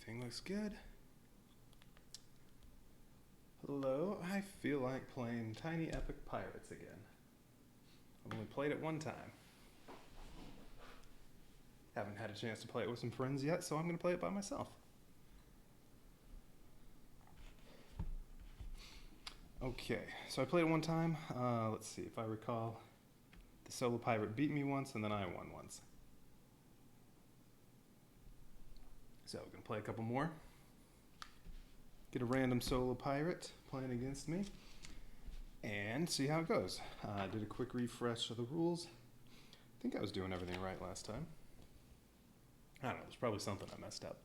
Everything looks good. Hello, I feel like playing Tiny Epic Pirates again. I've only played it one time. Haven't had a chance to play it with some friends yet, so I'm going to play it by myself. Okay, so I played it one time. Let's see, if I recall, the solo pirate beat me once and then I won once. So we're going to play a couple more. Get a random solo pirate playing against me and see how it goes. I did a quick refresh of the rules. I think I was doing everything right last time. I don't know, there's probably something I messed up.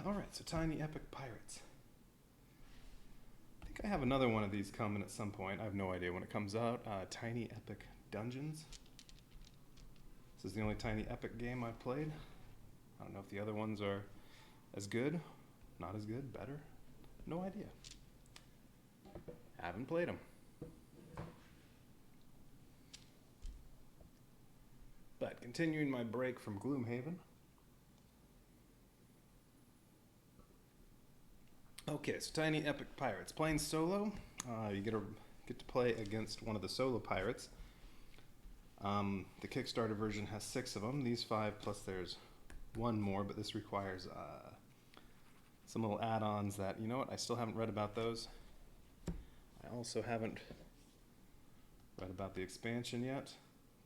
Alright, so Tiny Epic Pirates. I think I have another one of these coming at some point. I have no idea when it comes out. Tiny Epic Dungeons. This is the only Tiny Epic game I've played. I don't know if the other ones are as good, not as good, better. No idea. Haven't played them. But continuing my break from Gloomhaven. Okay, so Tiny Epic Pirates. Playing solo, you get to play against one of the solo pirates. The Kickstarter version has 6 of them. These 5 plus there's one more, but this requires some little add-ons that, you know what, I still haven't read about those. I also haven't read about the expansion yet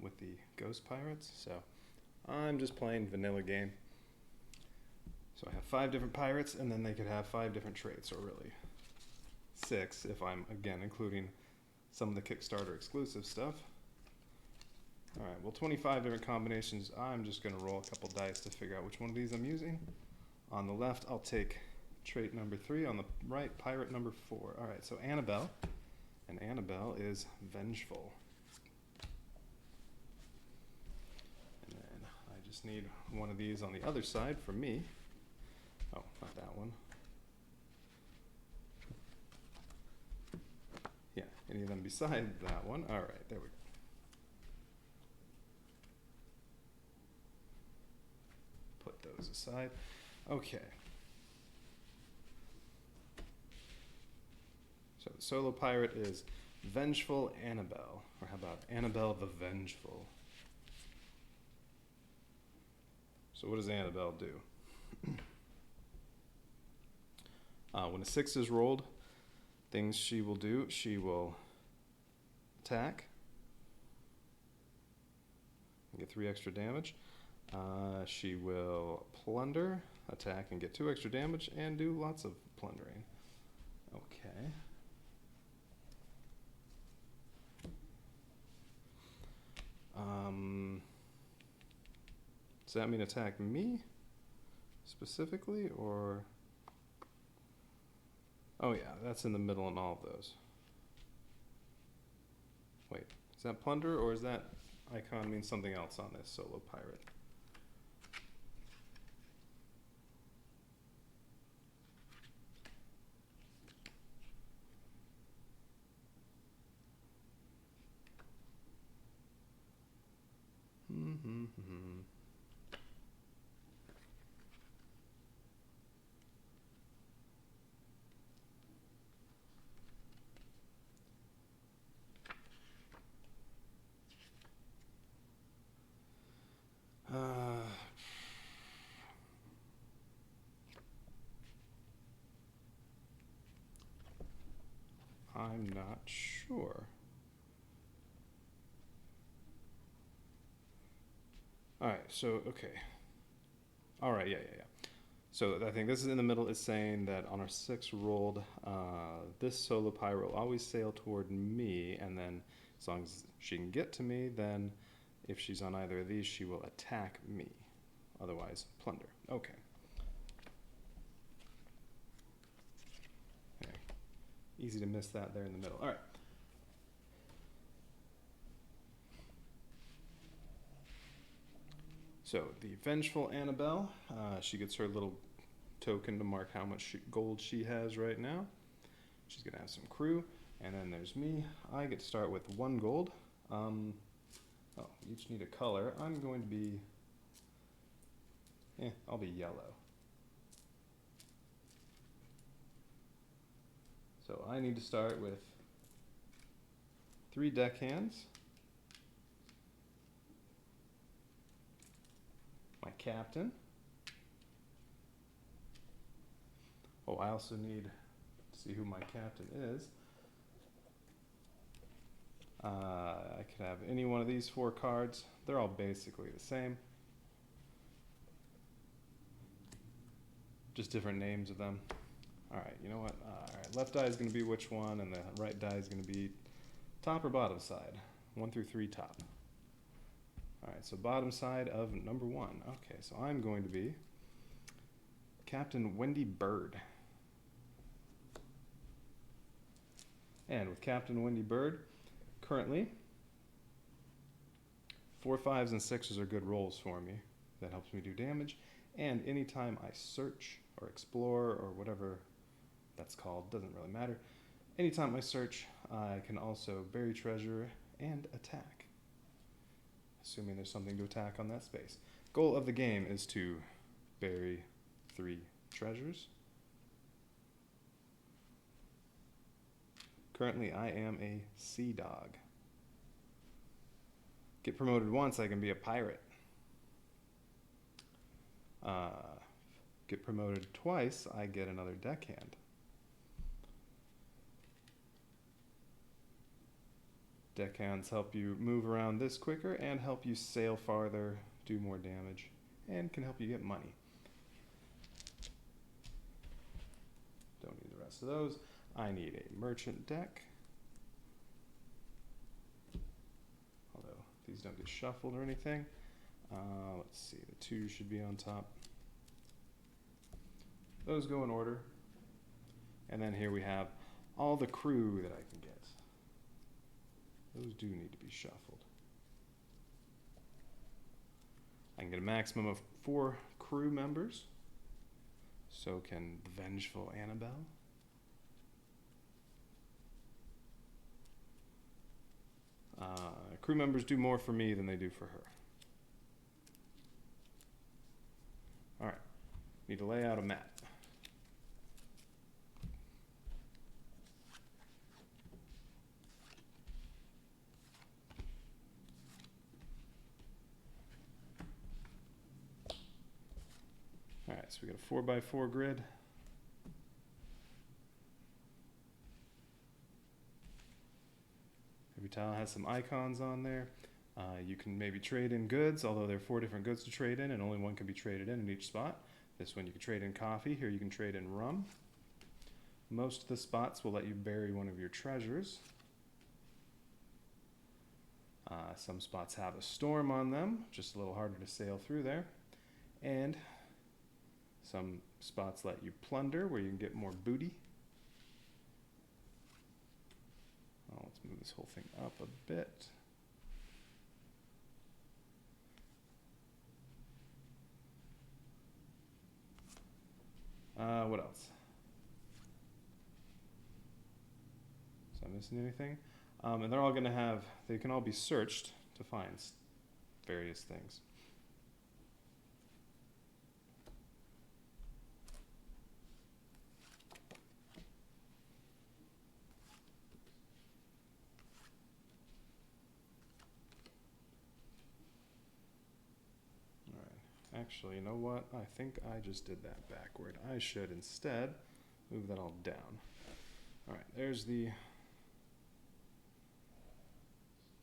with the Ghost Pirates, so I'm just playing vanilla game. So I have 5 different pirates, and then they could have 5 different traits, or really 6 if I'm, again, including some of the Kickstarter exclusive stuff. Alright, well, 25 different combinations. I'm just going to roll a couple dice to figure out which one of these I'm using. On the left, I'll take trait number 3. On the right, pirate number 4. Alright, so Annabelle. And Annabelle is vengeful. And then I just need one of these on the other side for me. Oh, not that one. Yeah, any of them beside that one. Alright, there we go. Put those aside. Okay. So the solo pirate is Vengeful Annabelle. Or how about Annabelle the Vengeful? So what does Annabelle do? When a 6 is rolled, things she will do, she will attack. Get 3 extra damage. She will plunder, attack, and get 2 extra damage, and do lots of plundering. Okay. Does that mean attack me specifically, or? Oh yeah, that's in the middle in all of those. Wait, is that plunder, or is that icon mean something else on this solo pirate? I'm not sure. Alright, so, okay. Alright, yeah. So I think this is in the middle. Is saying that on our 6 rolled, this solo pirate will always sail toward me, and then as long as she can get to me, then if she's on either of these, she will attack me. Otherwise, plunder. Okay. Easy to miss that there in the middle. Alright. So, the Vengeful Annabelle, she gets her little token to mark how much gold she has right now. She's going to have some crew. And then there's me. I get to start with 1 gold. We each need a color. I'm going to be... I'll be yellow. So I need to start with 3 deckhands, my captain. Oh, I also need to see who my captain is. I could have any one of these 4 cards. They're all basically the same. Just different names of them. Alright, you know what? Alright, left die is going to be which one, and the right die is going to be top or bottom side. 1 through 3 top. Alright, so bottom side of number 1. Okay, so I'm going to be Captain Wendy Bird. And with Captain Wendy Bird, currently, 4 5s and 6s are good rolls for me. That helps me do damage. And anytime I search or explore or whatever that's called, doesn't really matter. Anytime I search, I can also bury treasure and attack, assuming there's something to attack on that space. Goal of the game is to bury 3 treasures. Currently, I am a sea dog. Get promoted once, I can be a pirate. Get promoted twice, I get another deckhand. Deckhands help you move around this quicker and help you sail farther, do more damage, and can help you get money. Don't need the rest of those. I need a merchant deck. Although these don't get shuffled or anything. Let's see, the 2 should be on top. Those go in order. And then here we have all the crew that I can get. Those do need to be shuffled. I can get a maximum of 4 crew members. So can the vengeful Annabelle. Crew members do more for me than they do for her. Alright, need to lay out a map. Alright, so we got a 4x4 grid. Every tile has some icons on there. You can maybe trade in goods, although there are 4 different goods to trade in, and only one can be traded in each spot. This one you can trade in coffee. Here you can trade in rum. Most of the spots will let you bury one of your treasures. Some spots have a storm on them, just a little harder to sail through there. And some spots let you plunder, where you can get more booty. Oh, let's move this whole thing up a bit. What else? Is I missing anything? And they're all going to have, they can all be searched to find various things. Actually, you know what? I think I just did that backward. I should instead move that all down. All right, there's the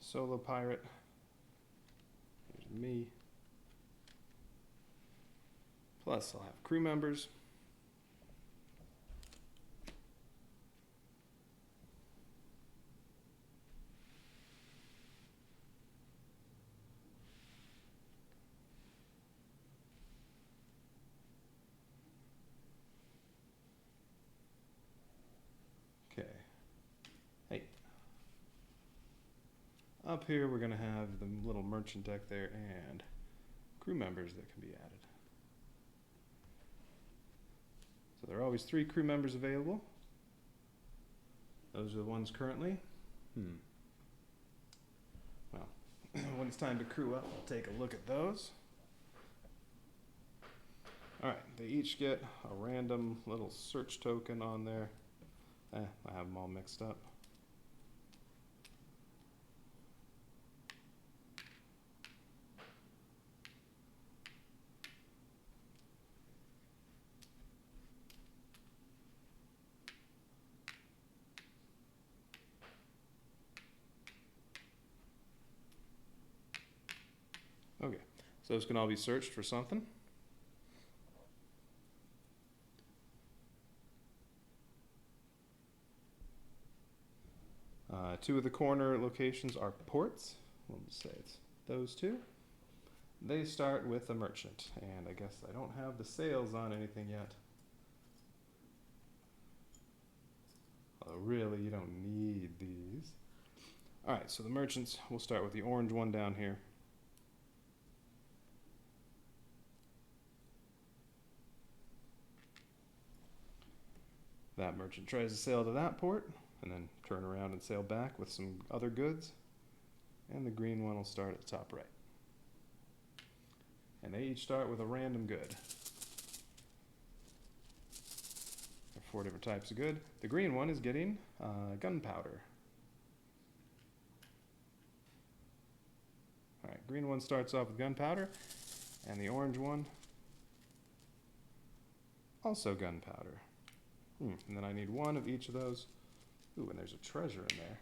solo pirate. Here's me. Plus, I'll have crew members. Up here, we're going to have the little merchant deck there and crew members that can be added. So there are always 3 crew members available. Those are the ones currently. Well, when it's time to crew up, I'll take a look at those. Alright, they each get a random little search token on there. I have them all mixed up. Okay, so those can all be searched for something. Two of the corner locations are ports. We'll just say it's those two. They start with a merchant, and I guess I don't have the sales on anything yet. Oh, really, you don't need these. All right, so the merchants, we'll start with the orange one down here. That merchant tries to sail to that port, and then turn around and sail back with some other goods. And the green one will start at the top right. And they each start with a random good. There are 4 different types of good. The green one is getting gunpowder. All right, green one starts off with gunpowder, and the orange one also gunpowder. And then I need 1 of each of those. Ooh, and there's a treasure in there.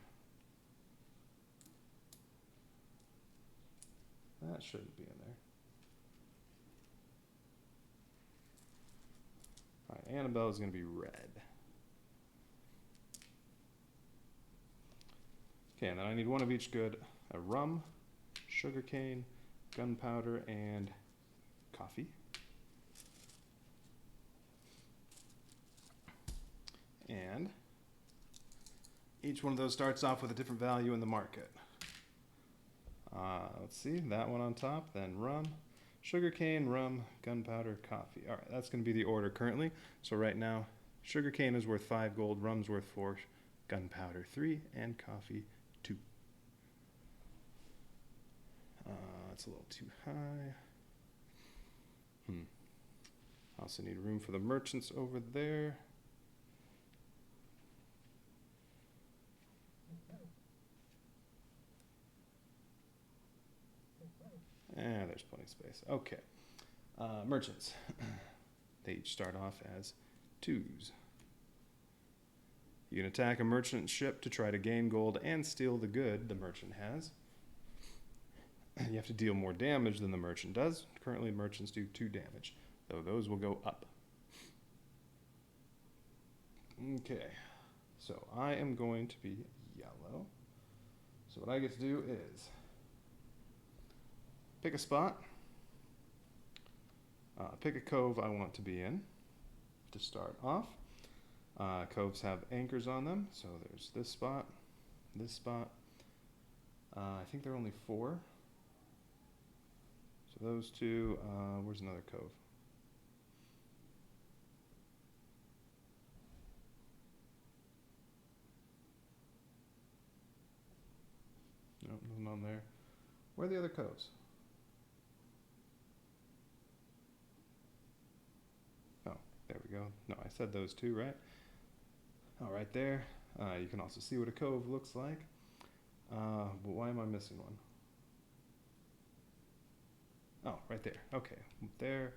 That shouldn't be in there. All right, Annabelle is going to be red. Okay, and then I need 1 of each good. A rum, sugarcane, gunpowder, and coffee. And each one of those starts off with a different value in the market. Let's see, that one on top, then rum, sugarcane, rum, gunpowder, coffee. All right, that's going to be the order currently. So right now, sugarcane is worth 5 gold, rum's worth 4, gunpowder 3, and coffee 2. That's a little too high. I also need room for the merchants over there. There's plenty of space. Okay. Merchants. They each start off as 2s. You can attack a merchant ship to try to gain gold and steal the good the merchant has. You have to deal more damage than the merchant does. Currently, merchants do 2 damage, though those will go up. Okay. So I am going to be yellow. So what I get to do is pick a spot, pick a cove I want to be in to start off. Coves have anchors on them, so there's this spot. I think there are only 4. So those 2, where's another cove? Nope, nothing on there. Where are the other coves? There we go. No, I said those 2, right? Oh, right there. You can also see what a cove looks like. But why am I missing one? Oh, right there. Okay. There.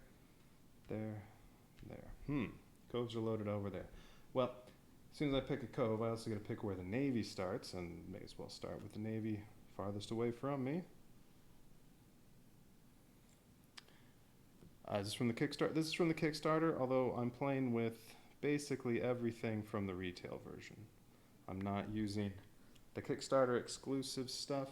Coves are loaded over there. Well, as soon as I pick a cove, I also get to pick where the navy starts, and may as well start with the navy farthest away from me. This is from the Kickstarter, although I'm playing with basically everything from the retail version. I'm not using the Kickstarter exclusive stuff.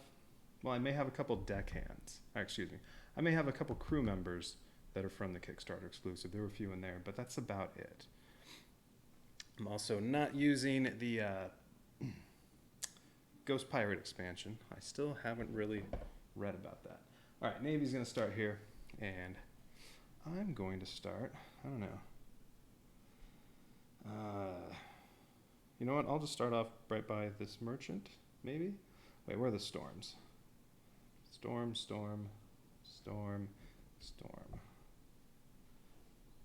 Well, I may have a couple deck hands. I may have a couple crew members that are from the Kickstarter exclusive. There were a few in there, but that's about it. I'm also not using the Ghost Pirate expansion. I still haven't really read about that. All right, Navy's going to start here, and I'm going to start, I don't know. You know what? I'll just start off right by this merchant, maybe? Wait, where are the storms? Storm.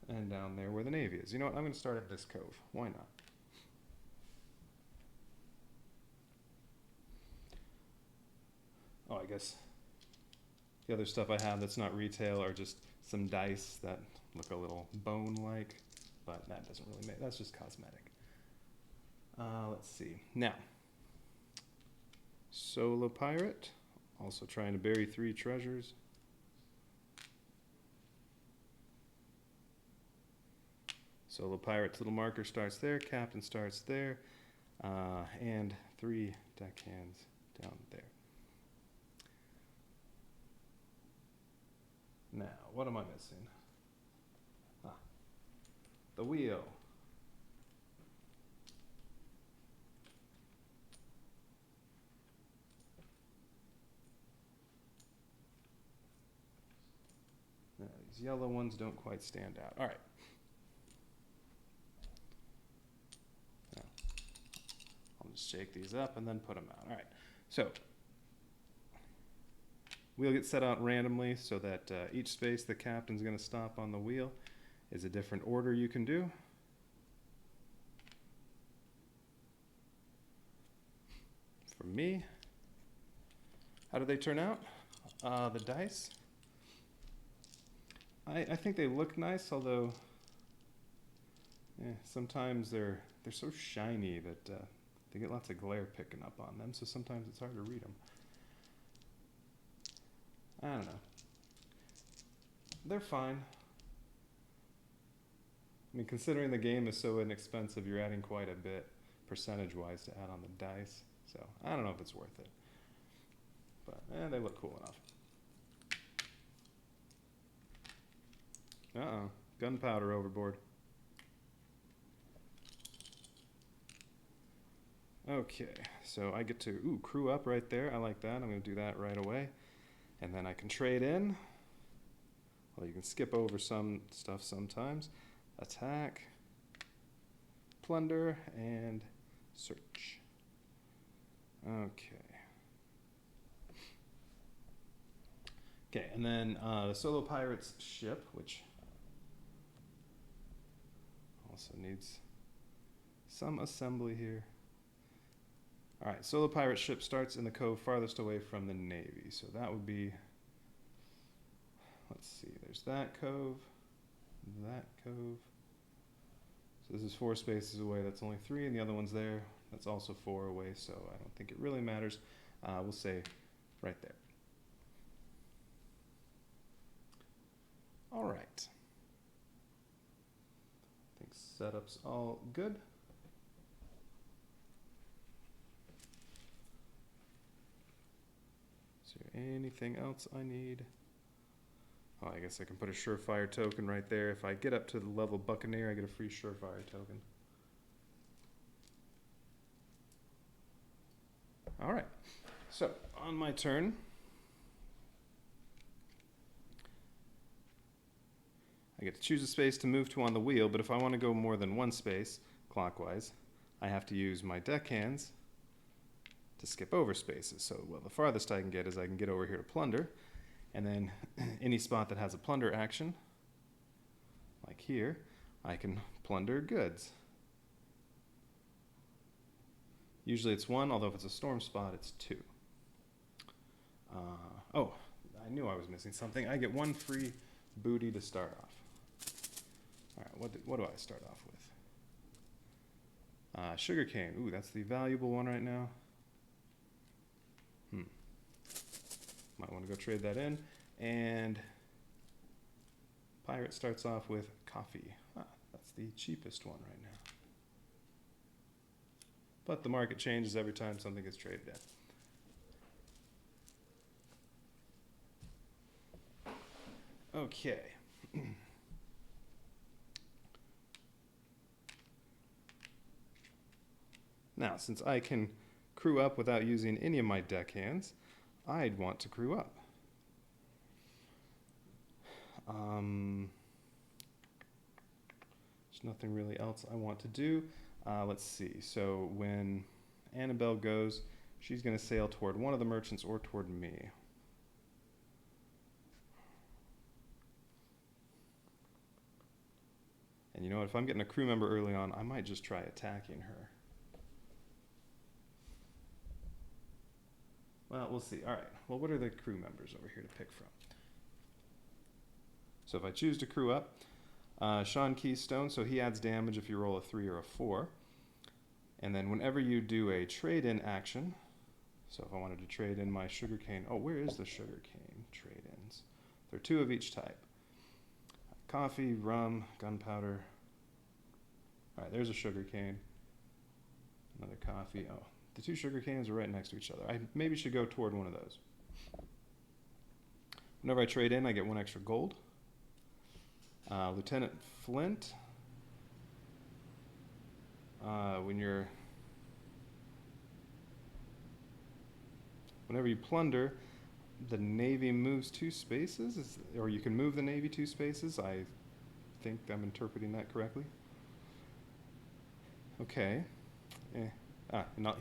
And down there where the navy is. You know what? I'm going to start at this cove. Why not? guess the other stuff I have that's not retail are just some dice that look a little bone-like, but that doesn't really make, that's just cosmetic. Let's see. Now, Solo Pirate, also trying to bury 3 treasures. Solo Pirate's little marker starts there, Captain starts there, and 3 deckhands down there. Now, what am I missing? The wheel. Now, these yellow ones don't quite stand out. All right. Now, I'll just shake these up and then put them out. All right. So, wheel gets set out randomly so that each space the captain's going to stop on the wheel is a different order you can do. For me, how do they turn out? The dice. I think they look nice, although sometimes they're so shiny that they get lots of glare picking up on them, so sometimes it's hard to read them. I don't know. They're fine. I mean, considering the game is so inexpensive, you're adding quite a bit percentage-wise to add on the dice. So I don't know if it's worth it. But they look cool enough. Uh-oh. Gunpowder overboard. Okay, so I get to, crew up right there. I like that. I'm going to do that right away. And then I can trade in. Well, you can skip over some stuff sometimes. Attack, plunder, and search. Okay. Okay, and then the Solo Pirate's ship, which also needs some assembly here. All right, Solo Pirate ship starts in the cove farthest away from the Navy. So that would be, let's see, there's that cove, that cove. So this is 4 spaces away, that's only 3, and the other one's there. That's also 4 away, so I don't think it really matters. We'll say right there. All right. I think setup's all good. Is there anything else I need? Oh, I guess I can put a surefire token right there. If I get up to the level Buccaneer, I get a free surefire token. All right, so on my turn, I get to choose a space to move to on the wheel, but if I want to go more than 1 space clockwise, I have to use my deckhands to skip over spaces. So, well, the farthest I can get is I can get over here to plunder, and then any spot that has a plunder action, like here, I can plunder goods. Usually it's 1, although if it's a storm spot, it's 2. Oh, I knew I was missing something. I get 1 free booty to start off. All right, what do I start off with? Sugarcane. Ooh, that's the valuable one right now. Might want to go trade that in. And Pirate starts off with coffee. That's the cheapest one right now. But the market changes every time something gets traded in. Okay. Now, since I can crew up without using any of my deckhands, I'd want to crew up. There's nothing really else I want to do. Let's see. So when Annabelle goes, she's going to sail toward one of the merchants or toward me. And you know what? If I'm getting a crew member early on, I might just try attacking her. Well, we'll see. All right. Well, what are the crew members over here to pick from? So if I choose to crew up, Sean Keystone, so he adds damage if you roll a 3 or a 4. And then whenever you do a trade-in action, so if I wanted to trade in my sugarcane, oh, where is the sugarcane trade-ins? There are 2 of each type. Coffee, rum, gunpowder. All right, there's a sugarcane. Another coffee. Oh, the 2 sugarcanes are right next to each other. I maybe should go toward one of those. Whenever I trade in, I get 1 extra gold. Lieutenant Flint. Whenever you plunder, the Navy moves 2 spaces, or you can move the Navy 2 spaces. I think I'm interpreting that correctly. Okay.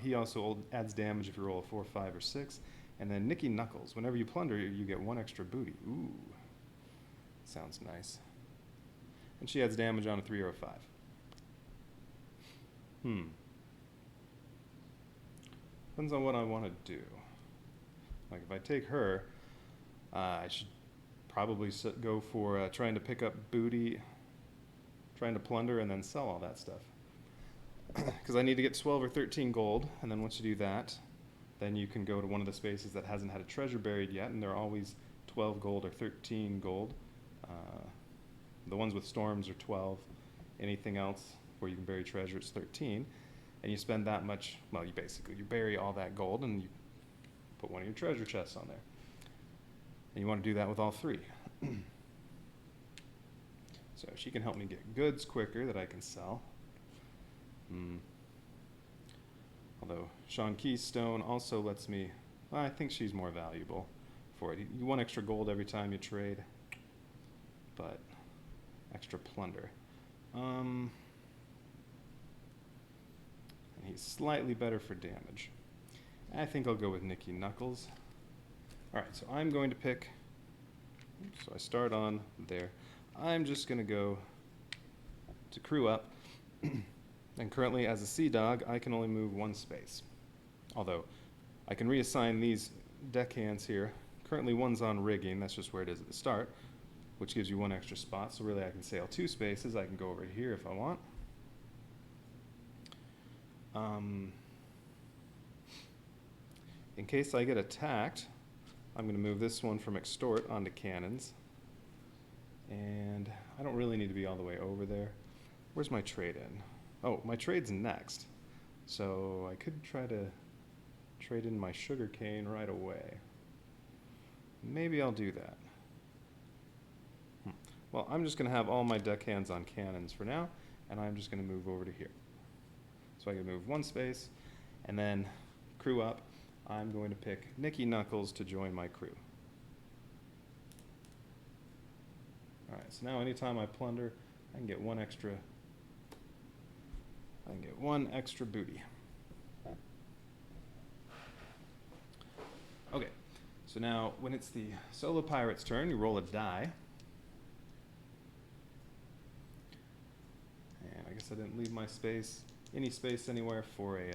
He also adds damage if you roll a 4, 5, or 6. And then Nicky Knuckles. Whenever you plunder, you get 1 extra booty. Ooh. Sounds nice. And she adds damage on a 3 or a 5. Depends on what I want to do. Like if I take her, I should probably go for trying to pick up booty, trying to plunder, and then sell all that stuff. Because I need to get 12 or 13 gold, and then once you do that, then you can go to one of the spaces that hasn't had a treasure buried yet, and they're always 12 gold or 13 gold. The ones with storms are 12. Anything else where you can bury treasure, it's 13. And you spend that much, well, you bury all that gold and you put one of your treasure chests on there. And you want to do that with all 3. So she can help me get goods quicker that I can sell. Although Sean Keystone also lets me, well, I think she's more valuable for it. You want extra gold every time you trade, but extra plunder. And he's slightly better for damage. I think I'll go with Nicky Knuckles. All right, so I'm going to pick, so I start on there. I'm just going to go to crew up. And currently, as a sea dog, I can only move 1 space. Although, I can reassign these deckhands here. Currently, one's on rigging. That's just where it is at the start, which gives you 1 extra spot. So really, I can sail 2 spaces. I can go over here if I want. In case I get attacked, I'm going to move this one from extort onto cannons. And I don't really need to be all the way over there. Where's my trade-in? Oh, my trade's next. So I could try to trade in my sugarcane right away. Maybe I'll do that. Well, I'm just going to have all my deckhands on cannons for now, and I'm just going to move over to here. So I can move 1 space, and then crew up. I'm going to pick Nicky Knuckles to join my crew. All right, so now anytime I plunder, I can get 1 extra. I can get 1 extra booty. Okay, so now when it's the solo pirate's turn, you roll a die. And I guess I didn't leave my space, any space anywhere for a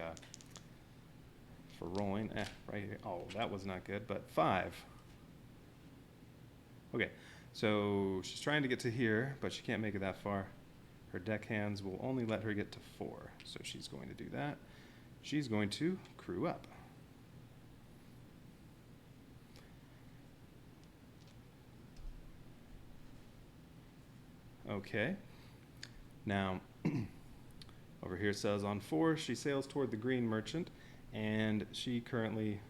for rolling. Right here. Oh, that was not good, but 5. Okay, so she's trying to get to here, but she can't make it that far. Her deckhands will only let her get to 4, so she's going to do that. She's going to crew up. Okay. Now, over here it says on 4, she sails toward the green merchant, and she currently,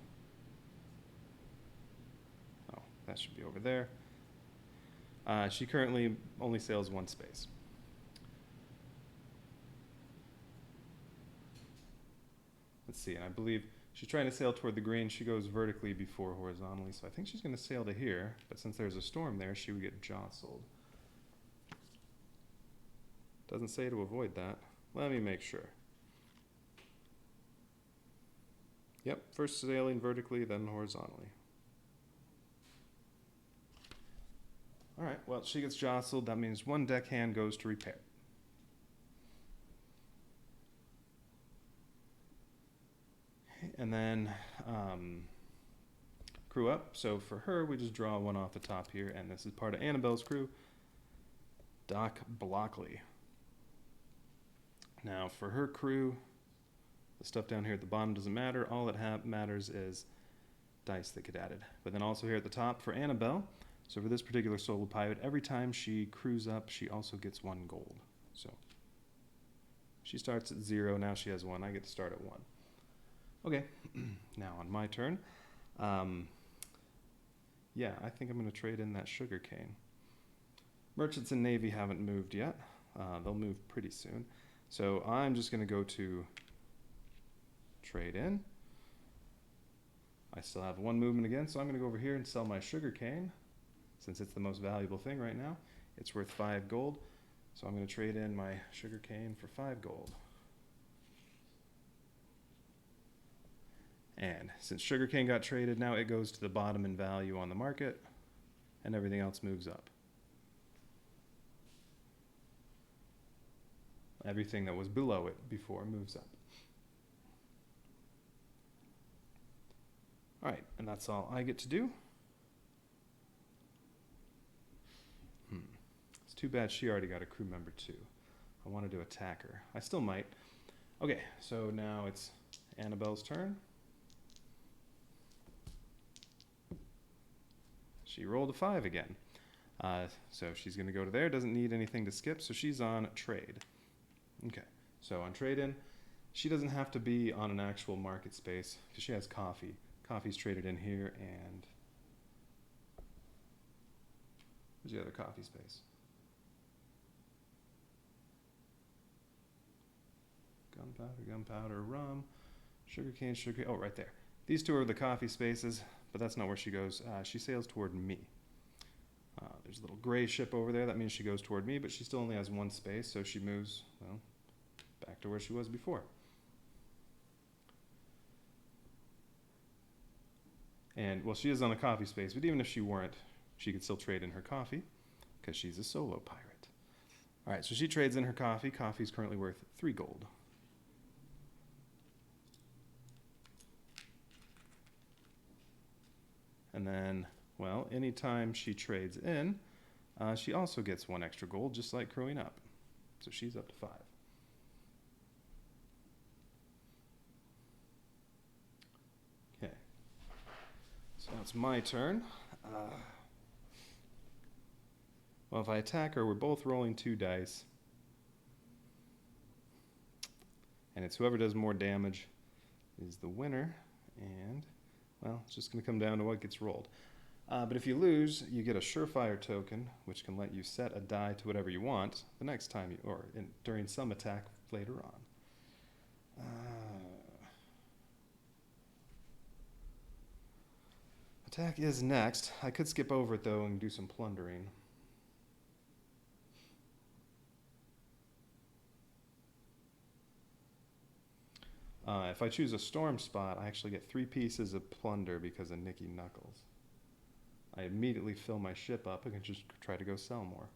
oh, that should be over there. She currently only sails 1 space. Let's see, and I believe she's trying to sail toward the green. She goes vertically before horizontally, so I think she's going to sail to here, but since there's a storm there, she would get jostled. Doesn't say to avoid that. Let me make sure. Yep, first sailing vertically, then horizontally. All right, well, she gets jostled. That means 1 deckhand goes to repair. And then crew up. So for her, we just draw one off the top here, and this is part of Annabelle's crew, Doc Blockley. Now for her crew, the stuff down here at the bottom doesn't matter. All that matters is dice that get added. But then also here at the top for Annabelle, so for this particular solo pirate, every time she crews up, she also gets 1 gold. So she starts at 0, now she has 1, I get to start at 1. Okay, now on my turn, yeah, I think I'm going to trade in that sugar cane. Merchants and Navy haven't moved yet. They'll move pretty soon. So I'm just going to go to trade in. I still have 1 movement again, so I'm going to go over here and sell my sugar cane. Since it's the most valuable thing right now, it's worth 5 gold. So I'm going to trade in my sugar cane for 5 gold. And since sugarcane got traded, now it goes to the bottom in value on the market, and everything else moves up. Everything that was below it before moves up. All right, and that's all I get to do. It's too bad she already got a crew member too. I wanted to attack her. I still might. Okay, so now it's Annabelle's turn. She rolled a 5 again. So she's going to go to there. Doesn't need anything to skip, so she's on trade. Okay, so on trade-in, she doesn't have to be on an actual market space because she has coffee. Coffee's traded in here, and where's the other coffee space? Gunpowder, rum, sugarcane, oh, right there. These 2 are the coffee spaces, but that's not where she goes. She sails toward me. There's a little gray ship over there. That means she goes toward me, but she still only has 1 space, so she moves, well, back to where she was before. And, well, she is on a coffee space, but even if she weren't, she could still trade in her coffee because she's a solo pirate. All right, so she trades in her coffee. Coffee is currently worth 3 gold. And then, well, anytime she trades in, she also gets 1 extra gold, just like crewing up. So she's up to 5. Okay. So now it's my turn. Well, if I attack her, we're both rolling 2 dice. And it's whoever does more damage is the winner. And, well, it's just going to come down to what gets rolled. But if you lose, you get a surefire token, which can let you set a die to whatever you want the next time you, or during some attack later on. Attack is next. I could skip over it though and do some plundering. If I choose a storm spot, I actually get 3 pieces of plunder because of Nicky Knuckles. I immediately fill my ship up and can just try to go sell more.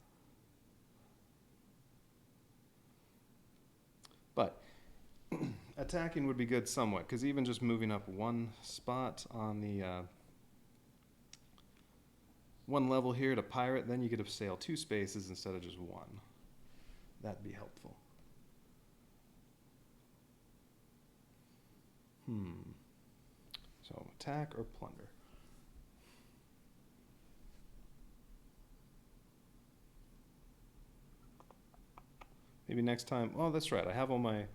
But attacking would be good somewhat, because even just moving up 1 spot on the 1 level here to pirate, then you get to sail 2 spaces instead of just 1. That'd be helpful. So attack or plunder? Maybe next time. Oh, that's right. I have all my. I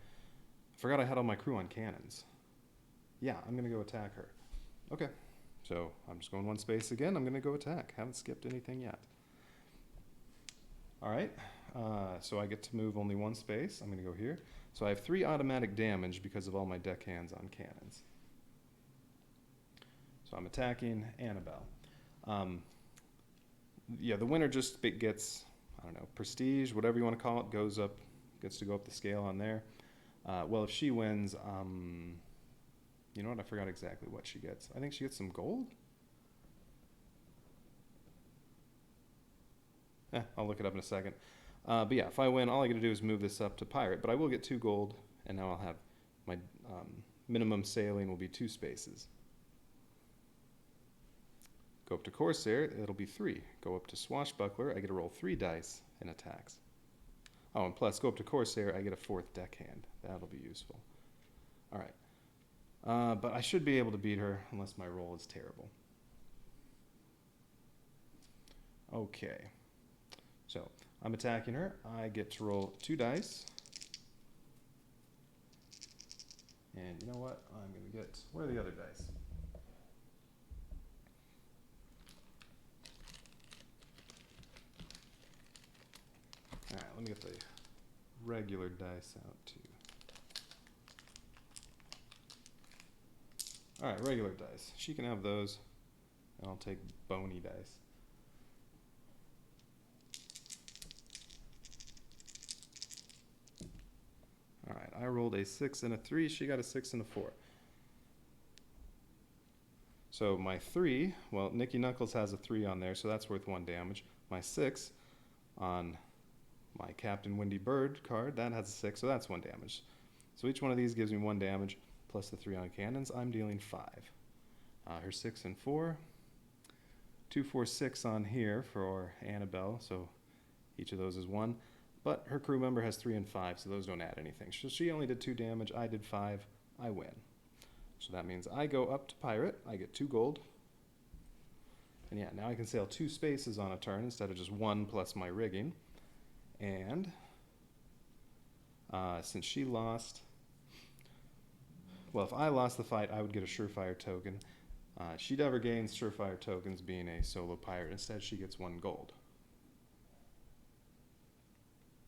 forgot I had all my crew on cannons. Yeah, I'm gonna go attack her. Okay, so I'm just going 1 space again. I'm gonna go attack. Haven't skipped anything yet. All right. So I get to move only 1 space. I'm gonna go here. So I have 3 automatic damage because of all my deckhands on cannons. So I'm attacking Annabelle. Yeah, the winner just gets, I don't know, prestige, whatever you want to call it, goes up, gets to go up the scale on there. Well, if she wins, you know what? I forgot exactly what she gets. I think she gets some gold. I'll look it up in a second. But yeah, if I win, all I got to do is move this up to pirate. But I will get 2 gold, and now I'll have my minimum sailing will be 2 spaces. Go up to Corsair, it'll be 3. Go up to Swashbuckler, I get to roll 3 dice in attacks. Oh, and plus, go up to Corsair, I get a 4th deckhand. That'll be useful. All right. But I should be able to beat her unless my roll is terrible. Okay. So, I'm attacking her. I get to roll 2 dice. And you know what? I'm going to get... Where are the other dice? Alright, let me get the regular dice out too. Alright, regular dice. She can have those. And I'll take bony dice. Alright, I rolled a 6 and a 3. She got a 6 and a 4. So my 3, well, Nicky Knuckles has a 3 on there, so that's worth 1 damage. My 6 on my Captain Windy Bird card, that has a 6, so that's 1 damage. So each one of these gives me 1 damage, plus the 3 on cannons. I'm dealing 5. Her 6 and 4. 2, 4, 6 on here for Annabelle, so each of those is 1. But her crew member has 3 and 5, so those don't add anything. So she only did 2 damage, I did 5, I win. So that means I go up to Pirate, I get 2 gold. And yeah, now I can sail 2 spaces on a turn instead of just 1 plus my rigging. And since she lost, well, if I lost the fight, I would get a surefire token. She never gains surefire tokens being a solo pirate. Instead, she gets 1 gold.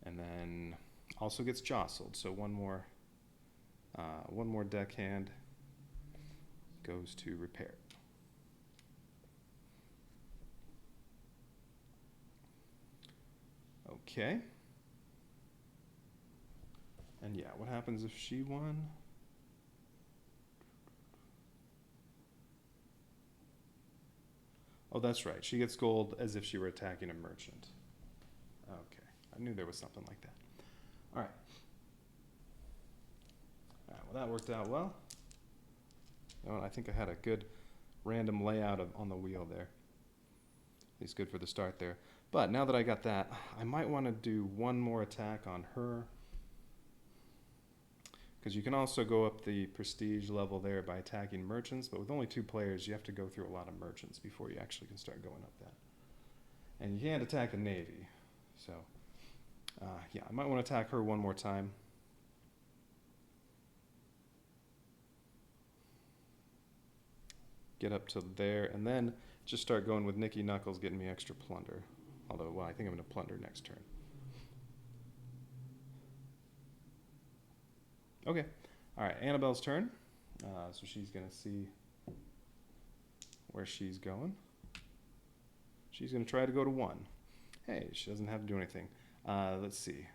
And then also gets jostled. So one more deckhand goes to repair. Okay. And yeah, what happens if she won? Oh, that's right. She gets gold as if she were attacking a merchant. Okay. I knew there was something like that. All right. All right, well, that worked out well. Oh, I think I had a good random layout on the wheel there. At least good for the start there. But now that I got that, I might want to do 1 more attack on her. Because you can also go up the prestige level there by attacking merchants, but with only 2 players, you have to go through a lot of merchants before you actually can start going up that. And you can't attack a navy. So, yeah, I might want to attack her 1 more time. Get up to there, and then just start going with Nicky Knuckles getting me extra plunder. Although, well, I think I'm going to plunder next turn. Okay. All right, Annabelle's turn. So she's going to see where she's going. She's going to try to go to 1. Hey, she doesn't have to do anything. Let's see.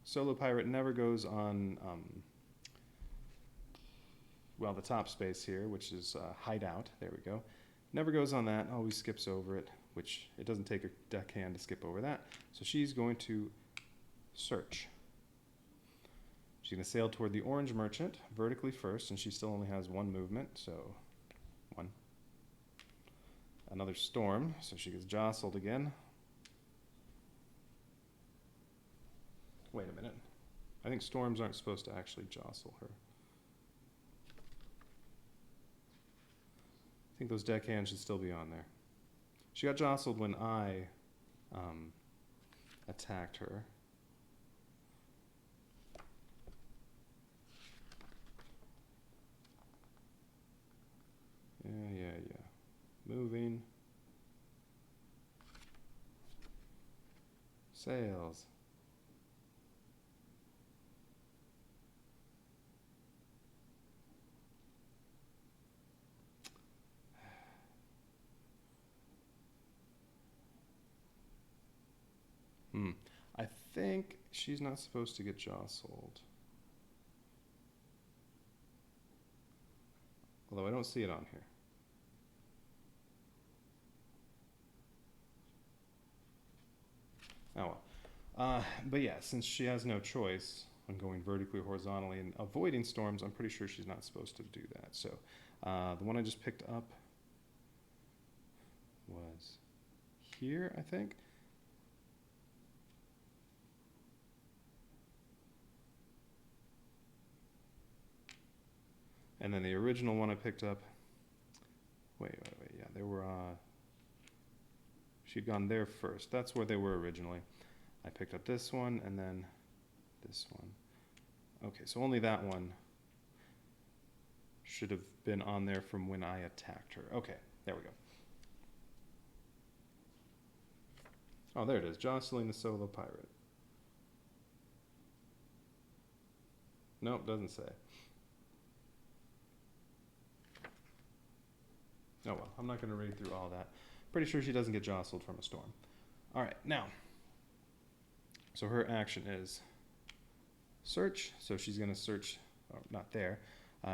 Solo pirate never goes on, well, the top space here, which is hideout. There we go. Never goes on that. Always skips over it, which it doesn't take a deckhand to skip over that. So she's going to search. She's going to sail toward the orange merchant vertically first, and she still only has 1 movement, so 1. Another storm, so she gets jostled again. Wait a minute. I think storms aren't supposed to actually jostle her. I think those deckhands should still be on there. She got jostled when I attacked her. Yeah. Moving. Sails. I think she's not supposed to get jostled. Although I don't see it on here. Oh well. But yeah, since she has no choice when going vertically, horizontally, and avoiding storms, I'm pretty sure she's not supposed to do that. So the one I just picked up, here, I think. And then the original one I picked up, wait, yeah, they were, she'd gone there first. That's where they were originally. I picked up this one and then this one. Okay, so only that one should have been on there from when I attacked her. Okay, there we go. Oh, there it is, jostling the solo pirate. Nope, doesn't say. Oh well, I'm not going to read through all that. Pretty sure she doesn't get jostled from a storm. All right, now, so her action is search. So she's going to search, oh, not there.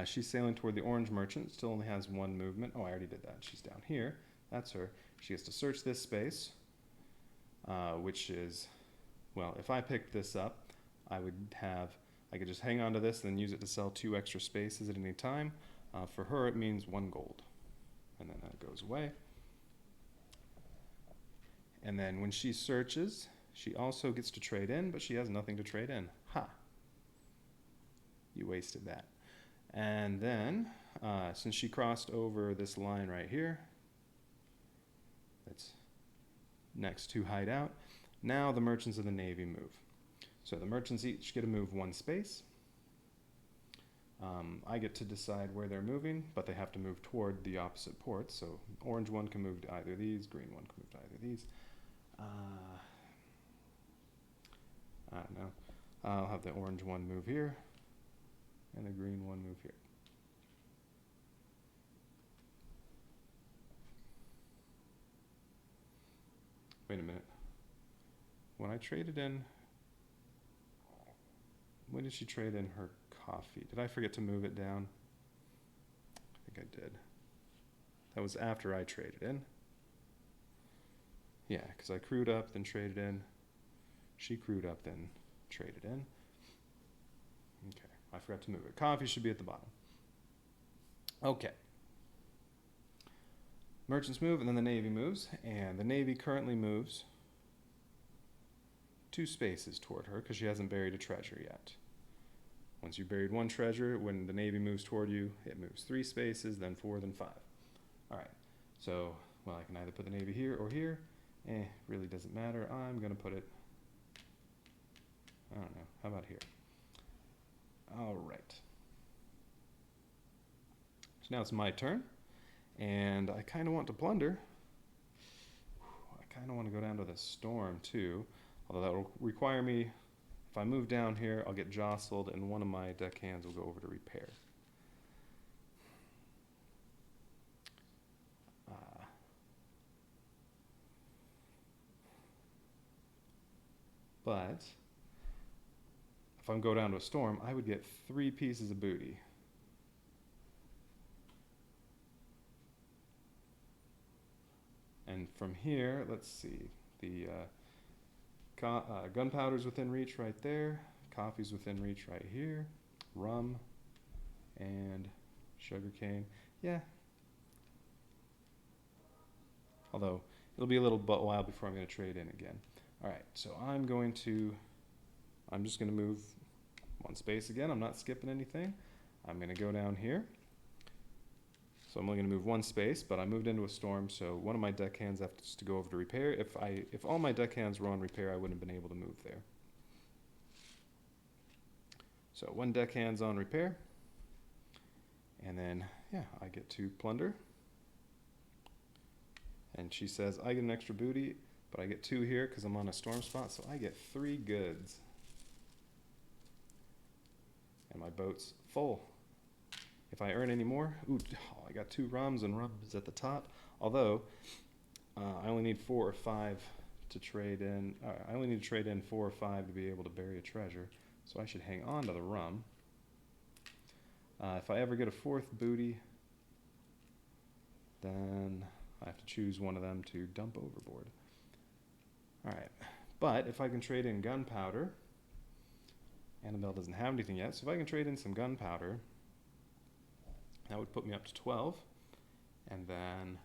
She's sailing toward the orange merchant, still only has one movement. Oh, I already did that. She's down here. That's her. She gets to search this space, which is, well, if I picked this up, I could just hang on to this and then use it to sell 2 extra spaces at any time. For her, it means 1 gold. And then that goes away. And then when she searches, she also gets to trade in, but she has nothing to trade in. Ha! You wasted that. And then, since she crossed over this line right here, that's next to hideout, now the merchants of the Navy move. So the merchants each get to move 1 space. I get to decide where they're moving, but they have to move toward the opposite ports. So orange one can move to either of these, green one can move to either of these. I don't know. I'll have the orange one move here, and the green one move here. Wait a minute. When I traded in, when did she trade in her coffee? Did I forget to move it down? I think I did. That was after I traded in. Yeah, because I crewed up, then traded in. She crewed up, then traded in. Okay, I forgot to move it. Coffee should be at the bottom. Okay. Merchants move, and then the Navy moves. And the Navy currently moves 2 spaces toward her because she hasn't buried a treasure yet. Once you've buried 1 treasure, when the Navy moves toward you, it moves 3 spaces, then 4, then 5. All right, so, well, I can either put the Navy here or here. Really doesn't matter. I'm going to put it, I don't know, how about here? All right. So now it's my turn, and I kind of want to plunder. I kind of want to go down to the storm, too, although that will require me. If I move down here, I'll get jostled, and one of my deckhands will go over to repair. But if I go down to a storm, I would get 3 pieces of booty. And from here, let's see, the gunpowder's within reach right there, coffee's within reach right here, rum, and sugarcane. Yeah. Although, it'll be a little while before I'm going to trade in again. All right, so I'm just going to move 1 space again. I'm not skipping anything. I'm going to go down here. So I'm only going to move 1 space, but I moved into a storm, so one of my deckhands has to go over to repair. If all my deckhands were on repair, I wouldn't have been able to move there. So 1 deckhand's on repair, and then, yeah, I get to plunder. And she says, I get an extra booty, but I get 2 here because I'm on a storm spot, so I get 3 goods. And my boat's full. If I earn any more, I got 2 rums, and rum is at the top. Although, I only need 4 or 5 to trade in. I only need to trade in 4 or 5 to be able to bury a treasure, so I should hang on to the rum. If I ever get a 4th booty, then I have to choose one of them to dump overboard. All right, but if I can trade in gunpowder, Annabelle doesn't have anything yet, so if I can trade in some gunpowder, that would put me up to 12, and then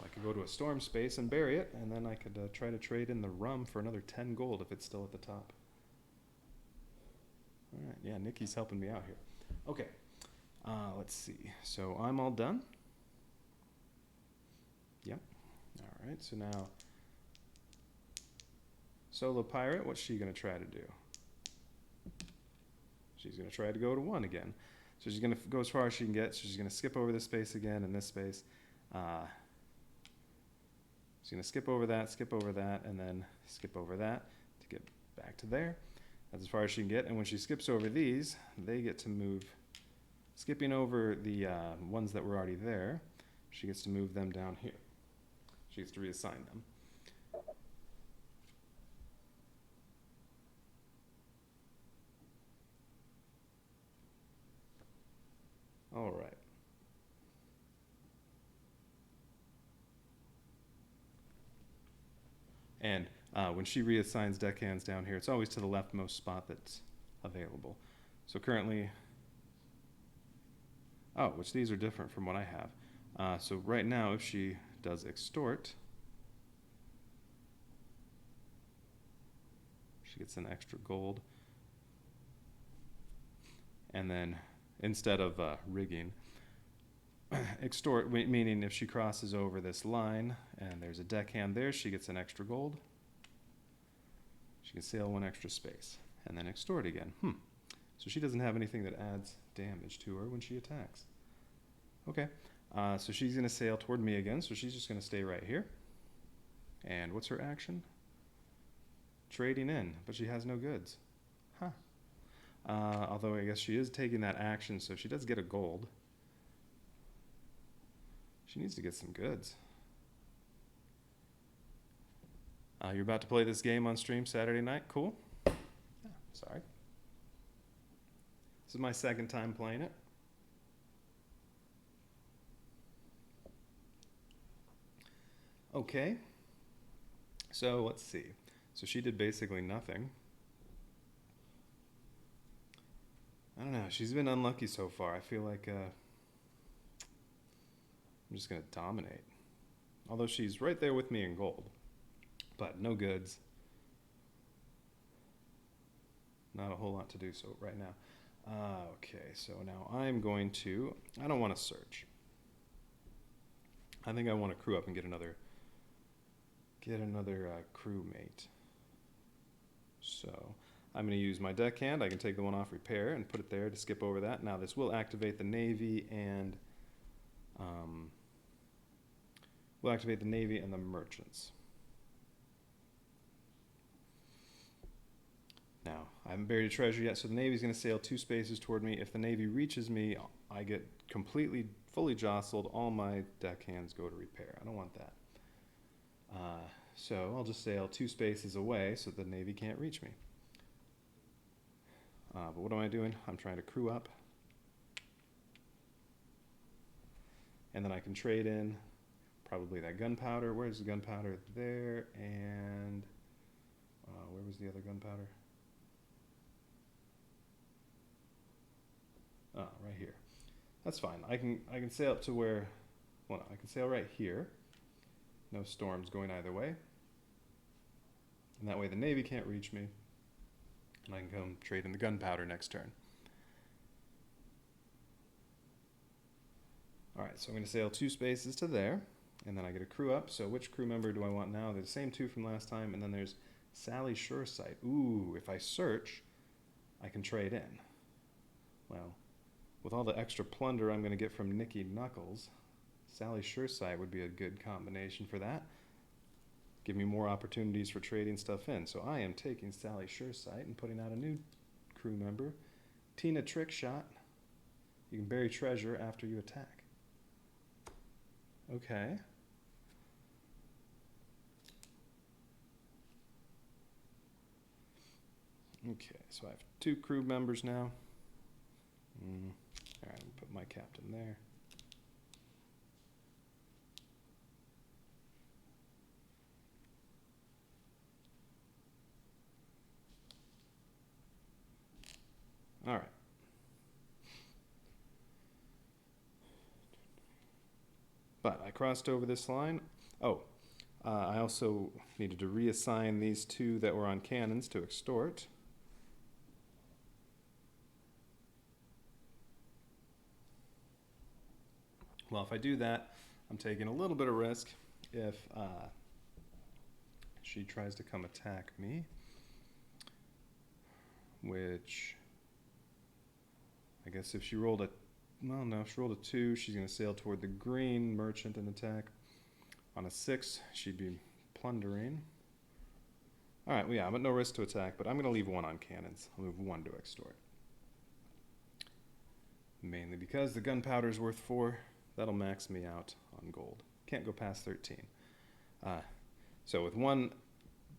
I could go to a storm space and bury it, and then I could try to trade in the rum for another 10 gold if it's still at the top. All right, yeah, Nikki's helping me out here. Okay, let's see. So I'm all done. Yep. All right, so now Solo Pirate, what's she going to try to do? She's going to try to go to 1 again. So she's going to go as far as she can get. So she's going to skip over this space again and this space. She's going to skip over that, and then skip over that to get back to there. That's as far as she can get. And when she skips over these, they get to move. Skipping over the ones that were already there, she gets to move them down here. She gets to reassign them. All right. And when she reassigns deckhands down here, it's always to the leftmost spot that's available. So currently, which these are different from what I have. So right now, if she does extort, she gets an extra gold. And then instead of rigging, extort, meaning if she crosses over this line and there's a deckhand there, she gets an extra gold. She can sail 1 extra space and then extort again. So she doesn't have anything that adds damage to her when she attacks. Okay, so she's going to sail toward me again, so she's just going to stay right here. And what's her action? Trading in, but she has no goods. Although I guess she is taking that action, so she does get a gold. She needs to get some goods. You're about to play this game on stream Saturday night? Cool. Sorry. This is my second time playing it. Okay. So let's see. So she did basically nothing. I don't know. She's been unlucky so far. I feel like I'm just going to dominate. Although she's right there with me in gold. But no goods. Not a whole lot to do so right now. Okay, so now I'm going to... I don't want to search. I think I want to crew up and get another crewmate. So... I'm going to use my deckhand. I can take the one off repair and put it there to skip over that. Now this will activate the Navy and the merchants. Now I haven't buried a treasure yet, so the Navy's going to sail 2 spaces toward me. If the Navy reaches me, I get fully jostled. All my deckhands go to repair. I don't want that. So I'll just sail 2 spaces away so the Navy can't reach me. But what am I doing? I'm trying to crew up. And then I can trade in probably that gunpowder. Where's the gunpowder? There. And where was the other gunpowder? Right here. That's fine. I can sail up to where, well, no, I can sail right here. No storms going either way. And that way the Navy can't reach me. And I can come trade in the gunpowder next turn. Alright, so I'm going to sail 2 spaces to there, and then I get a crew up. So which crew member do I want now? They're the same 2 from last time, and then there's Sally Suresight. Ooh, if I search, I can trade in. Well, with all the extra plunder I'm going to get from Nikki Knuckles, Sally Suresight would be a good combination for that. Give me more opportunities for trading stuff in. So I am taking Sally Suresight and putting out a new crew member. Tina Trickshot. You can bury treasure after you attack. Okay. Okay, so I have 2 crew members now. All right, I'll put my captain there. All right. But I crossed over this line. Oh, I also needed to reassign these two that were on cannons to extort. Well, if I do that, I'm taking a little bit of risk if she tries to come attack me, which I guess if she rolled a, well, no, if she rolled a 2, she's going to sail toward the green merchant and attack. On a 6, she'd be plundering. All right, well, yeah, I'm at no risk to attack, but I'm going to leave 1 on cannons. I'll move 1 to extort. Mainly because the gunpowder is worth 4. That'll max me out on gold. Can't go past 13. So with 1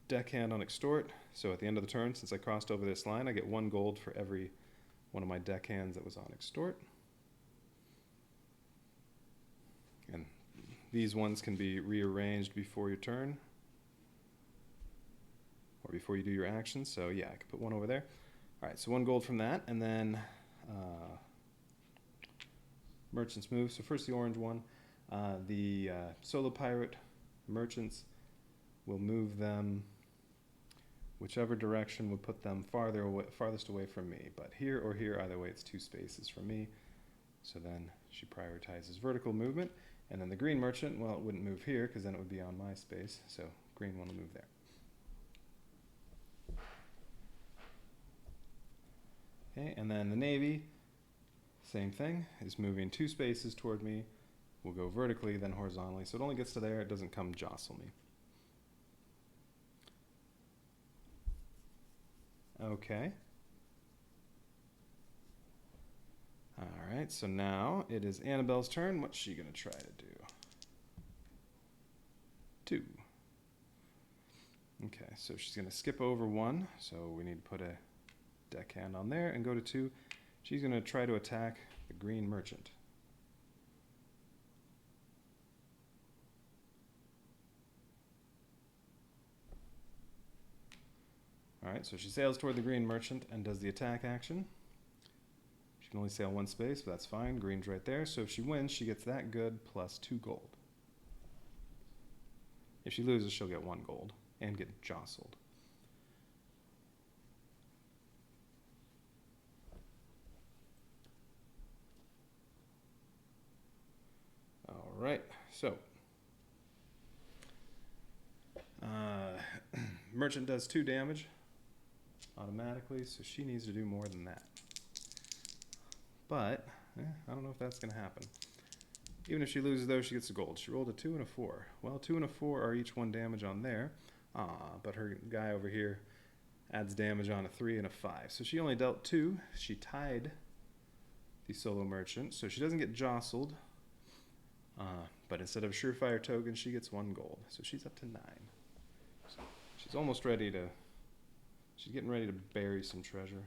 deckhand on extort, so at the end of the turn, since I crossed over this line, I get 1 gold for every one of my deckhands that was on extort. And these ones can be rearranged before your turn, or before you do your action. So yeah, I could put 1 over there. All right, so 1 gold from that, and then merchants move. So first the orange one. The solo pirate merchants will move them whichever direction would put them farthest away from me. But here or here, either way, it's 2 spaces from me. So then she prioritizes vertical movement. And then the green merchant, well, it wouldn't move here because then it would be on my space. So green one will move there. Okay, and then the navy, same thing, is moving 2 spaces toward me. We'll go vertically, then horizontally. So it only gets to there, it doesn't come jostle me. Okay. All right, so now it is Annabelle's turn. What's she going to try to do? 2. Okay, so she's going to skip over 1. So we need to put a deckhand on there and go to 2. She's going to try to attack the green merchant. All right, so she sails toward the green merchant and does the attack action. She can only sail 1 space, but that's fine. Green's right there. So if she wins, she gets that good plus 2 gold. If she loses, she'll get 1 gold and get jostled. All right, so merchant does 2 damage automatically, so she needs to do more than that. But I don't know if that's going to happen. Even if she loses, though, she gets a gold. She rolled a 2 and a 4. Well, 2 and a 4 are each 1 damage on there. But her guy over here adds damage on a 3 and a 5. So she only dealt 2. She tied the solo merchant, so she doesn't get jostled. But instead of surefire token, she gets 1 gold. So she's up to 9. So she's almost ready to... She's getting ready to bury some treasure.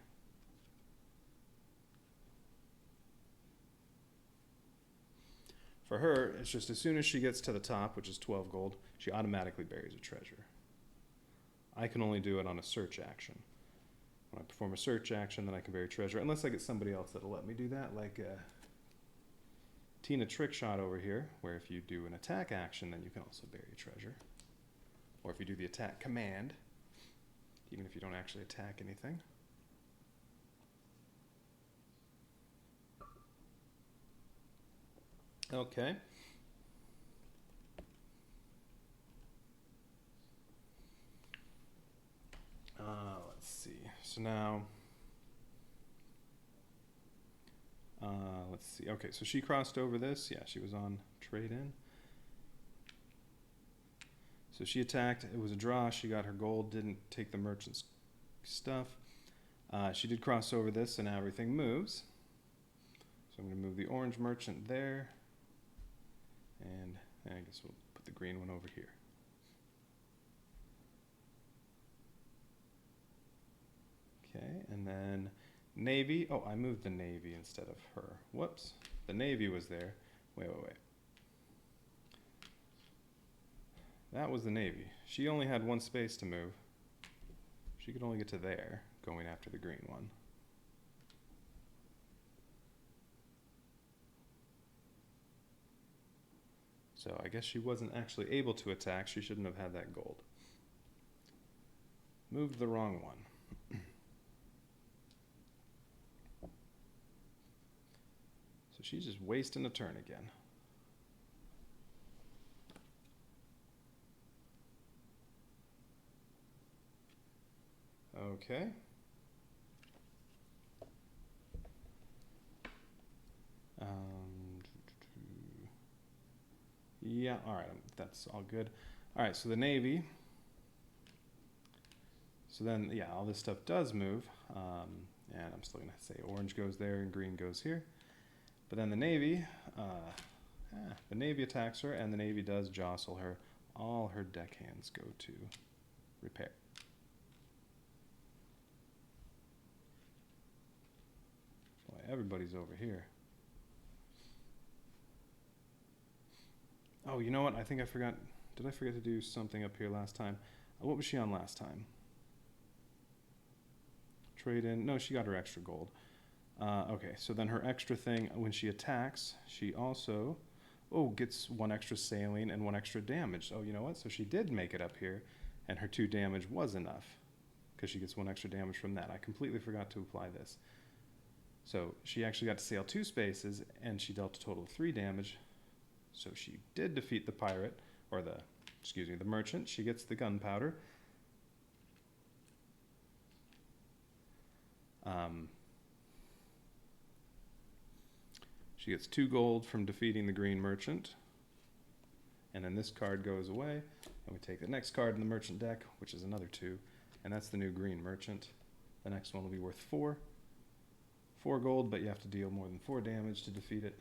For her, it's just as soon as she gets to the top, which is 12 gold, she automatically buries a treasure. I can only do it on a search action. When I perform a search action, then I can bury treasure, unless I get somebody else that'll let me do that, like Tina Trickshot over here, where if you do an attack action, then you can also bury treasure. Or if you do the attack command, even if you don't actually attack anything. Okay. Let's see. So now, let's see. Okay, so she crossed over this. Yeah, she was on trade in. So she attacked. It was a draw. She got her gold. Didn't take the merchant's stuff. She did cross over this, and now everything moves. So I'm going to move the orange merchant there. And I guess we'll put the green one over here. Okay, and then navy. Oh, I moved the navy instead of her. Whoops. The navy was there. Wait. That was the navy. She only had 1 space to move. She could only get to there, going after the green one. So I guess she wasn't actually able to attack. She shouldn't have had that gold. Moved the wrong one. So she's just wasting a turn again. Okay. Yeah, all right, that's all good. All right, so the Navy. So then, yeah, all this stuff does move. And I'm still going to say orange goes there and green goes here. But then the Navy attacks her, and the Navy does jostle her. All her deckhands go to repair. Boy, everybody's over here. Oh, you know what? I think I forgot. Did I forget to do something up here last time? What was she on last time? Trade in. No, she got her extra gold. Okay, so then her extra thing, when she attacks, she also, gets one extra sailing and one extra damage. Oh, you know what? So she did make it up here, and her 2 damage was enough, because she gets 1 extra damage from that. I completely forgot to apply this. So she actually got to sail 2 spaces, and she dealt a total of 3 damage. So she did defeat the pirate, or the merchant. She gets the gunpowder. She gets 2 gold from defeating the green merchant. And then this card goes away, and we take the next card in the merchant deck, which is another 2, and that's the new green merchant. The next one will be worth 4. 4 gold, but you have to deal more than 4 damage to defeat it.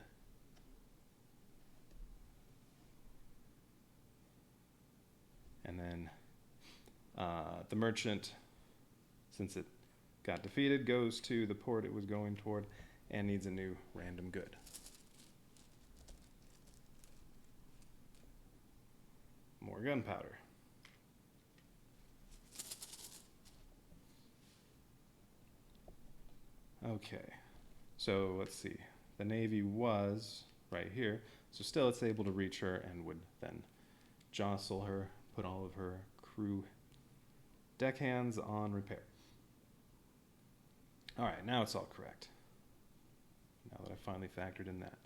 And then the merchant, since it got defeated, goes to the port it was going toward and needs a new random good. More gunpowder. Okay, so let's see. The Navy was right here, so still it's able to reach her and would then jostle her, put all of her crew deckhands on repair. All right, now it's all correct. Now that I finally factored in that.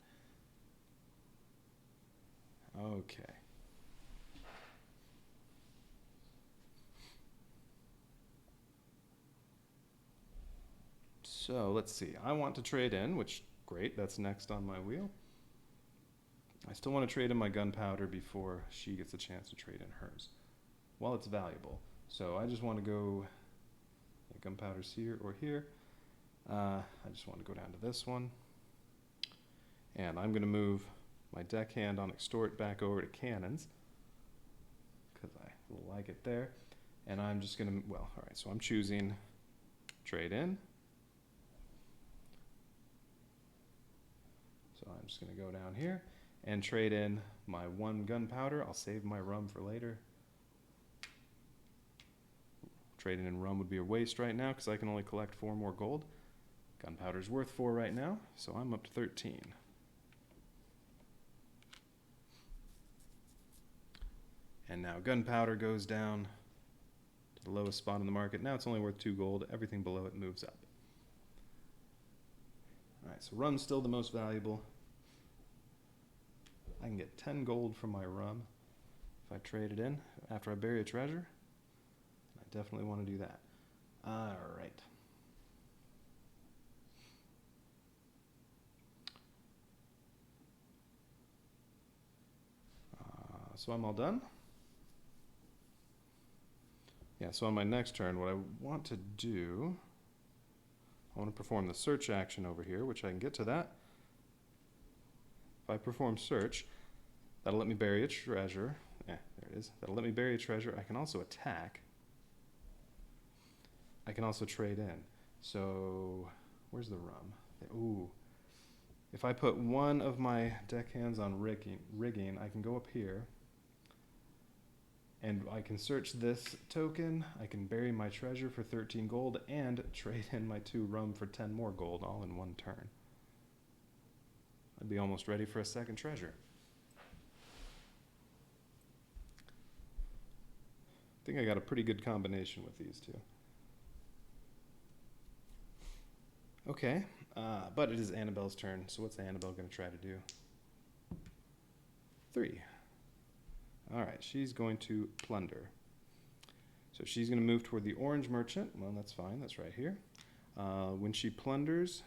Okay. So let's see. I want to trade in, which, great, that's next on my wheel. I still want to trade in my gunpowder before she gets a chance to trade in hers. Well, it's valuable. So I just want to go, gunpowder's here or here. I just want to go down to this one. And I'm going to move my deckhand on extort back over to cannons, because I like it there. And I'm just going to, all right, so I'm choosing trade in. So I'm just going to go down here and trade in my 1 gunpowder. I'll save my rum for later. Trading in rum would be a waste right now because I can only collect 4 more gold. Gunpowder's worth 4 right now, so I'm up to 13. And now gunpowder goes down to the lowest spot in the market. Now it's only worth 2 gold. Everything below it moves up. All right, so rum's still the most valuable. I can get 10 gold from my rum if I trade it in after I bury a treasure. I definitely want to do that. All right. So I'm all done. Yeah, so on my next turn, what I want to do, I want to perform the search action over here, which I can get to that. If I perform search, that'll let me bury a treasure. There it is. That'll let me bury a treasure. I can also attack. I can also trade in. So, where's the rum? Ooh. If I put 1 of my deckhands on rigging, I can go up here. And I can search this token. I can bury my treasure for 13 gold and trade in my 2 rum for 10 more gold, all in 1 turn. I'd be almost ready for a second treasure. think I got a pretty good combination with these two. Okay, but it is Annabelle's turn, so what's Annabelle going to try to do? 3. Alright, she's going to plunder. So she's going to move toward the orange merchant. Well, that's fine, that's right here. When she plunders,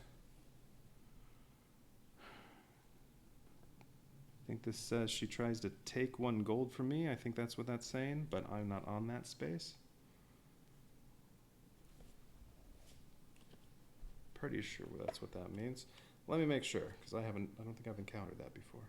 I think this says she tries to take 1 gold from me. I think that's what that's saying, but I'm not on that space. Pretty sure that's what that means. Let me make sure, because I don't think I've encountered that before.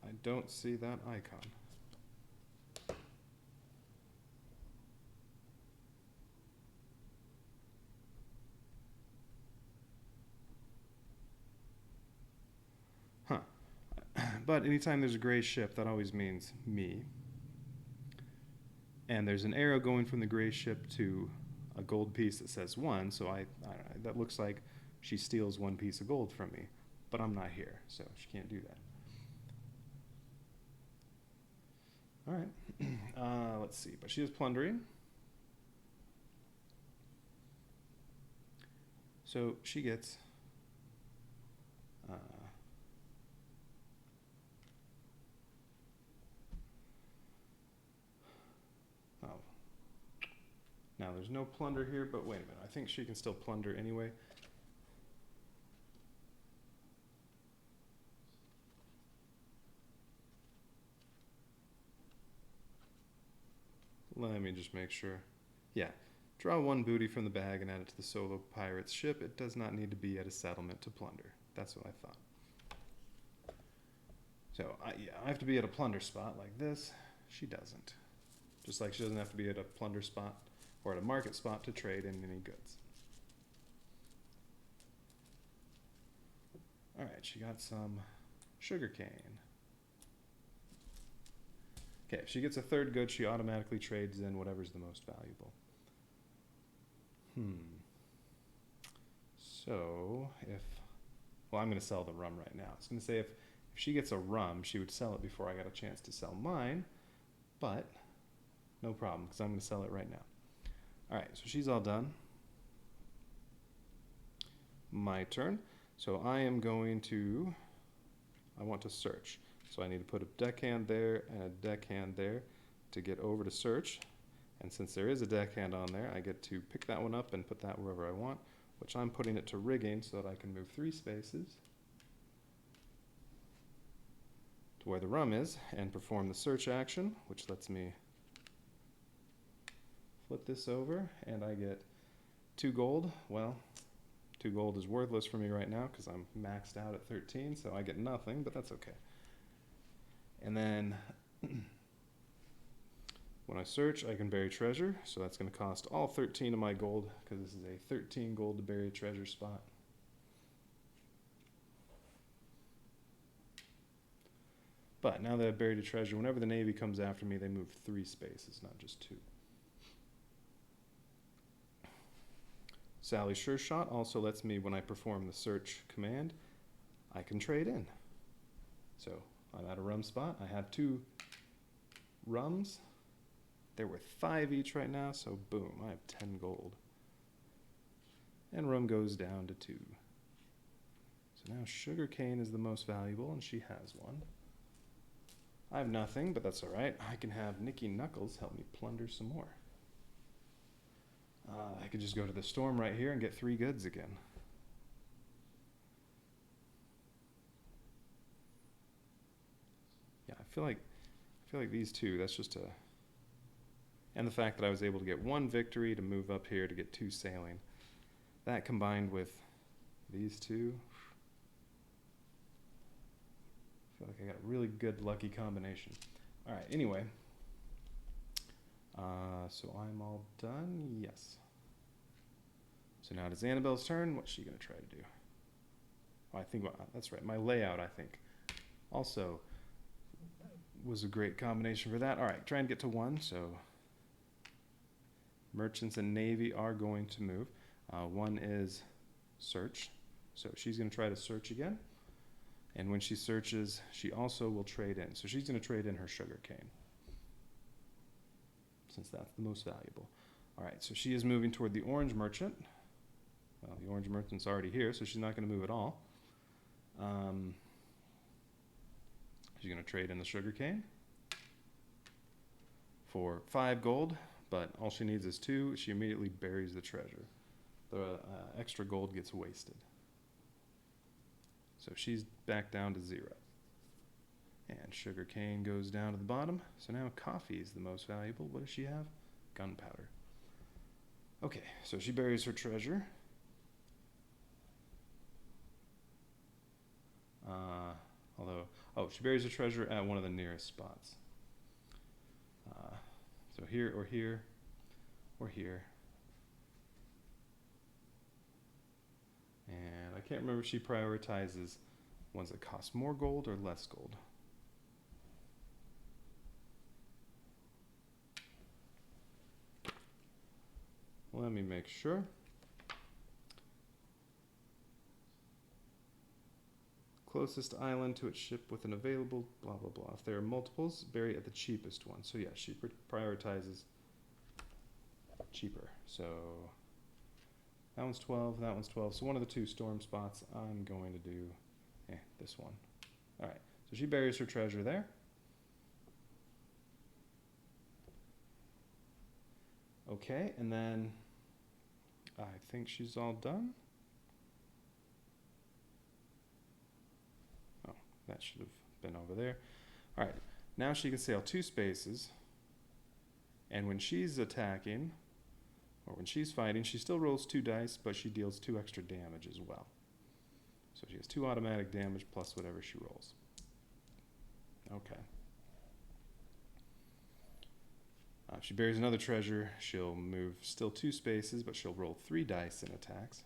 I don't see that icon. Huh. But anytime there's a gray ship, that always means me. And there's an arrow going from the gray ship to a gold piece that says 1, so I don't know, that looks like she steals 1 piece of gold from me. But I'm not here, so she can't do that. Alright, let's see, but she is plundering. So she gets now there's no plunder here, but wait a minute, I think she can still plunder anyway. Let me just make sure. Yeah, draw 1 booty from the bag and add it to the solo pirate's ship. It does not need to be at a settlement to plunder. That's what I thought. So I have to be at a plunder spot like this. She doesn't. Just like she doesn't have to be at a plunder spot or at a market spot to trade in any goods. Alright, she got some sugarcane. Okay, if she gets a 3rd good, she automatically trades in whatever's the most valuable. So, well, I'm going to sell the rum right now. I was going to say if she gets a rum, she would sell it before I got a chance to sell mine, but no problem, because I'm going to sell it right now. Alright, so she's all done. My turn. So I want to search. So I need to put a deckhand there and a deckhand there to get over to search. And since there is a deckhand on there, I get to pick that one up and put that wherever I want, which I'm putting it to rigging so that I can move 3 spaces to where the rum is and perform the search action, which lets me flip this over and I get 2 gold. Well, 2 gold is worthless for me right now because I'm maxed out at 13, so I get nothing, but that's okay. And then when I search, I can bury treasure, so that's going to cost all 13 of my gold because this is a 13 gold to bury a treasure spot. But now that I've buried a treasure, whenever the Navy comes after me, they move 3 spaces, not just 2. Sally's Sure Shot also lets me, when I perform the search command, I can trade in. So I'm at a rum spot. I have 2 rums. They're worth 5 each right now, so boom, I have 10 gold. And rum goes down to 2. So now sugarcane is the most valuable, and she has 1. I have nothing, but that's alright. I can have Nicky Knuckles help me plunder some more. I could just go to the storm right here and get 3 goods again. Yeah, I feel like these 2, that's just a... And the fact that I was able to get 1 victory to move up here to get 2 sailing. That combined with these 2... I feel like I got a really good lucky combination. Alright, anyway. So I'm all done? Yes. So now it is Annabelle's turn. What's she going to try to do? Oh, I think that's right. My layout, I think, also was a great combination for that. All right, try and get to 1. So merchants and navy are going to move. 1 is search. So she's going to try to search again. And when she searches, she also will trade in. So she's going to trade in her sugar cane, since that's the most valuable. All right, so she is moving toward the orange merchant. Well, the orange merchant's already here, so she's not going to move at all. She's going to trade in the sugar cane for 5 gold, but all she needs is 2. She immediately buries the treasure. The extra gold gets wasted. So she's back down to 0. And sugar cane goes down to the bottom. So now coffee is the most valuable. What does she have? Gunpowder. Okay, so she buries her treasure. She buries her treasure at one of the nearest spots. So here or here or here. And I can't remember if she prioritizes ones that cost more gold or less gold. Let me make sure. Closest island to its ship with an available blah blah blah. If there are multiples, bury at the cheapest one. So yeah, she prioritizes cheaper. So that one's 12, that one's 12. So one of the 2 storm spots, I'm going to do this one. All right, so she buries her treasure there. Okay, and then I think she's all done. Oh, that should have been over there. All right, now she can sail 2 spaces. And when she's attacking, or when she's fighting, she still rolls 2 dice, but she deals 2 extra damage as well. So she has 2 automatic damage plus whatever she rolls. Okay. If she buries another treasure, she'll move still 2 spaces, but she'll roll 3 dice in attacks.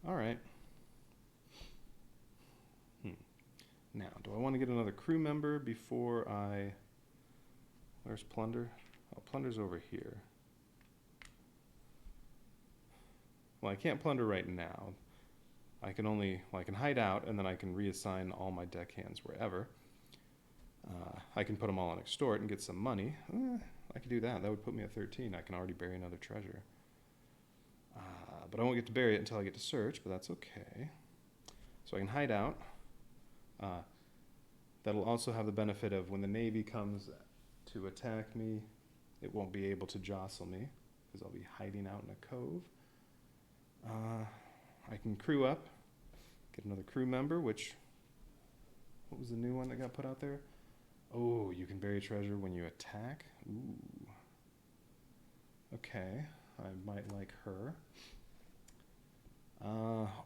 All right. Now, do I want to get another crew member before I... Where's plunder? Oh, plunder's over here. Well, I can't plunder right now. I can hide out, and then I can reassign all my deckhands wherever. I can put them all on extort and get some money. I could do that. That would put me at 13. I can already bury another treasure. But I won't get to bury it until I get to search, but that's okay. So I can hide out. That'll also have the benefit of when the Navy comes to attack me, it won't be able to jostle me because I'll be hiding out in a cove. I can crew up, get another crew member, what was the new one that got put out there? Oh, you can bury treasure when you attack? Ooh. Okay, I might like her.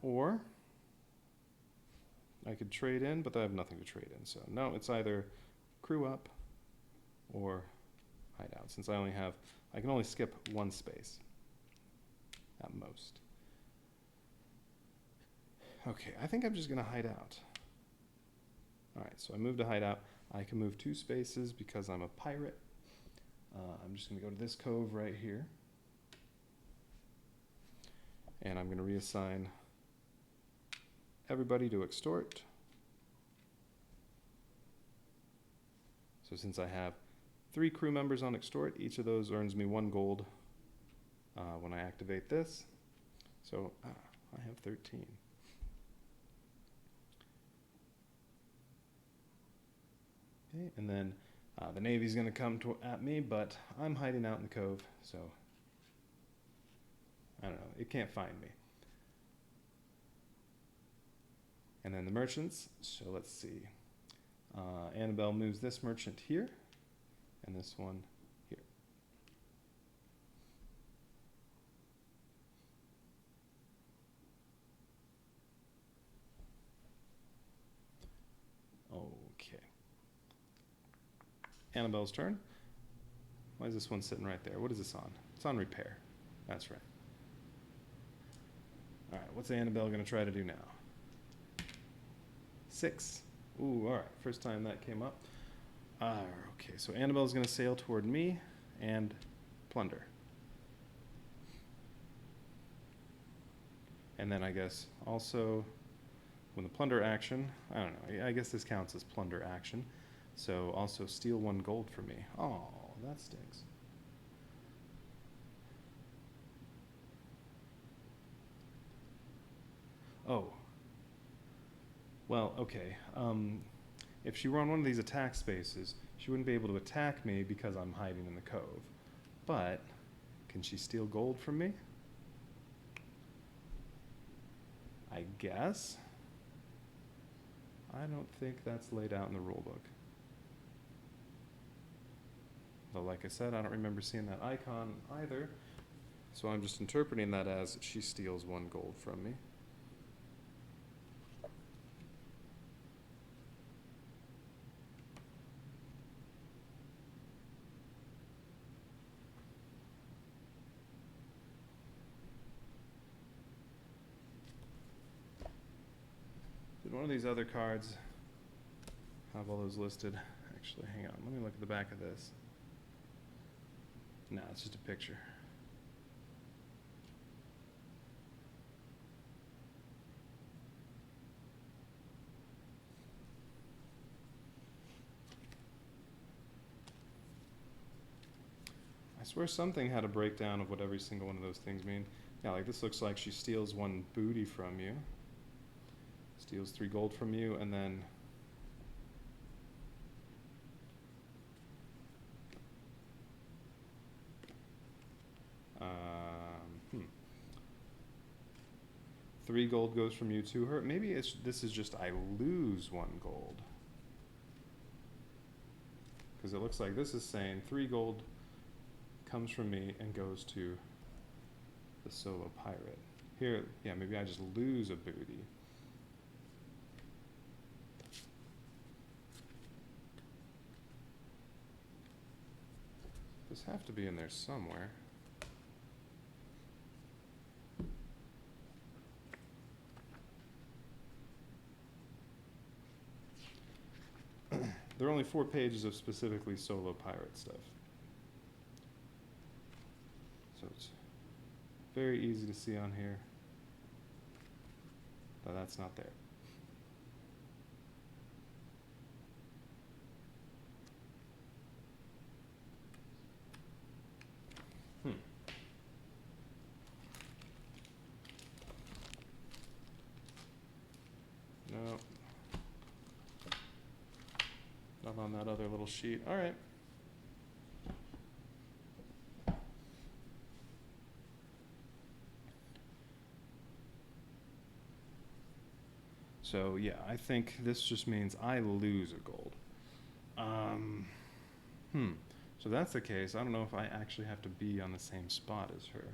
Or I could trade in, but I have nothing to trade in. So no, it's either crew up or hide out. Since I can only skip 1 space at most. Okay, I think I'm just gonna hide out. All right, so I move to hide out. I can move 2 spaces because I'm a pirate. I'm just gonna go to this cove right here. And I'm gonna reassign everybody to extort. So since I have 3 crew members on extort, each of those earns me 1 gold when I activate this. So I have 13. Okay, and then the Navy's going to come at me, but I'm hiding out in the cove, so I don't know. It can't find me. And then the merchants. So let's see. Annabelle moves this merchant here, and this one here. Okay. Annabelle's turn. Why is this one sitting right there? What is this on? It's on repair. That's right. All right, what's Annabelle going to try to do now? 6. Ooh, all right, first time that came up. Okay, so Annabelle's going to sail toward me and plunder. And then I guess also when the plunder action, I don't know, I guess this counts as plunder action. So also steal 1 gold from me. Oh, that stinks. Oh. Well, okay. If she were on one of these attack spaces, she wouldn't be able to attack me because I'm hiding in the cove. But can she steal gold from me? I guess. I don't think that's laid out in the rulebook. Though, like I said, I don't remember seeing that icon either. So I'm just interpreting that as she steals 1 gold from me. Did one of these other cards have all those listed? Actually, hang on. Let me look at the back of this. No, it's just a picture. I swear something had a breakdown of what every single one of those things mean. Yeah, like this looks like she steals 1 booty from you. Steals 3 gold from you, and then 3 gold goes from you to her. Maybe this is just I lose 1 gold. Because it looks like this is saying 3 gold comes from me and goes to the solo pirate. Here, yeah, maybe I just lose a booty. This have to be in there somewhere. There are only 4 pages of specifically solo pirate stuff. So it's very easy to see on here, but that's not there. No. Not on that other little sheet. All right. So yeah, I think this just means I lose a gold. So if that's the case, I don't know if I actually have to be on the same spot as her.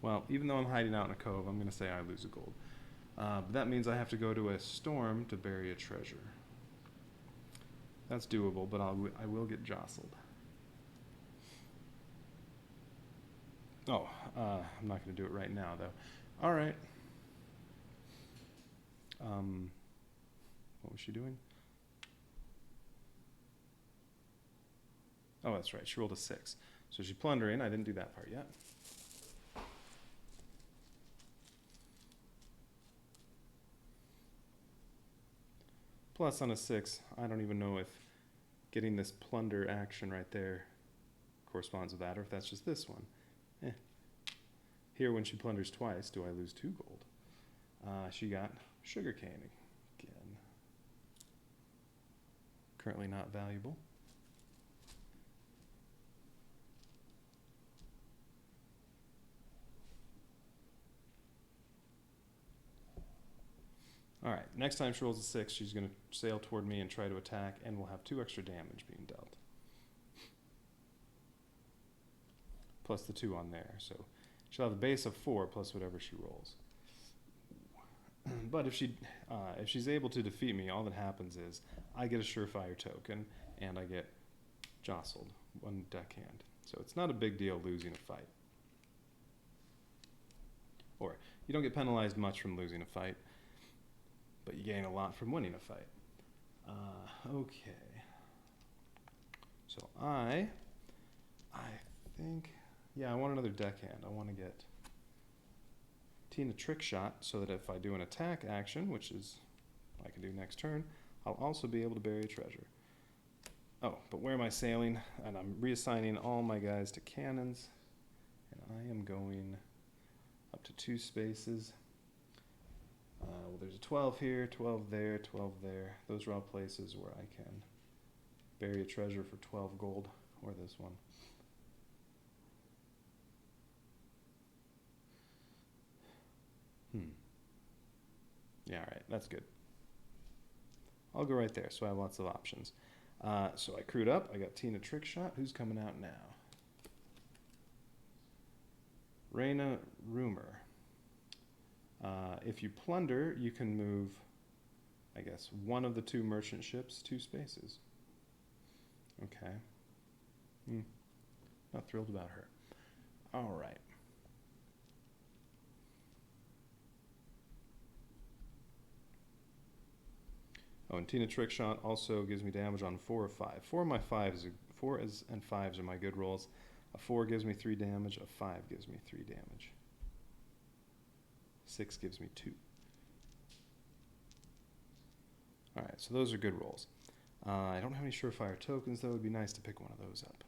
Well, even though I'm hiding out in a cove, I'm going to say I lose a gold. But that means I have to go to a storm to bury a treasure. That's doable, but I will get jostled. Oh, I'm not going to do it right now, though. All right. What was she doing? Oh, that's right. She rolled a 6. So she's plundering. I didn't do that part yet. Plus on a 6, I don't even know if getting this plunder action right there corresponds with that, or if that's just this one. Here, when she plunders twice, do I lose 2 gold? She got sugarcane again. Currently not valuable. All right, next time she rolls a 6, she's going to sail toward me and try to attack, and we'll have 2 extra damage being dealt. Plus the 2 on there, so she'll have a base of 4 plus whatever she rolls. But if she's able to defeat me, all that happens is I get a surefire token, and I get jostled, 1 deckhand. So it's not a big deal losing a fight. Or you don't get penalized much from losing a fight, but you gain a lot from winning a fight. Okay. So I think, yeah, I want another deckhand. I want to get Tina Trick Shot so that if I do an attack action, which is I can do next turn, I'll also be able to bury a treasure. Oh, but where am I sailing? And I'm reassigning all my guys to cannons. And I am going up to 2 spaces. Well, there's a 12 here, 12 there, 12 there. Those are all places where I can bury a treasure for 12 gold, or this one. Yeah, all right, that's good. I'll go right there, so I have lots of options. So I crewed up. I got Tina Trick Shot. Who's coming out now? Raina Rumor. If you plunder, you can move, I guess, one of the 2 merchant ships 2 spaces. Okay. Not thrilled about her. All right. Oh, and Tina Trick Shot also gives me damage on 4 of 5. 4 of my 5s, 4s and 5s are my good rolls. A 4 gives me 3 damage. A 5 gives me 3 damage. 6 gives me 2. All right, so those are good rolls. I don't have any surefire tokens, though. It would be nice to pick one of those up.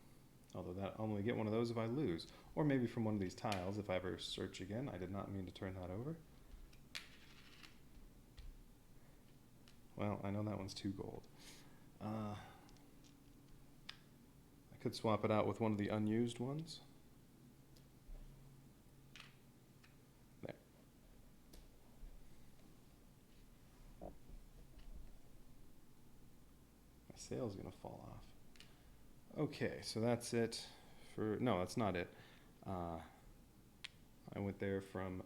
Although I'll only get one of those if I lose. Or maybe from one of these tiles if I ever search again. I did not mean to turn that over. Well, I know that one's 2 gold. I could swap it out with one of the unused ones. There. My sail's gonna fall off. Okay, so that's it for, no, that's not it. I went there from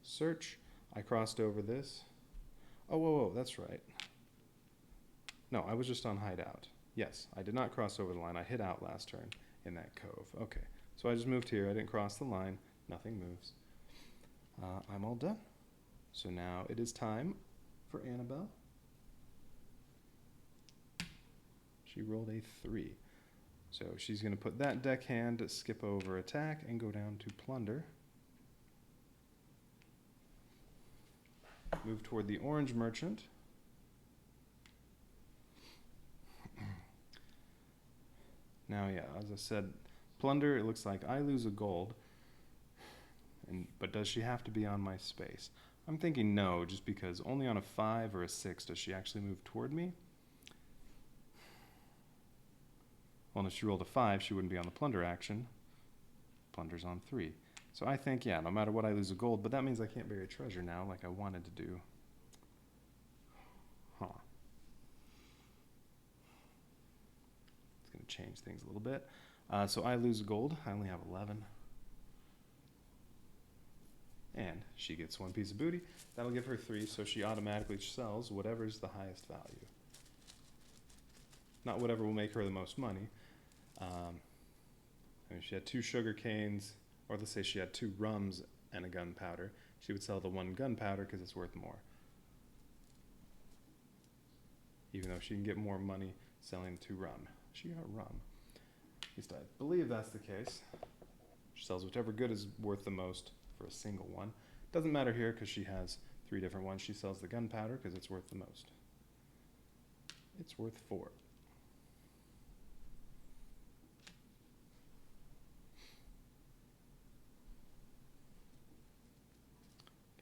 search. I crossed over this. Oh, whoa, that's right. No, I was just on hideout. Yes, I did not cross over the line. I hid out last turn in that cove. Okay, so I just moved here. I didn't cross the line. Nothing moves. I'm all done. So now it is time for Annabelle. She rolled a 3. So she's going to put that deckhand, skip over attack, and go down to plunder. Move toward the orange merchant. Now, yeah, as I said, plunder, it looks like I lose a gold. But does she have to be on my space? I'm thinking no, just because only on a 5 or a 6 does she actually move toward me. Well, if she rolled a 5, she wouldn't be on the plunder action. Plunder's on 3. So I think, yeah, no matter what, I lose a gold, but that means I can't bury a treasure now like I wanted to do. Huh. It's going to change things a little bit. So I lose gold. I only have 11. And she gets 1 piece of booty. That'll give her 3, so she automatically sells whatever's the highest value. Not whatever will make her the most money. If she had 2 sugar canes, or let's say she had 2 rums and a gunpowder, she would sell the 1 gunpowder because it's worth more. Even though she can get more money selling 2 rum. She got rum. At least I believe that's the case. She sells whichever good is worth the most for a single one. Doesn't matter here because she has 3 different ones. She sells the gunpowder because it's worth the most. It's worth 4.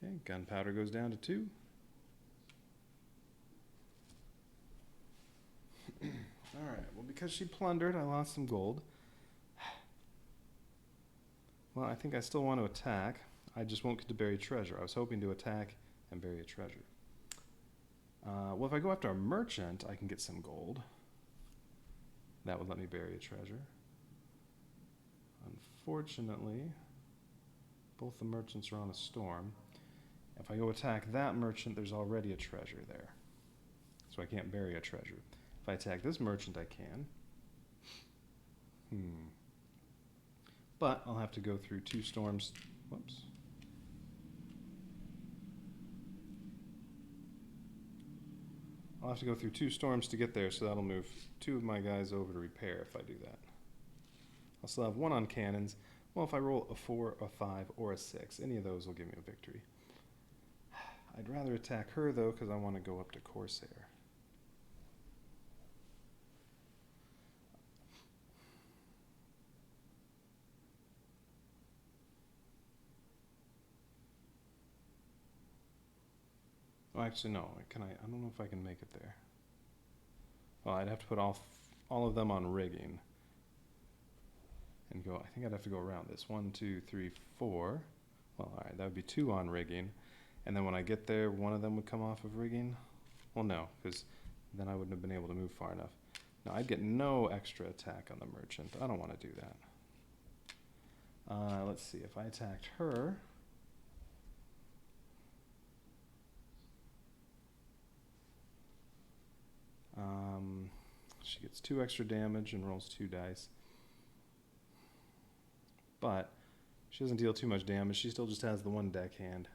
Okay, gunpowder goes down to 2. Alright, well, because she plundered, I lost some gold. Well, I think I still want to attack. I just won't get to bury treasure. I was hoping to attack and bury a treasure. Well, if I go after a merchant, I can get some gold. That would let me bury a treasure. Unfortunately, both the merchants are on a storm. If I go attack that merchant, there's already a treasure there. So I can't bury a treasure. If I attack this merchant, I can. But I'll have to go through 2 storms. Whoops. I'll have to go through 2 storms to get there, so that'll move 2 of my guys over to repair if I do that. I'll still have 1 on cannons. Well, if I roll a 4, a 5, or a 6, any of those will give me a victory. I'd rather attack her, though, because I want to go up to Corsair. Oh, actually, no. Can I don't know if I can make it there. Well, I'd have to put all of them on rigging. And go, I think I'd have to go around this. 1, 2, 3, 4. Well, all right, that would be 2 on rigging. And then when I get there, 1 of them would come off of rigging. Well, no, because then I wouldn't have been able to move far enough. Now, I'd get no extra attack on the merchant. I don't want to do that. Let's see, if I attacked her... she gets 2 extra damage and rolls 2 dice. But she doesn't deal too much damage. She still just has the 1 deckhand.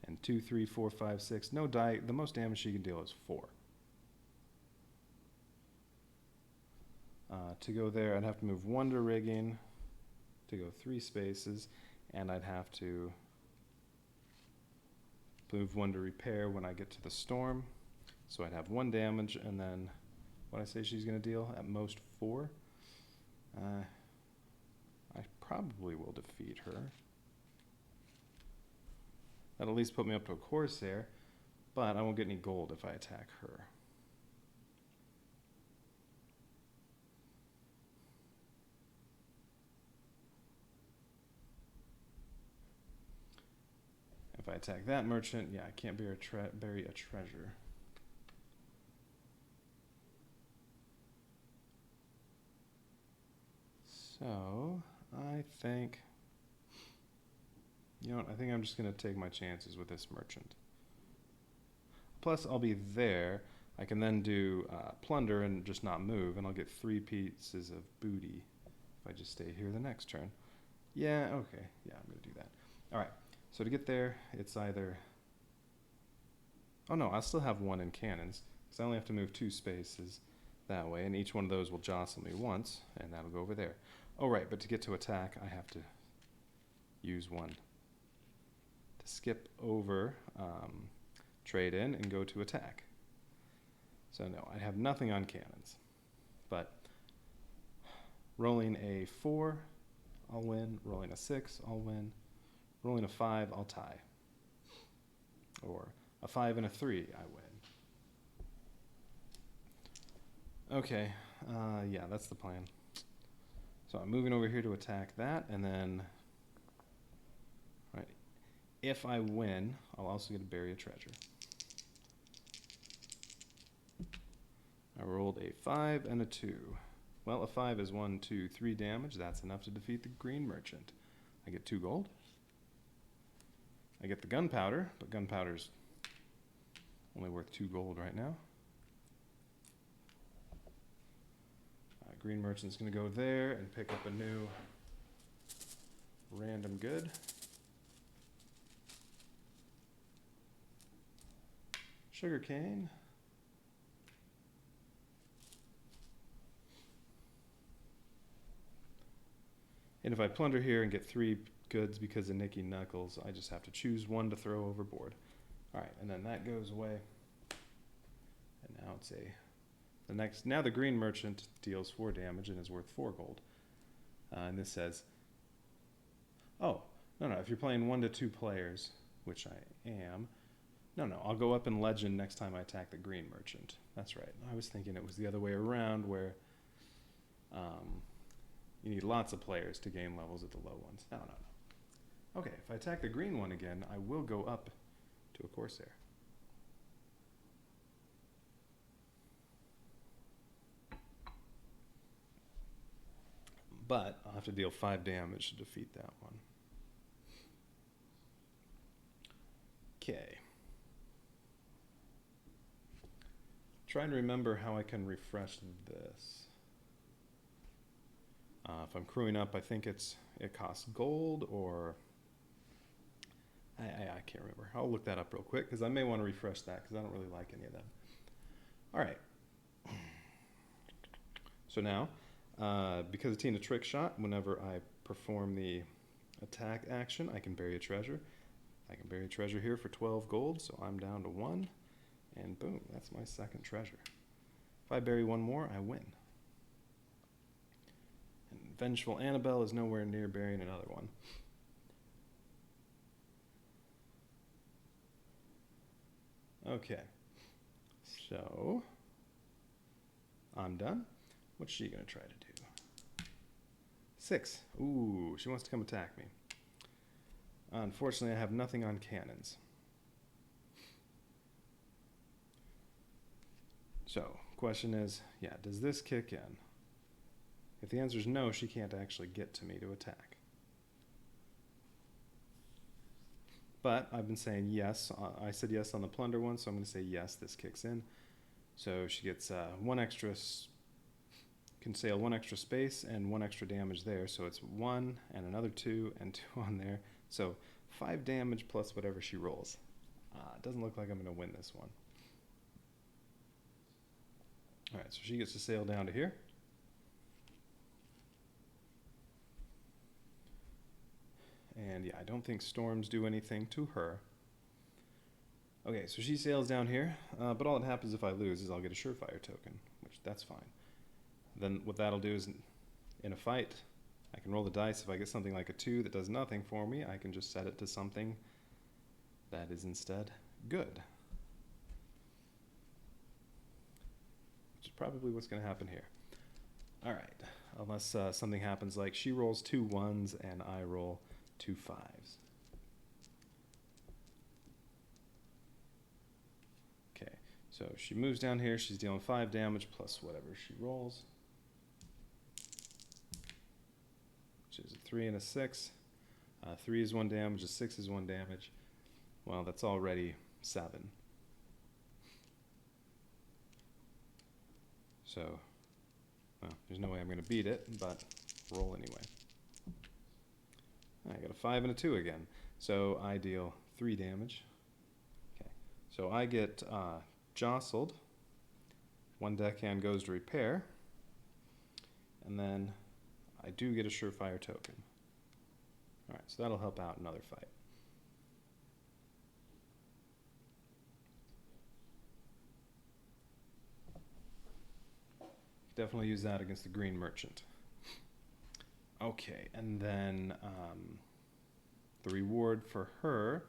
And 2, 3, 4, 5, 6. No die. The most damage she can deal is 4. To go there, I'd have to move 1 to rigging to go 3 spaces, and I'd have to move 1 to repair when I get to the storm. So I'd have 1 damage, and then what I say she's going to deal? At most 4. I probably will defeat her. That'll at least put me up to a Corsair, but I won't get any gold if I attack her. If I attack that merchant, yeah, I can't bury a treasure. So, I think, you know what, I think I'm just going to take my chances with this merchant. Plus, I'll be there. I can then do plunder and just not move, and I'll get 3 pieces of booty if I just stay here the next turn. Yeah, okay. Yeah, I'm going to do that. All right. So to get there, it's either... Oh, no, I still have 1 in cannons, because I only have to move 2 spaces that way, and each one of those will jostle me once, and that'll go over there. Oh, right, but to get to attack, I have to use 1 to skip over trade in and go to attack. So no, I have nothing on cannons, but rolling a 4, I'll win. Rolling a 6, I'll win. Rolling a 5, I'll tie. Or a 5 and a 3, I win. Okay, yeah, that's the plan. So I'm moving over here to attack that, and then, right, if I win, I'll also get to bury a treasure. I rolled a 5 and a 2. Well, a 5 is 1, 2, 3 damage. That's enough to defeat the green merchant. I get 2 gold. I get the gunpowder, but gunpowder's only worth 2 gold right now. Green merchant's going to go there and pick up a new random good. Sugarcane. And if I plunder here and get 3 goods because of Nicky Knuckles, I just have to choose 1 to throw overboard. All right, and then that goes away. And now it's now the green merchant deals 4 damage and is worth 4 gold. And this says, oh, no, if you're playing 1 to 2 players, which I am, no, I'll go up in legend next time I attack the green merchant. That's right. I was thinking it was the other way around where you need lots of players to gain levels at the low ones. No. Okay, if I attack the green one again, I will go up to a Corsair. But I'll have to deal 5 damage to defeat that one. Okay. Trying to remember how I can refresh this. If I'm crewing up, I think it costs gold, or I can't remember. I'll look that up real quick because I may want to refresh that because I don't really like any of them. All right. So now, because it's a trick shot, whenever I perform the attack action, I can bury a treasure. I can bury a treasure here for 12 gold, so I'm down to 1. And boom, that's my second treasure. If I bury one more, I win. And Vengeful Annabelle is nowhere near burying another one. Okay, so I'm done. What's she gonna try to do? 6. Ooh, she wants to come attack me. Unfortunately, I have nothing on cannons. So, question is, yeah, does this kick in? If the answer is no, she can't actually get to me to attack. But I've been saying yes. I said yes on the plunder one, so I'm going to say yes, this kicks in. So she gets one extra, can sail one extra space and one extra damage there. So it's 1 and another 2 and 2 on there. So 5 damage plus whatever she rolls. It doesn't look like I'm going to win this one. All right, so she gets to sail down to here. And yeah, I don't think storms do anything to her. Okay, so she sails down here, but all that happens if I lose is I'll get a surefire token, which that's fine. Then what that'll do is in a fight, I can roll the dice. If I get something like a 2 that does nothing for me, I can just set it to something that is instead good. Which is probably what's going to happen here. All right, unless something happens like she rolls 2 1s and I roll 2 5s. Okay, so she moves down here. She's dealing 5 damage plus whatever she rolls, which is a 3 and a 6. 3 is 1 damage, a 6 is 1 damage. Well, that's already 7. So, well, there's no way I'm going to beat it, but roll anyway. I got a 5 and a 2 again. So I deal 3 damage. Okay, so I get jostled. 1 deckhand goes to repair. And then I do get a surefire token. Alright, so that'll help out another fight. Definitely use that against the green merchant. Okay, and then the reward for her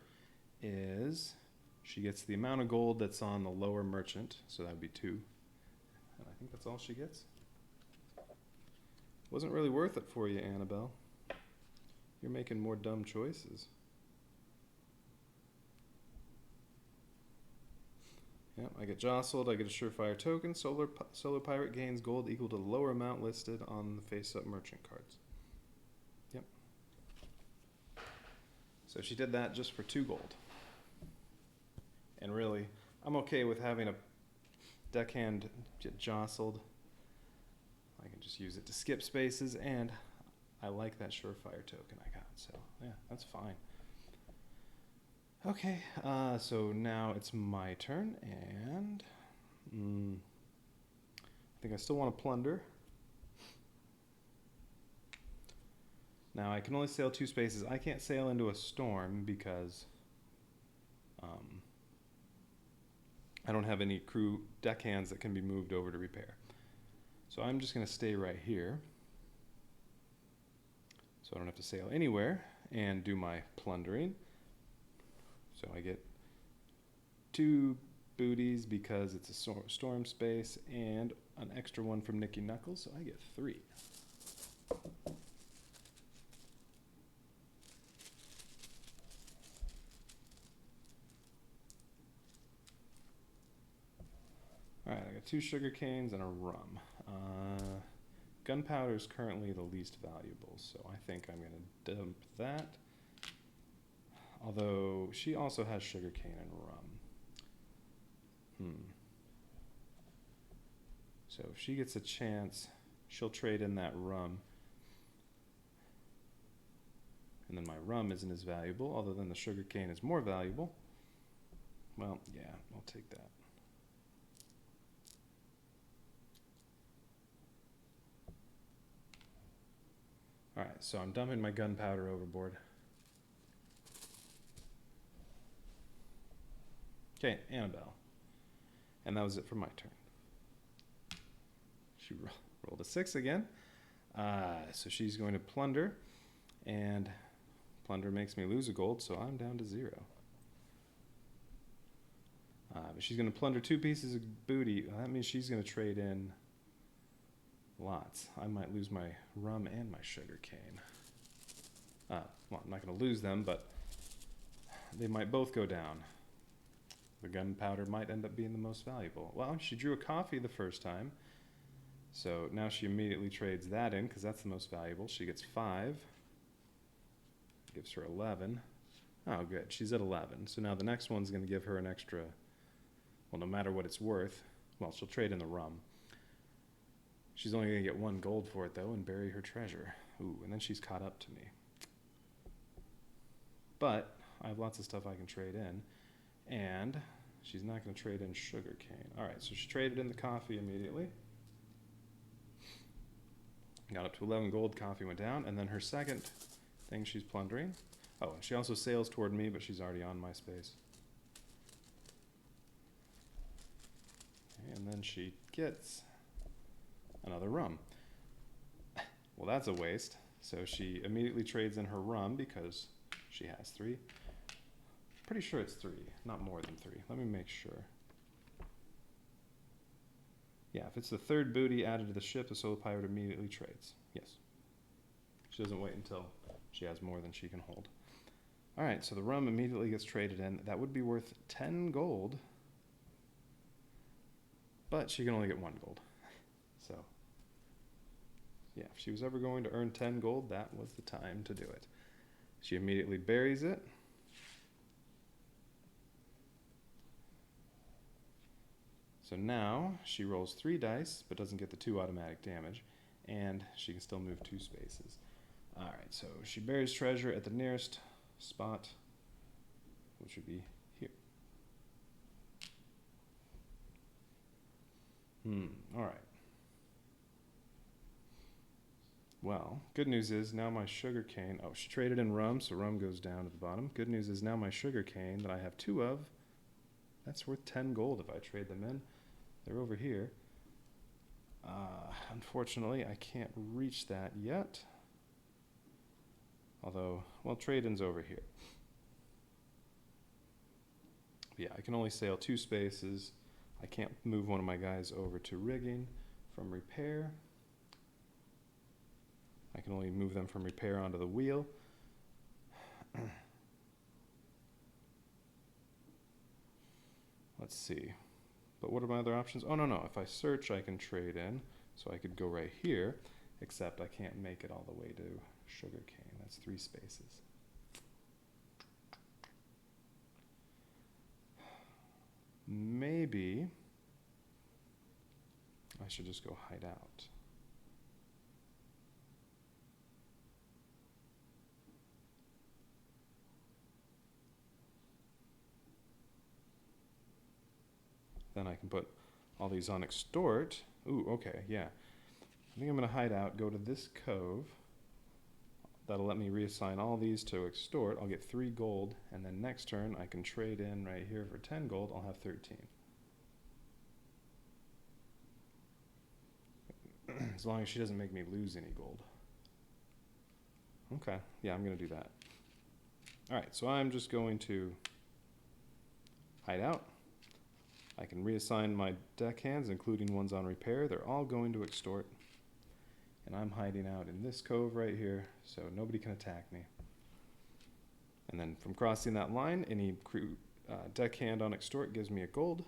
is she gets the amount of gold that's on the lower merchant, so that would be 2. And I think that's all she gets. Wasn't really worth it for you, Annabelle. You're making more dumb choices. Yep, I get jostled, I get a surefire token. Solar Pirate gains gold equal to the lower amount listed on the face-up merchant cards. Yep. So she did that just for 2 gold. And really, I'm okay with having a deckhand get jostled. I can just use it to skip spaces, and I like that surefire token I got. So yeah, that's fine. Okay, so now it's my turn, and I think I still want to plunder. Now I can only sail 2 spaces. I can't sail into a storm because I don't have any crew deckhands that can be moved over to repair. So I'm just going to stay right here, so I don't have to sail anywhere and do my plundering. So I get 2 booties because it's a storm space and an extra one from Nicky Knuckles, so I get 3. Alright, I got 2 sugar canes and a rum. Gunpowder is currently the least valuable, so I think I'm going to dump that. Although she also has sugarcane and rum. So if she gets a chance, she'll trade in that rum. And then my rum isn't as valuable, other than the sugar cane is more valuable. Well, yeah, I'll take that. Alright, so I'm dumping my gunpowder overboard. Okay, Annabelle. And that was it for my turn. She rolled a 6 again. So she's going to plunder, and plunder makes me lose a gold, so I'm down to 0. But she's going to plunder 2 pieces of booty. Well, that means she's going to trade in lots. I might lose my rum and my sugar cane. Well, I'm not going to lose them, but they might both go down. The gunpowder might end up being the most valuable. Well, she drew a coffee the first time, so now she immediately trades that in because that's the most valuable. She gets 5. Gives her 11. Oh, good. She's at 11. So now the next one's going to give her an extra, well, no matter what it's worth. Well, she'll trade in the rum. She's only going to get 1 gold for it, though, and bury her treasure. Ooh, and then she's caught up to me. But I have lots of stuff I can trade in. And she's not going to trade in sugar cane. All right, so she traded in the coffee immediately. Got up to 11 gold, coffee went down. And then her second thing she's plundering. Oh, and she also sails toward me, but she's already on my space. Okay, and then she gets another rum. Well, that's a waste. So she immediately trades in her rum because she has 3. Pretty sure it's 3, not more than 3. Let me make sure. Yeah, if it's the 3rd booty added to the ship, the solo pirate immediately trades. Yes. She doesn't wait until she has more than she can hold. All right, so the rum immediately gets traded in. That would be worth 10 gold, but she can only get 1 gold. So, yeah, if she was ever going to earn 10 gold, that was the time to do it. She immediately buries it. So now she rolls 3 dice, but doesn't get the 2 automatic damage, and she can still move 2 spaces. All right, so she buries treasure at the nearest spot, which would be here. All right. Well, good news is now my sugar cane, oh, she traded in rum, so rum goes down to the bottom. Good news is now my sugar cane that I have 2 of, that's worth 10 gold if I trade them in. They're over here. Unfortunately, I can't reach that yet. Although, well, trade-in's over here. But yeah, I can only sail 2 spaces. I can't move one of my guys over to rigging from repair. I can only move them from repair onto the wheel. Let's see. But what are my other options? Oh, no. If I search, I can trade in. So I could go right here, except I can't make it all the way to sugar cane. That's 3 spaces. Maybe I should just go hide out. Then I can put all these on extort. Ooh, okay, yeah. I think I'm going to hide out, go to this cove. That'll let me reassign all these to extort. I'll get 3 gold, and then next turn I can trade in right here for 10 gold. I'll have 13. As long as she doesn't make me lose any gold. Okay, yeah, I'm going to do that. All right, so I'm just going to hide out. I can reassign my deckhands, including ones on repair. They're all going to extort. And I'm hiding out in this cove right here, so nobody can attack me. And then from crossing that line, any deckhand on extort gives me a gold.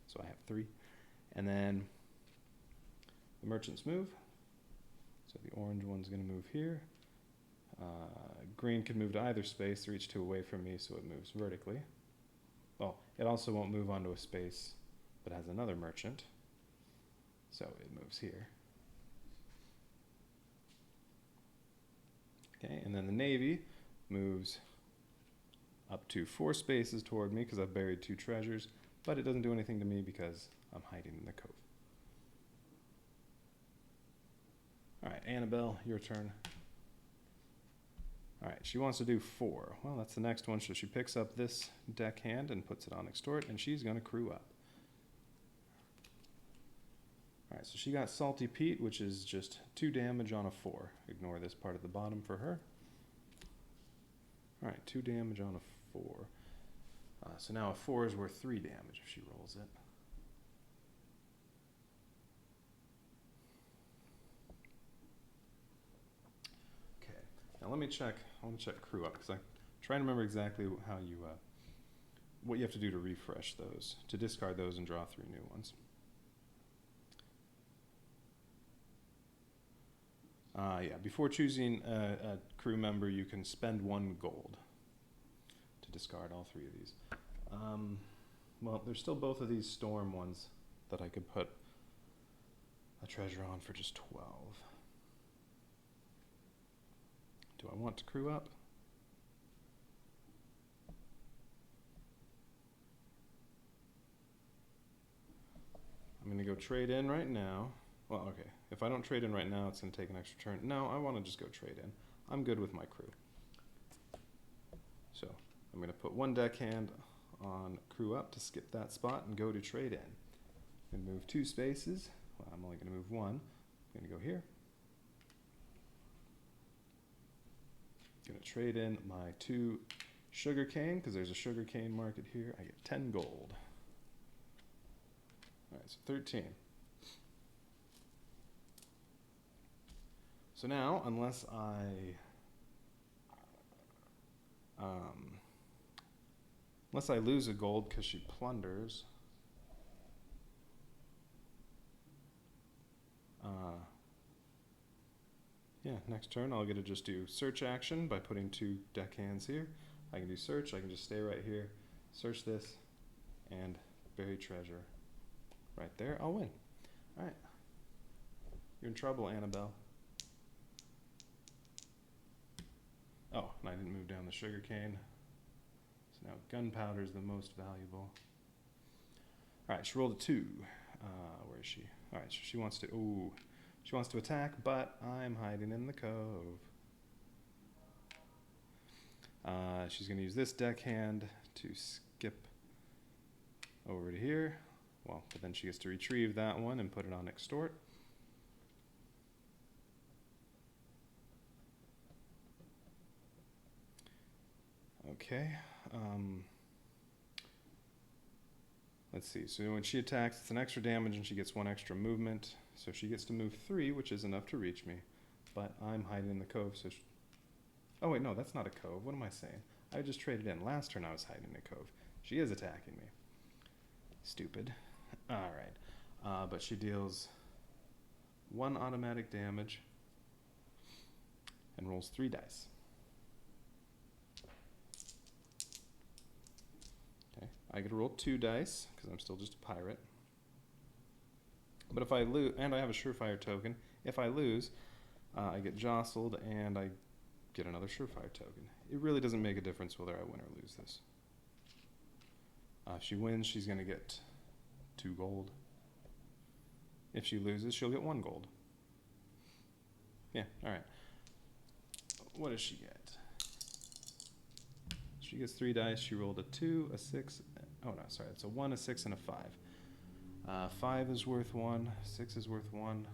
So I have 3. And then the merchants move. So the orange one's going to move here. Green can move to either space. They're each 2 away from me, so it moves vertically. Well, it also won't move onto a space, but has another merchant. So it moves here. Okay, and then the Navy moves up to 4 spaces toward me because I've buried 2 treasures, but it doesn't do anything to me because I'm hiding in the cove. All right, Annabelle, your turn. All right, she wants to do 4. Well, that's the next one. So she picks up this deckhand and puts it on extort, and she's going to crew up. All right, so she got Salty Pete, which is just 2 damage on a 4. Ignore this part at the bottom for her. All right, 2 damage on a 4. So now a 4 is worth 3 damage if she rolls it. Okay, now let me check. I want to check crew up because I'm trying to remember exactly how you, what you have to do to refresh those, to discard those and draw 3 new ones. Yeah, before choosing a crew member, you can spend 1 gold to discard all 3 of these. Well, there's still both of these storm ones that I could put a treasure on for just 12. Do I want to crew up? I'm going to go trade in right now. Well, okay. If I don't trade in right now, it's going to take an extra turn. No, I want to just go trade in. I'm good with my crew. So I'm going to put 1 deckhand on crew up to skip that spot and go to trade in. I'm going to move 2 spaces. Well, I'm only going to move 1. I'm going to go here. I'm going to trade in my 2 sugarcane because there's a sugarcane market here. I get 10 gold. All right, so 13. So now, unless I lose a gold because she plunders, yeah, next turn I'll get to just do search action by putting 2 deckhands here. I can do search, I can just stay right here, search this, and bury treasure right there. I'll win. All right. You're in trouble, Annabelle. Oh, and I didn't move down the sugarcane. So now gunpowder is the most valuable. All right, she rolled a 2. Where is she? All right, so she wants to attack, but I'm hiding in the cove. She's going to use this deckhand to skip over to here. Well, but then she gets to retrieve that one and put it on extort. Okay. Let's see. So when she attacks, it's an extra damage and she gets 1 extra movement. So she gets to move 3, which is enough to reach me. But I'm hiding in the cove. So oh, wait, no, that's not a cove. What am I saying? I just traded in. Last turn I was hiding in a cove. She is attacking me. Stupid. All right. But she deals 1 automatic damage and rolls 3 dice. I get to roll 2 dice, because I'm still just a pirate. But if I lose, and I have a surefire token, if I lose, I get jostled, and I get another surefire token. It really doesn't make a difference whether I win or lose this. If she wins, she's going to get 2 gold. If she loses, she'll get 1 gold. Yeah, all right. What does she get? She gets 3 dice. She rolled a 2, a 6. Oh, no, sorry. It's a 1, a 6, and a 5. 5 is worth 1. 6 is worth 1.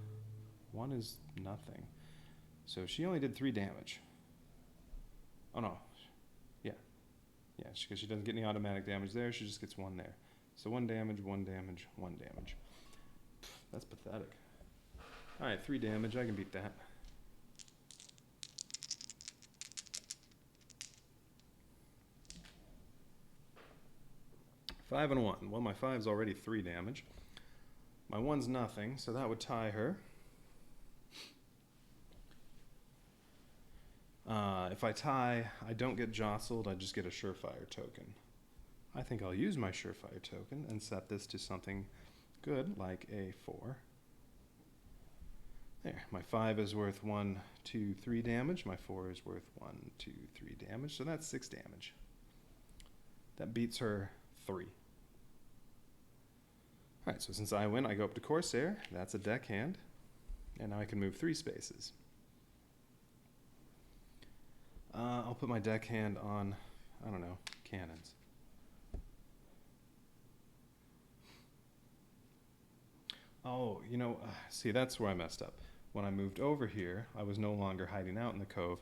1 is nothing. So she only did 3 damage. Oh, no. Yeah. Yeah, because she doesn't get any automatic damage there. She just gets 1 there. So 1 damage, 1 damage, 1 damage. That's pathetic. All right, 3 damage. I can beat that. Five and 1. Well, my 5's already 3 damage. My 1's nothing, so that would tie her. If I tie, I don't get jostled, I just get a surefire token. I think I'll use my surefire token and set this to something good, like a 4. There, my 5 is worth 1, 2, 3 damage. My 4 is worth 1, 2, 3 damage. So that's 6 damage. That beats her 3. Alright, so since I win, I go up to Corsair. That's a deckhand. And now I can move 3 spaces. I'll put my deckhand on, I don't know, cannons. Oh, you know, see, that's where I messed up. When I moved over here, I was no longer hiding out in the cove.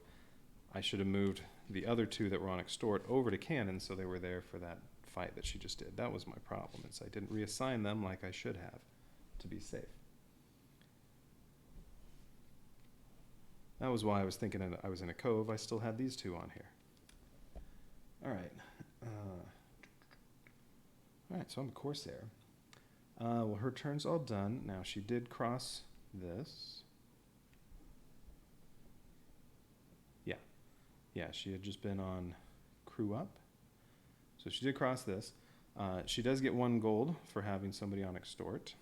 I should have moved the other 2 that were on extort over to cannons so they were there for that fight that she just did. That was my problem, is I didn't reassign them like I should have to be safe. That was why I was thinking I was in a cove. I still had these 2 on here. Alright. Alright, so I'm a Corsair. Well, her turn's all done. Now, she did cross this. Yeah, she had just been on crew up. So she did cross this. She does get 1 gold for having somebody on extort.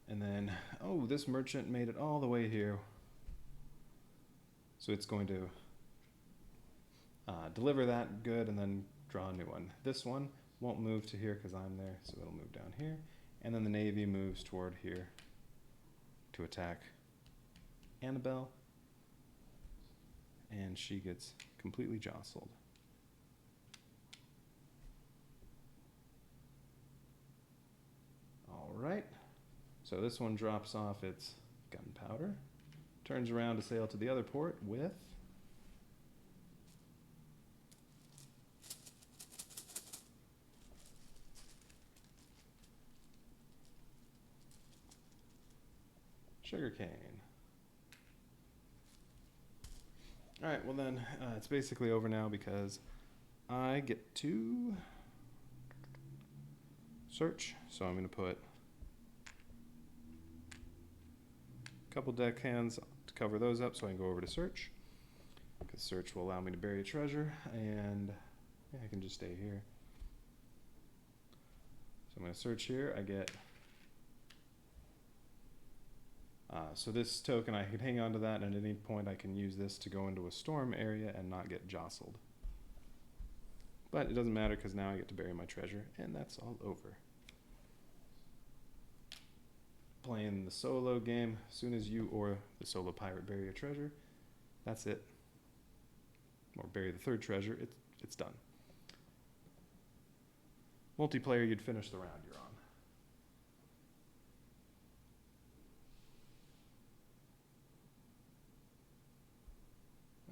And then, oh, this merchant made it all the way here. So it's going to deliver that good and then draw a new one. This one won't move to here because I'm there, so it'll move down here. And then the Navy moves toward here to attack Annabelle. And she gets completely jostled. All right. So this one drops off its gunpowder, turns around to sail to the other port with sugarcane. All right, well then, it's basically over now because I get to search. So I'm going to put a couple deckhands to cover those up so I can go over to search. Because search will allow me to bury a treasure, and yeah, I can just stay here. So I'm going to search here. I get so this token, I can hang on to that, and at any point I can use this to go into a storm area and not get jostled. But it doesn't matter because now I get to bury my treasure, and that's all over. Playing the solo game, as soon as you or the solo pirate bury a treasure, that's it. Or bury the 3rd treasure, it's done. Multiplayer, you'd finish the round you're on.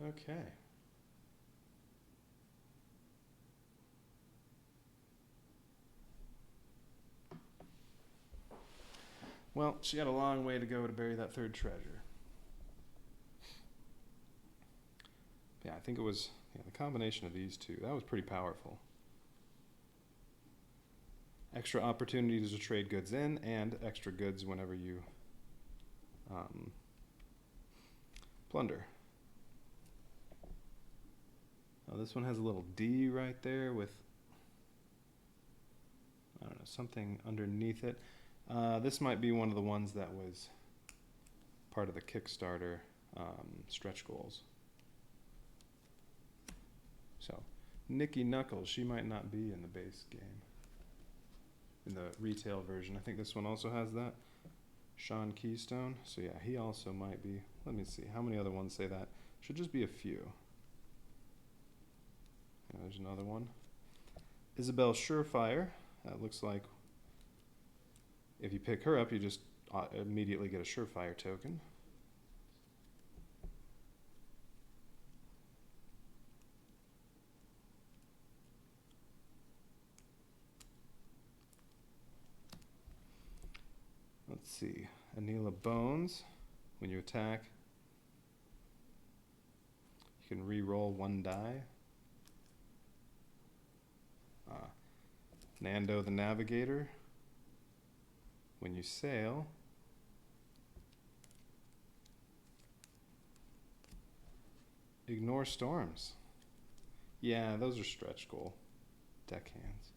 Okay. Well, she had a long way to go to bury that 3rd treasure. Yeah, I think it was the combination of these 2. That was pretty powerful. Extra opportunities to trade goods in and extra goods whenever you plunder. Now this one has a little D right there with, I don't know, something underneath it. This might be one of the ones that was part of the Kickstarter stretch goals. So, Nikki Knuckles, she might not be in the base game. In the retail version. I think this one also has that. Sean Keystone. So yeah, he also might be. Let me see. How many other ones say that? Should just be a few. Yeah, there's another one. Isabel Surefire. That looks like if you pick her up, you just immediately get a Surefire token. Let's see. Anila Bones. When you attack, you can re-roll 1 die. Nando the Navigator. When you sail, ignore storms. Yeah, those are stretch goal deckhands.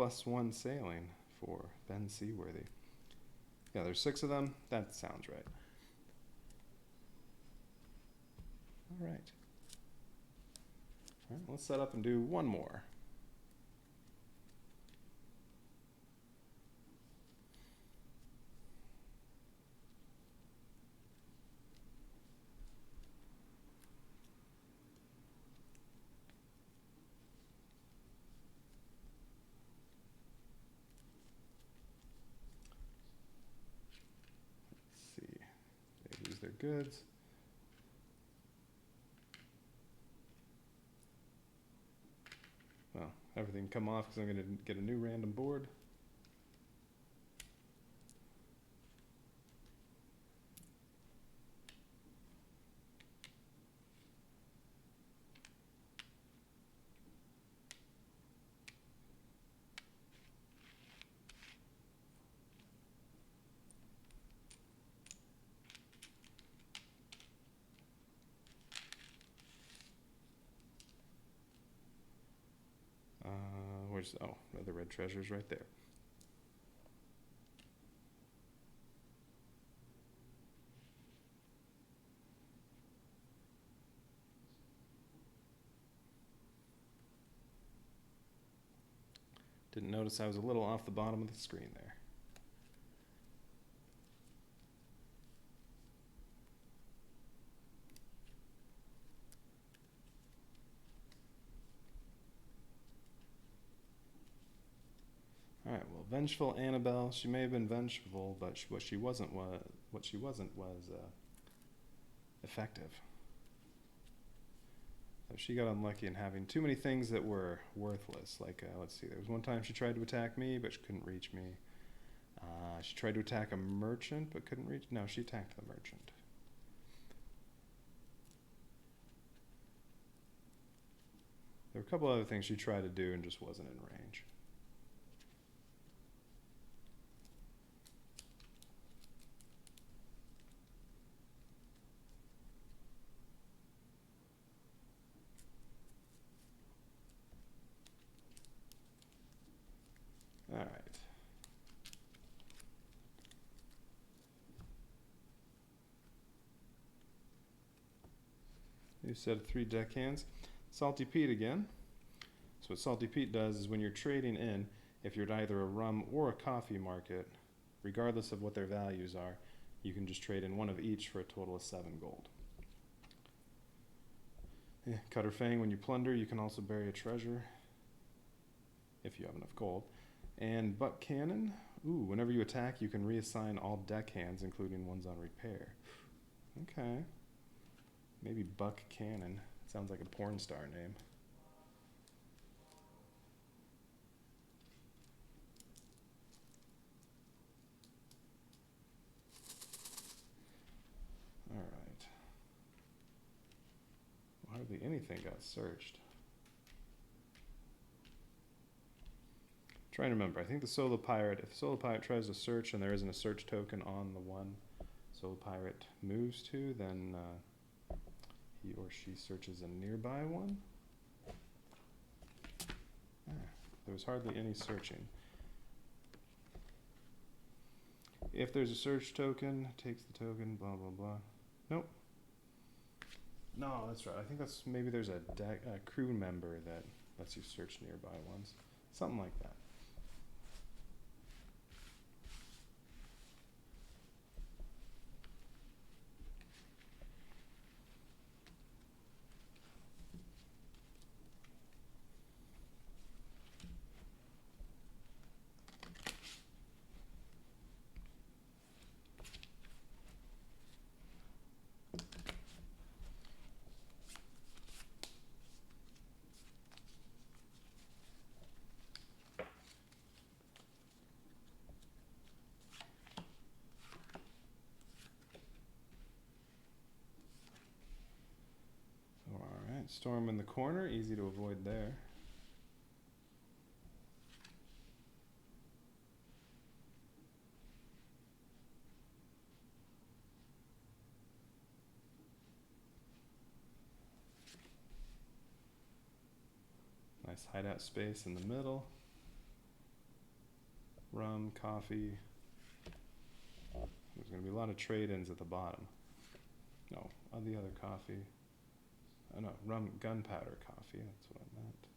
+1 sailing for Ben Seaworthy. Yeah, there's 6 of them. That sounds right. All right. All right, let's set up and do one more. Let's see. They lose their goods. Well, everything come off because I'm going to get a new random board. Where's, oh, the red treasure's right there. Didn't notice I was a little off the bottom of the screen there. All right. Well, vengeful Annabelle. She may have been vengeful, but what she wasn't was effective. So she got unlucky in having too many things that were worthless. Like, let's see. There was one time she tried to attack me, but she couldn't reach me. She tried to attack a merchant, but couldn't reach. No, she attacked the merchant. There were a couple other things she tried to do and just wasn't in range. All right. New set of 3 deckhands. Salty Pete again. So what Salty Pete does is when you're trading in, if you're at either a rum or a coffee market, regardless of what their values are, you can just trade in one of each for a total of 7 gold. Yeah, Cutter Fang, when you plunder, you can also bury a treasure if you have enough gold. And Buck Cannon, ooh, whenever you attack, you can reassign all deckhands, including ones on repair. Okay. Maybe Buck Cannon. Sounds like a porn star name. All right. Hardly anything got searched. Trying to remember. I think the Solo Pirate, if the Solo Pirate tries to search and there isn't a search token on the one Solo Pirate moves to, then he or she searches a nearby one. There was hardly any searching. If there's a search token, takes the token, blah, blah, blah. Nope. No, that's right. I think that's, maybe there's a crew member that lets you search nearby ones. Something like that. Storm in the corner, easy to avoid there. Nice hideout space in the middle. rum, coffee. There's going to be a lot of trade-ins at the bottom. No, on the other coffee. Oh no, rum, gunpowder coffee, that's what I meant.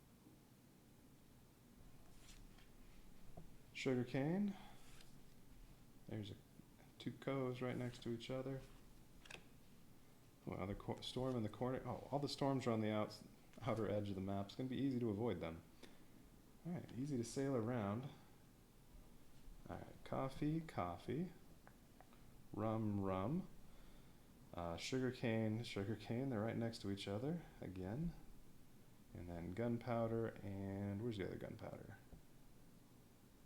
Sugarcane. There's two coves right next to each other. Oh, another storm in the corner. Oh, all the storms are on the outer edge of the map. It's going to be easy to avoid them. Alright, easy to sail around. Alright, coffee, coffee. Rum, rum. Sugarcane, sugarcane. They're right next to each other again. And then gunpowder, and where's the other gunpowder?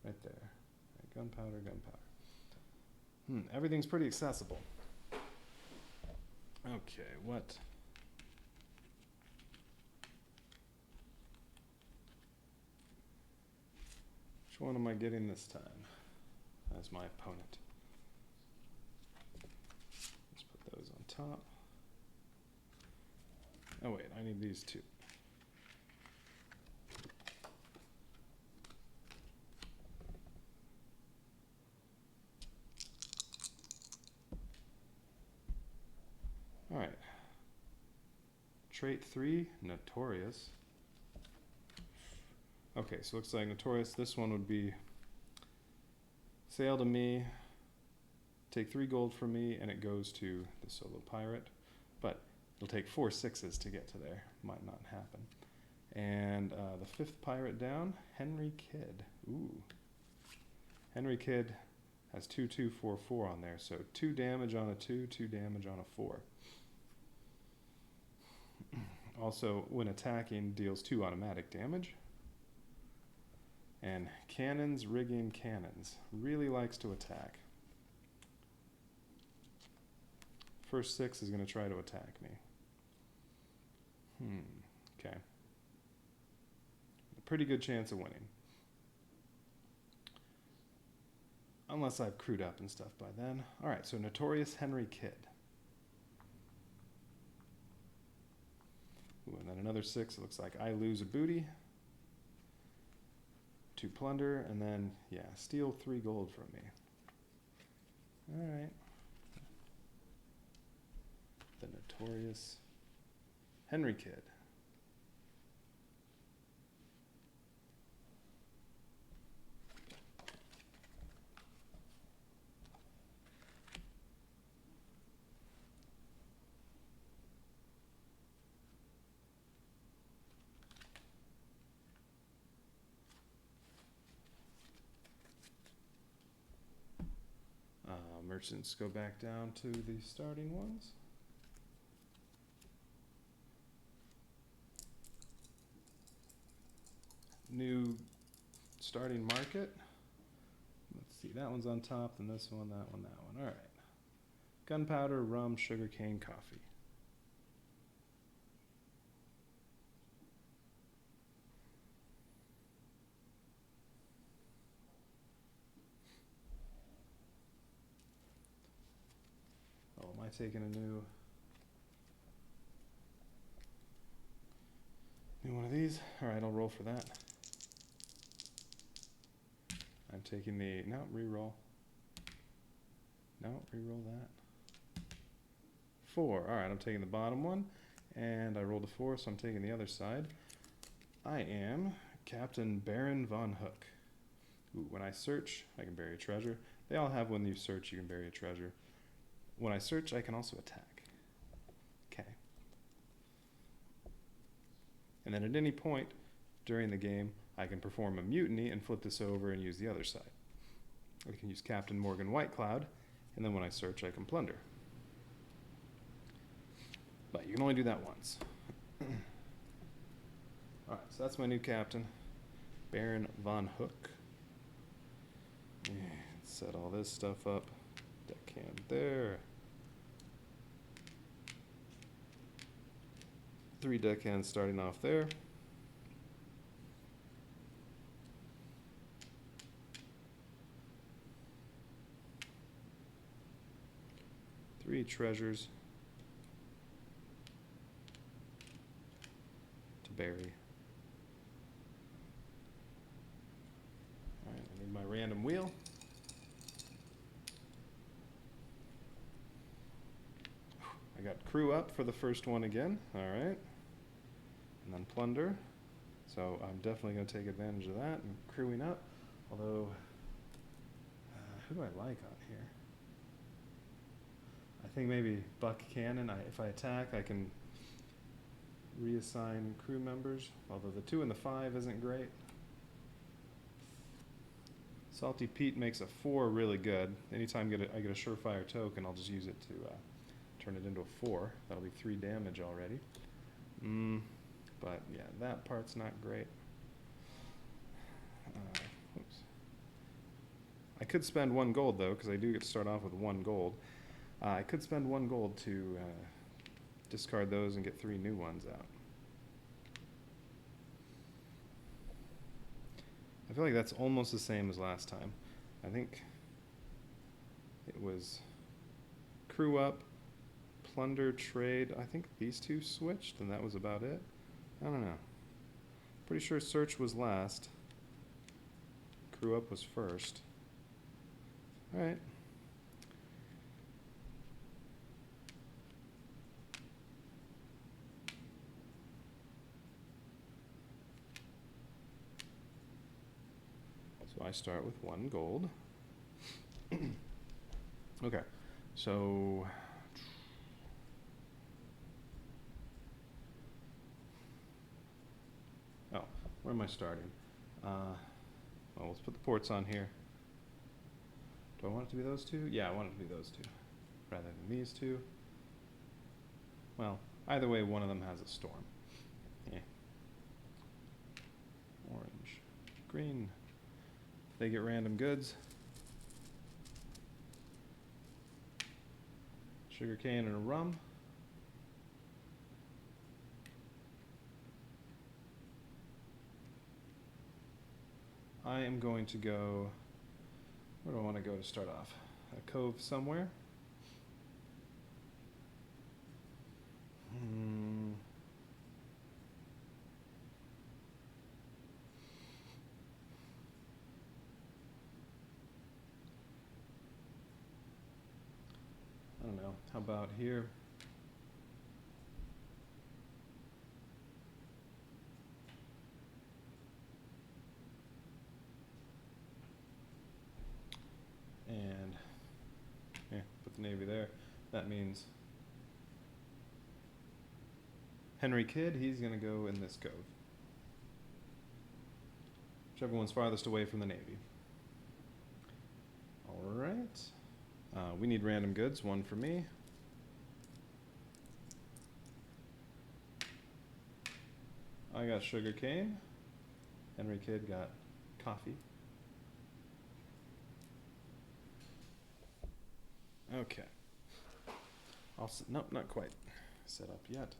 Right there. Right, gunpowder, gunpowder. Everything's pretty accessible. Okay, what? Which one am I getting this time as my opponent? Let's put those on top. Oh wait, I need these two. All right. Trait 3, Notorious. Okay, so looks like Notorious, this one would be sail to me, take 3 gold from me, and it goes to the solo pirate. But it'll take 4 6s to get to there. Might not happen. And the 5th pirate down, Henry Kidd. Ooh. Henry Kidd has 2 2 4 4 on there, so 2 damage on a 2, 2 damage on a 4. Also, when attacking, deals 2 automatic damage. And cannons, rigging cannons. Really likes to attack. First 6 is going to try to attack me. Okay. A pretty good chance of winning. Unless I've crewed up and stuff by then. Alright, so Notorious Henry Kidd. Ooh, and then another 6, it looks like I lose a booty. 2 plunder, and then, yeah, steal 3 gold from me. Alright. The Notorious Henry Kidd. Merchants go back down to the starting ones. New starting market. Let's see, that one's on top, then this one, that one, that one. All right. Gunpowder, rum, sugarcane, coffee. Oh, am I taking a new one of these? All right, I'll roll for that. I'm taking the, no, reroll. No, reroll that. 4, all right, I'm taking the bottom one, and I rolled a 4, so I'm taking the other side. I am Captain Baron Von Hook. Ooh, when I search, I can bury a treasure. They all have when you search, you can bury a treasure. When I search, I can also attack. Okay. And then at any point during the game, I can perform a mutiny and flip this over and use the other side. I can use Captain Morgan Whitecloud, and then when I search, I can plunder. But you can only do that once. Alright, so that's my new captain, Baron Von Hook. And set all this stuff up. Deckhand there. 3 deckhands starting off there. Three treasures to bury. Alright, I need my random wheel. got crew up for the first one again. All right. And then plunder. So I'm definitely going to take advantage of that and crewing up. Although, who do I like on here? I think maybe Buck Cannon. If I attack, I can reassign crew members. Although the 2 and the 5 isn't great. Salty Pete makes a 4 really good. Anytime I get a surefire token, I'll just use it to turn it into a 4. That'll be 3 damage already. But yeah, that part's not great. Oops. I could spend 1 gold though, because I do get to start off with 1 gold. I could spend 1 gold to discard those and get 3 new ones out. I feel like that's almost the same as last time. I think it was crew up, plunder, trade. I think these 2 switched, and that was about it. I don't know. Pretty sure search was last. Crew up was first. All right. So I start with 1 gold. Okay, so where am I starting? Well, let's put the ports on here. Do I want it to be those 2? Yeah, I want it to be those 2 rather than these 2. Well, either way, one of them has a storm. Yeah. Orange, green. They get random goods. Sugarcane and a rum. I am going to go, where do I want to go to start off? A cove somewhere. I don't know, how about here? And yeah, put the Navy there. That means Henry Kidd, he's going to go in this cove. Whichever one's farthest away from the Navy. All right. We need random goods, 1 for me. I got sugarcane. Henry Kidd got coffee. Okay. Nope, not quite set up yet.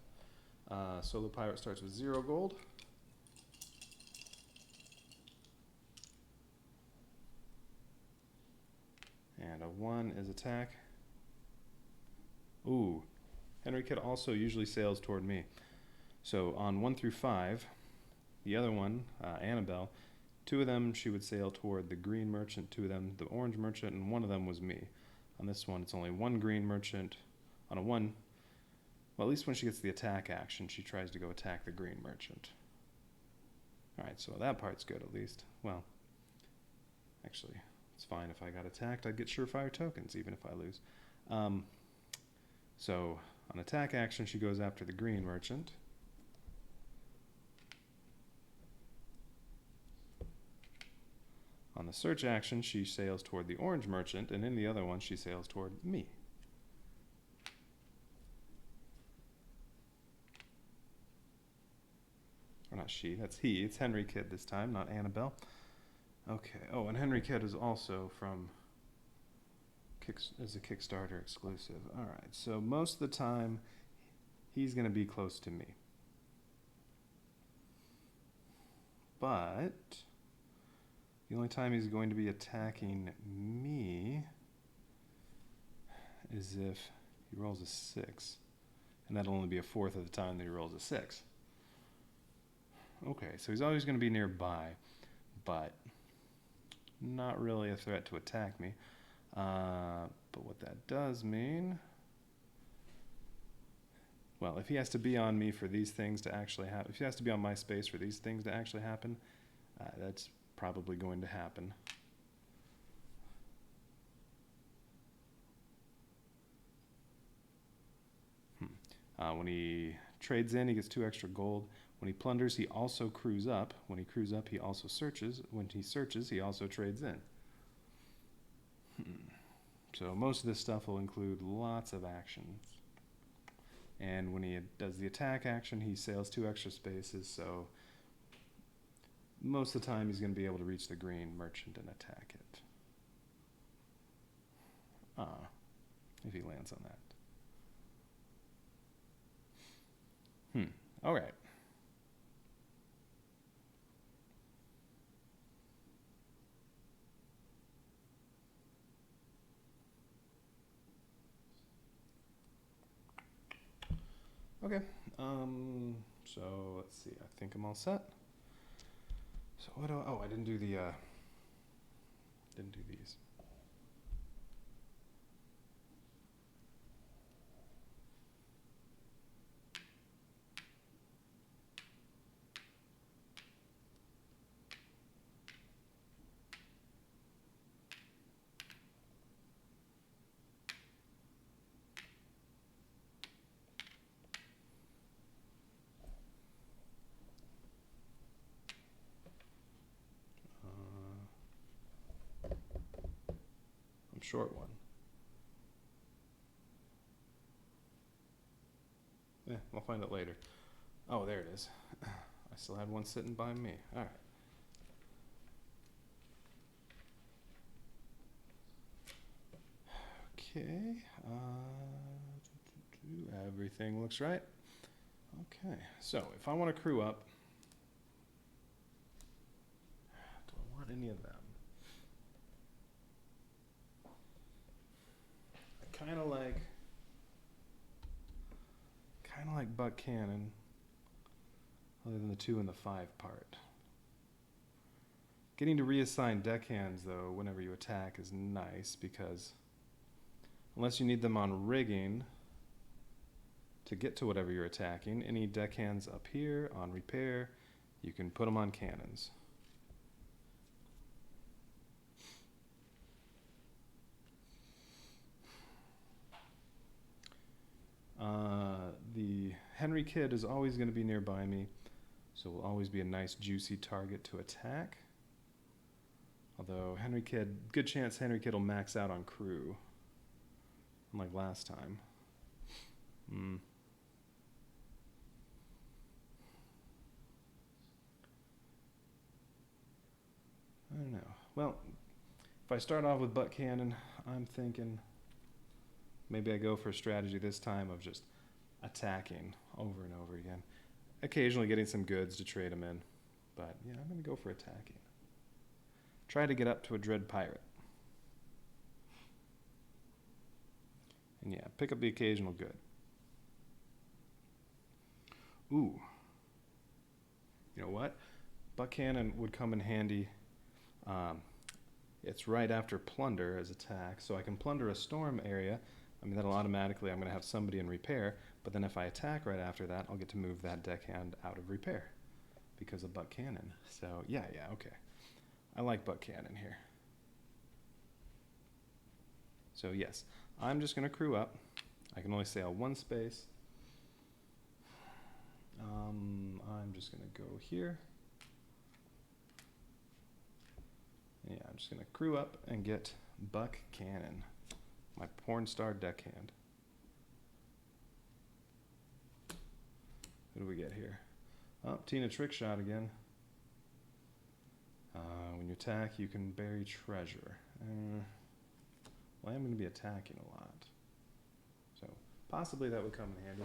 Solo Pirate starts with 0 gold. And a 1 is attack. Ooh. Henry Kidd also usually sails toward me. So on 1 through 5, the other one, Annabelle, 2 of them she would sail toward the green merchant, 2 of them the orange merchant, and 1 of them was me. On this one, it's only 1 green merchant. On a 1, well, at least when she gets the attack action, she tries to go attack the green merchant. Alright, so that part's good at least. Well, actually, it's fine. If I got attacked, I'd get surefire tokens, even if I lose. So, on attack action, she goes after the green merchant. On the search action, she sails toward the orange merchant, and in the other one, she sails toward me. Or not she, that's he. It's Henry Kidd this time, not Annabelle. Okay. Oh, and Henry Kidd is also from is a Kickstarter exclusive. All right. So most of the time, he's going to be close to me. But the only time he's going to be attacking me is if he rolls a 6. And that'll only be a 4th of the time that he rolls a 6. Okay, so he's always going to be nearby, but not really a threat to attack me. But what that does mean well, if he has to be on me for these things to actually happen, if he has to be on my space for these things to actually happen, that's probably going to happen. When he trades in, he gets 2 extra gold. When he plunders, he also crews up. When he crews up, he also searches. When he searches, he also trades in. So most of this stuff will include lots of actions. And when he does the attack action, he sails 2 extra spaces, so most of the time he's going to be able to reach the green merchant and attack it. If he lands on that. All right. Okay. So let's see. I think I'm all set. So what do I didn't do the didn't do these. Short one. Yeah, I'll find it later. Oh, there it is. I still had one sitting by me. All right. Okay. Everything looks right. Okay. So if I want to crew up, do I want any of them? Kind of like butt cannon, other than the 2 and the 5 part. Getting to reassign deckhands, though, whenever you attack is nice, because unless you need them on rigging to get to whatever you're attacking, any deckhands up here on repair, you can put them on cannons. The Henry Kid is always going to be nearby me, so will always be a nice juicy target to attack. Although Henry Kid, good chance Henry Kid will max out on crew, unlike last time. I don't know. Well, if I start off with butt cannon, I'm thinking maybe I go for a strategy this time of just attacking over and over again. Occasionally getting some goods to trade them in. But yeah, I'm going to go for attacking. Try to get up to a Dread Pirate. And yeah, pick up the occasional good. Ooh. You know what? Butt cannon would come in handy. It's right after plunder as attack, so I can plunder a storm area. I mean, that'll automatically, I'm going to have somebody in repair, but then if I attack right after that, I'll get to move that deckhand out of repair because of butt cannon. So yeah, okay. I like butt cannon here. So yes, I'm just going to crew up. I can only sail 1 space. I'm just going to go here. Yeah, I'm just going to crew up and get Buck Cannon, my porn star deckhand. Who do we get here? Oh, Tina trick shot again. When you attack, you can bury treasure. Well, I'm going to be attacking a lot. So, possibly that would come in handy.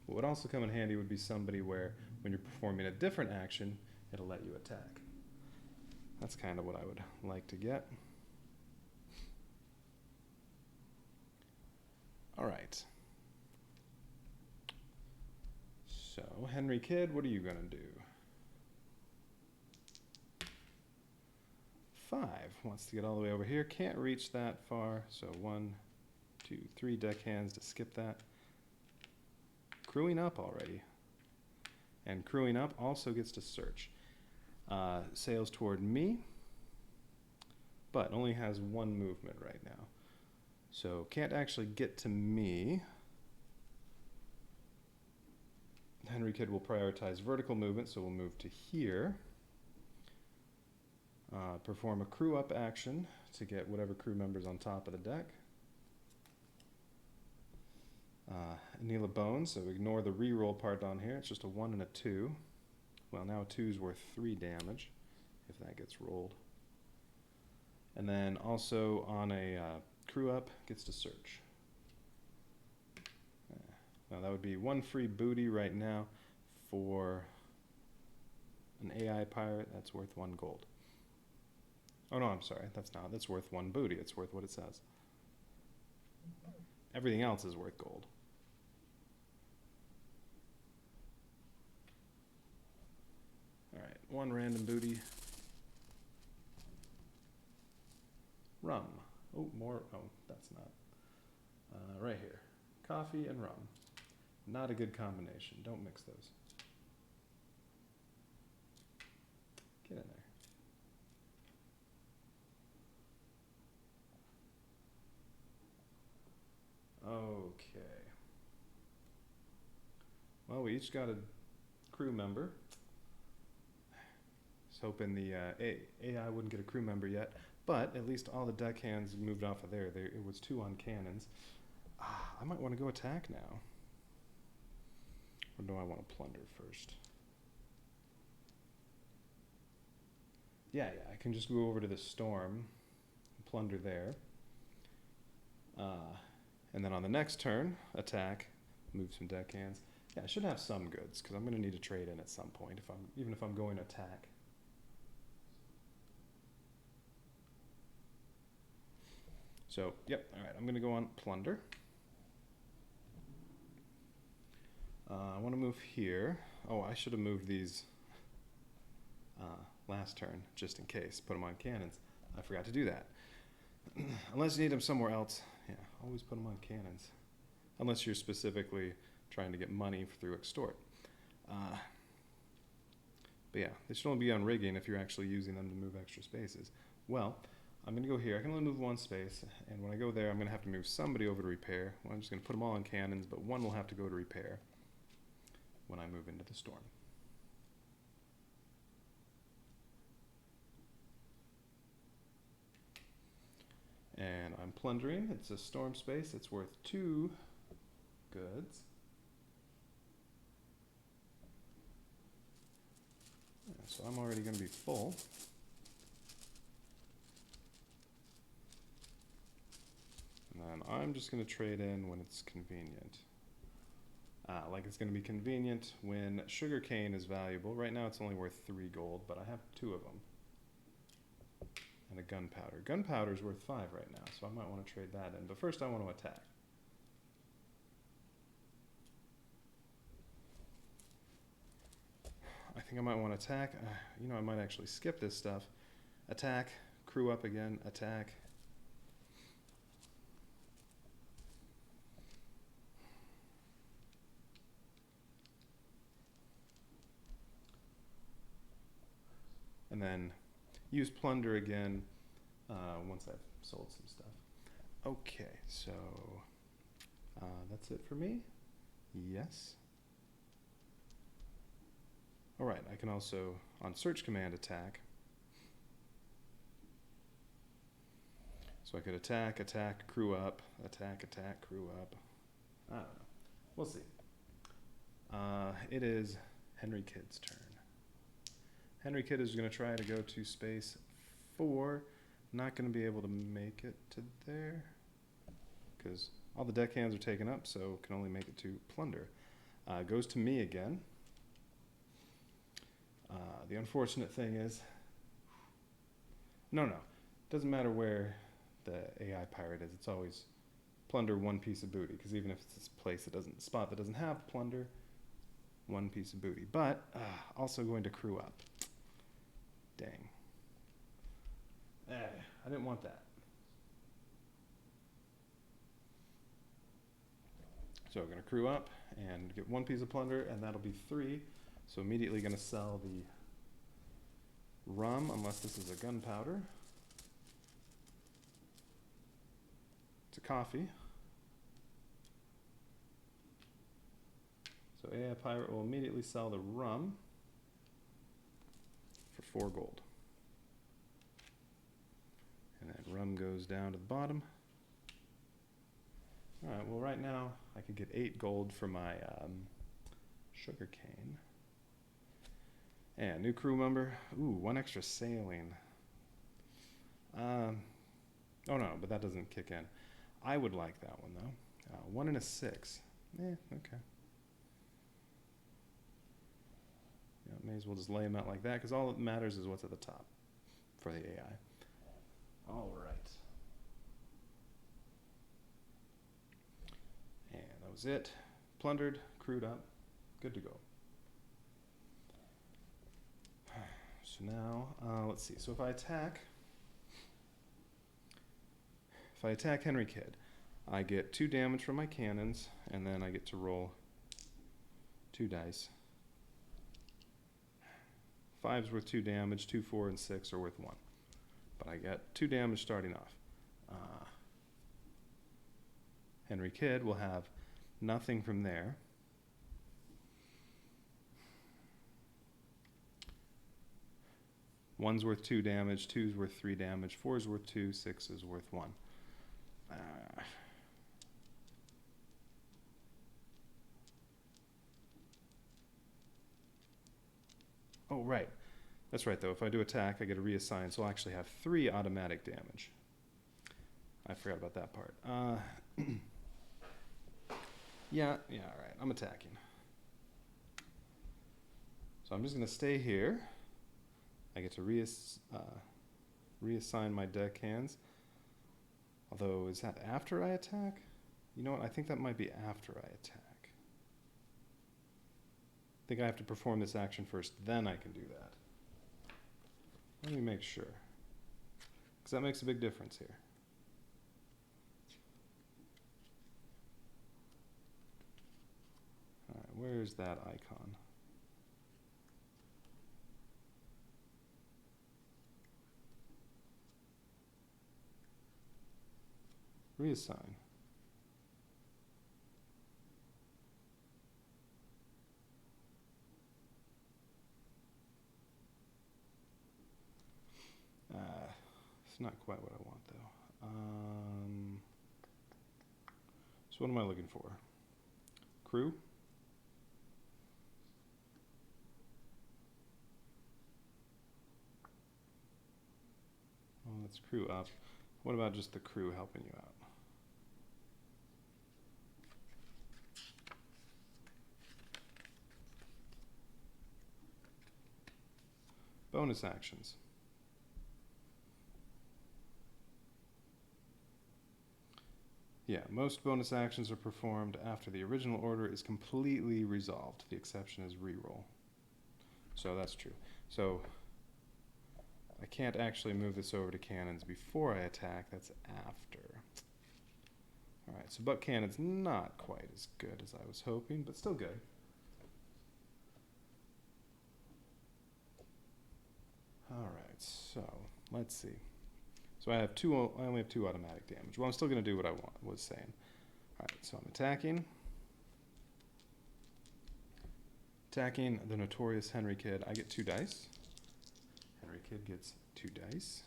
What would also come in handy would be somebody where, when you're performing a different action, it'll let you attack. That's kind of what I would like to get. All right. So, Henry Kidd, what are you going to do? 5 wants to get all the way over here. Can't reach that far, so 1, 2, 3 deckhands to skip that. Crewing up already. And crewing up also gets to search. Sails toward me, but only has 1 movement right now. So can't actually get to me. Henry Kidd will prioritize vertical movement, so we'll move to here. Perform a crew up action to get whatever crew member's on top of the deck. Anneal a bone, so ignore the reroll part on here. It's just a 1 and a 2. Well, now a 2 is worth 3 damage if that gets rolled. And then also on a crew up, gets to search. Now that would be 1 free booty right now for an AI pirate. That's worth 1 gold. Oh no, I'm sorry, that's worth 1 booty. It's worth what it says. Everything else is worth gold. Alright, 1 random booty. Rum. Oh, more, oh, that's not. Right here. Coffee and rum. Not a good combination. Don't mix those. Get in there. Okay. Well, we each got a crew member. I was hoping the AI wouldn't get a crew member yet, but at least all the deckhands moved off of there. It was 2 on cannons. I might want to go attack now. Or do I want to plunder first? Yeah, I can just go over to the storm and plunder there. And then on the next turn, attack, move some deckhands. Yeah, I should have some goods, because I'm going to need to trade in at some point, even if I'm going to attack. So, yep, alright, I'm going to go on plunder. I want to move here. Oh, I should have moved these last turn, just in case. Put them on cannons. I forgot to do that. Unless you need them somewhere else. Yeah, always put them on cannons. Unless you're specifically trying to get money through extort. But yeah, they should only be on rigging if you're actually using them to move extra spaces. Well, I'm going to go here. I can only move 1 space, and when I go there, I'm going to have to move somebody over to repair. Well, I'm just going to put them all on cannons, but 1 will have to go to repair when I move into the storm. And I'm plundering. It's a storm space. It's worth 2 goods. Yeah, so I'm already going to be full. And then I'm just going to trade in when it's convenient. Like it's going to be convenient when sugarcane is valuable. Right now it's only worth 3 gold, but I have 2 of them. And a gunpowder. Gunpowder is worth 5 right now, so I might want to trade that in. But first I want to attack. I think I might want to attack. You know, I might actually skip this stuff. Attack, crew up again, attack. And then use plunder again once I've sold some stuff. Okay, so that's it for me. Yes. All right, I can also, on search command, attack. So I could attack, attack, crew up, attack, attack, crew up. I don't know. We'll see. It is Henry Kidd's turn. Henry Kidd is going to try to go to space 4. Not going to be able to make it to there because all the deckhands are taken up, so can only make it to plunder. Goes to me again. The unfortunate thing is, no, doesn't matter where the AI pirate is. It's always plunder 1 piece of booty, because even if it's a place that spot that doesn't have plunder, 1 piece of booty. But also going to crew up. Dang. I didn't want that. So we're going to crew up and get 1 piece of plunder, and that'll be 3. So immediately going to sell the rum, unless this is a gunpowder. It's a coffee. So AI Pirate will immediately sell the rum for 4 gold. And then rum goes down to the bottom. Alright, well right now I could get 8 gold for my sugar cane. And new crew member. Ooh, 1 extra sailing. Oh no, but that doesn't kick in. I would like that one though. 1 and a 6. Okay. Yeah, may as well just lay them out like that, because all that matters is what's at the top for the AI. All right. And that was it. Plundered, crewed up, good to go. So now, let's see. So if I attack Henry Kidd, I get 2 damage from my cannons, and then I get to roll 2 dice. 5's worth 2 damage, 2, 4, and 6 are worth 1. But I get 2 damage starting off. Henry Kidd will have nothing from there. One's worth 2 damage, 2's worth 3 damage, 4's worth 2, 6 is worth 1. Oh, right. That's right, though. If I do attack, I get a reassign, so I'll actually have 3 automatic damage. I forgot about that part. Yeah, all right. I'm attacking. So I'm just going to stay here. I get to reassign my deckhands. Although, is that after I attack? You know what? I think that might be after I attack. I think I have to perform this action first, then I can do that. Let me make sure, because that makes a big difference here. All right, where's that icon? Reassign. It's not quite what I want, though. So what am I looking for? Crew? Well, let's crew up. What about just the crew helping you out? Bonus actions. Yeah, most bonus actions are performed after the original order is completely resolved. The exception is reroll. So that's true. So I can't actually move this over to cannons before I attack. That's after. All right, so buck cannon's not quite as good as I was hoping, but still good. All right, so let's see. So I only have 2 automatic damage. Well, I'm still going to do what I was saying. All right, so I'm attacking. Attacking the notorious Henry Kidd. I get 2 dice. Henry Kidd gets 2 dice.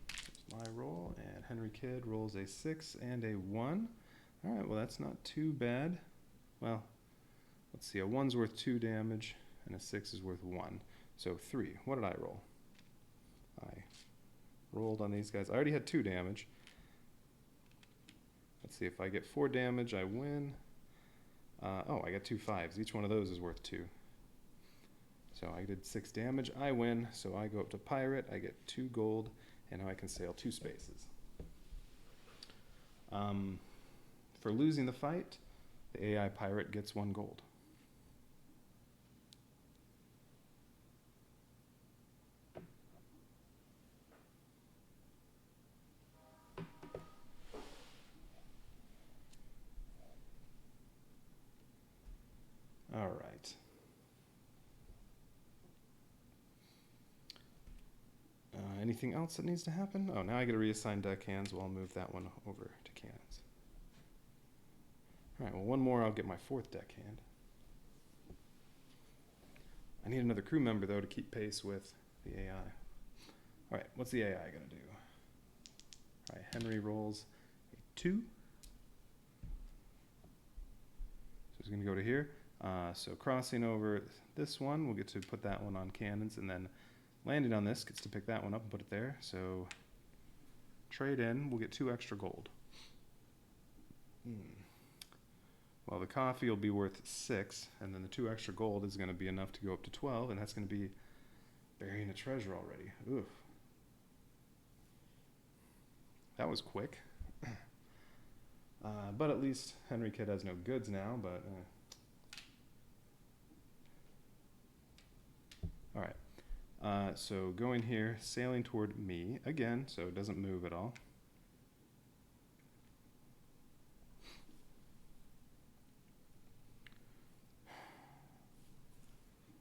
There's my roll, and Henry Kidd rolls a 6 and a 1. All right, well, that's not too bad. Well, let's see. A 1's worth 2 damage, and a 6 is worth 1. So 3. What did I roll? I rolled on these guys. I already had 2 damage. Let's see, if I get 4 damage, I win. Oh, I got 2 5s. Each one of those is worth 2. So I did 6 damage. I win, so I go up to Pirate. I get 2 gold, and now I can sail 2 spaces. For losing the fight, the AI Pirate gets 1 gold. anything else that needs to happen? Oh, now I get to reassign deckhands. Well, I'll move that one over to cannons. All right, well, one more, I'll get my 4th deckhand. I need another crew member, though, to keep pace with the AI. All right, what's the AI going to do? All right, Henry rolls a 2. So he's going to go to here. So crossing over this one, we'll get to put that one on cannons, and then landing on this gets to pick that one up and put it there. So trade in, we'll get 2 extra gold. Well, the coffee will be worth 6, and then the 2 extra gold is going to be enough to go up to 12, and that's going to be burying a treasure already. Oof. That was quick. But at least Henry Kidd has no goods now, but... All right. So going here, sailing toward me again, so it doesn't move at all.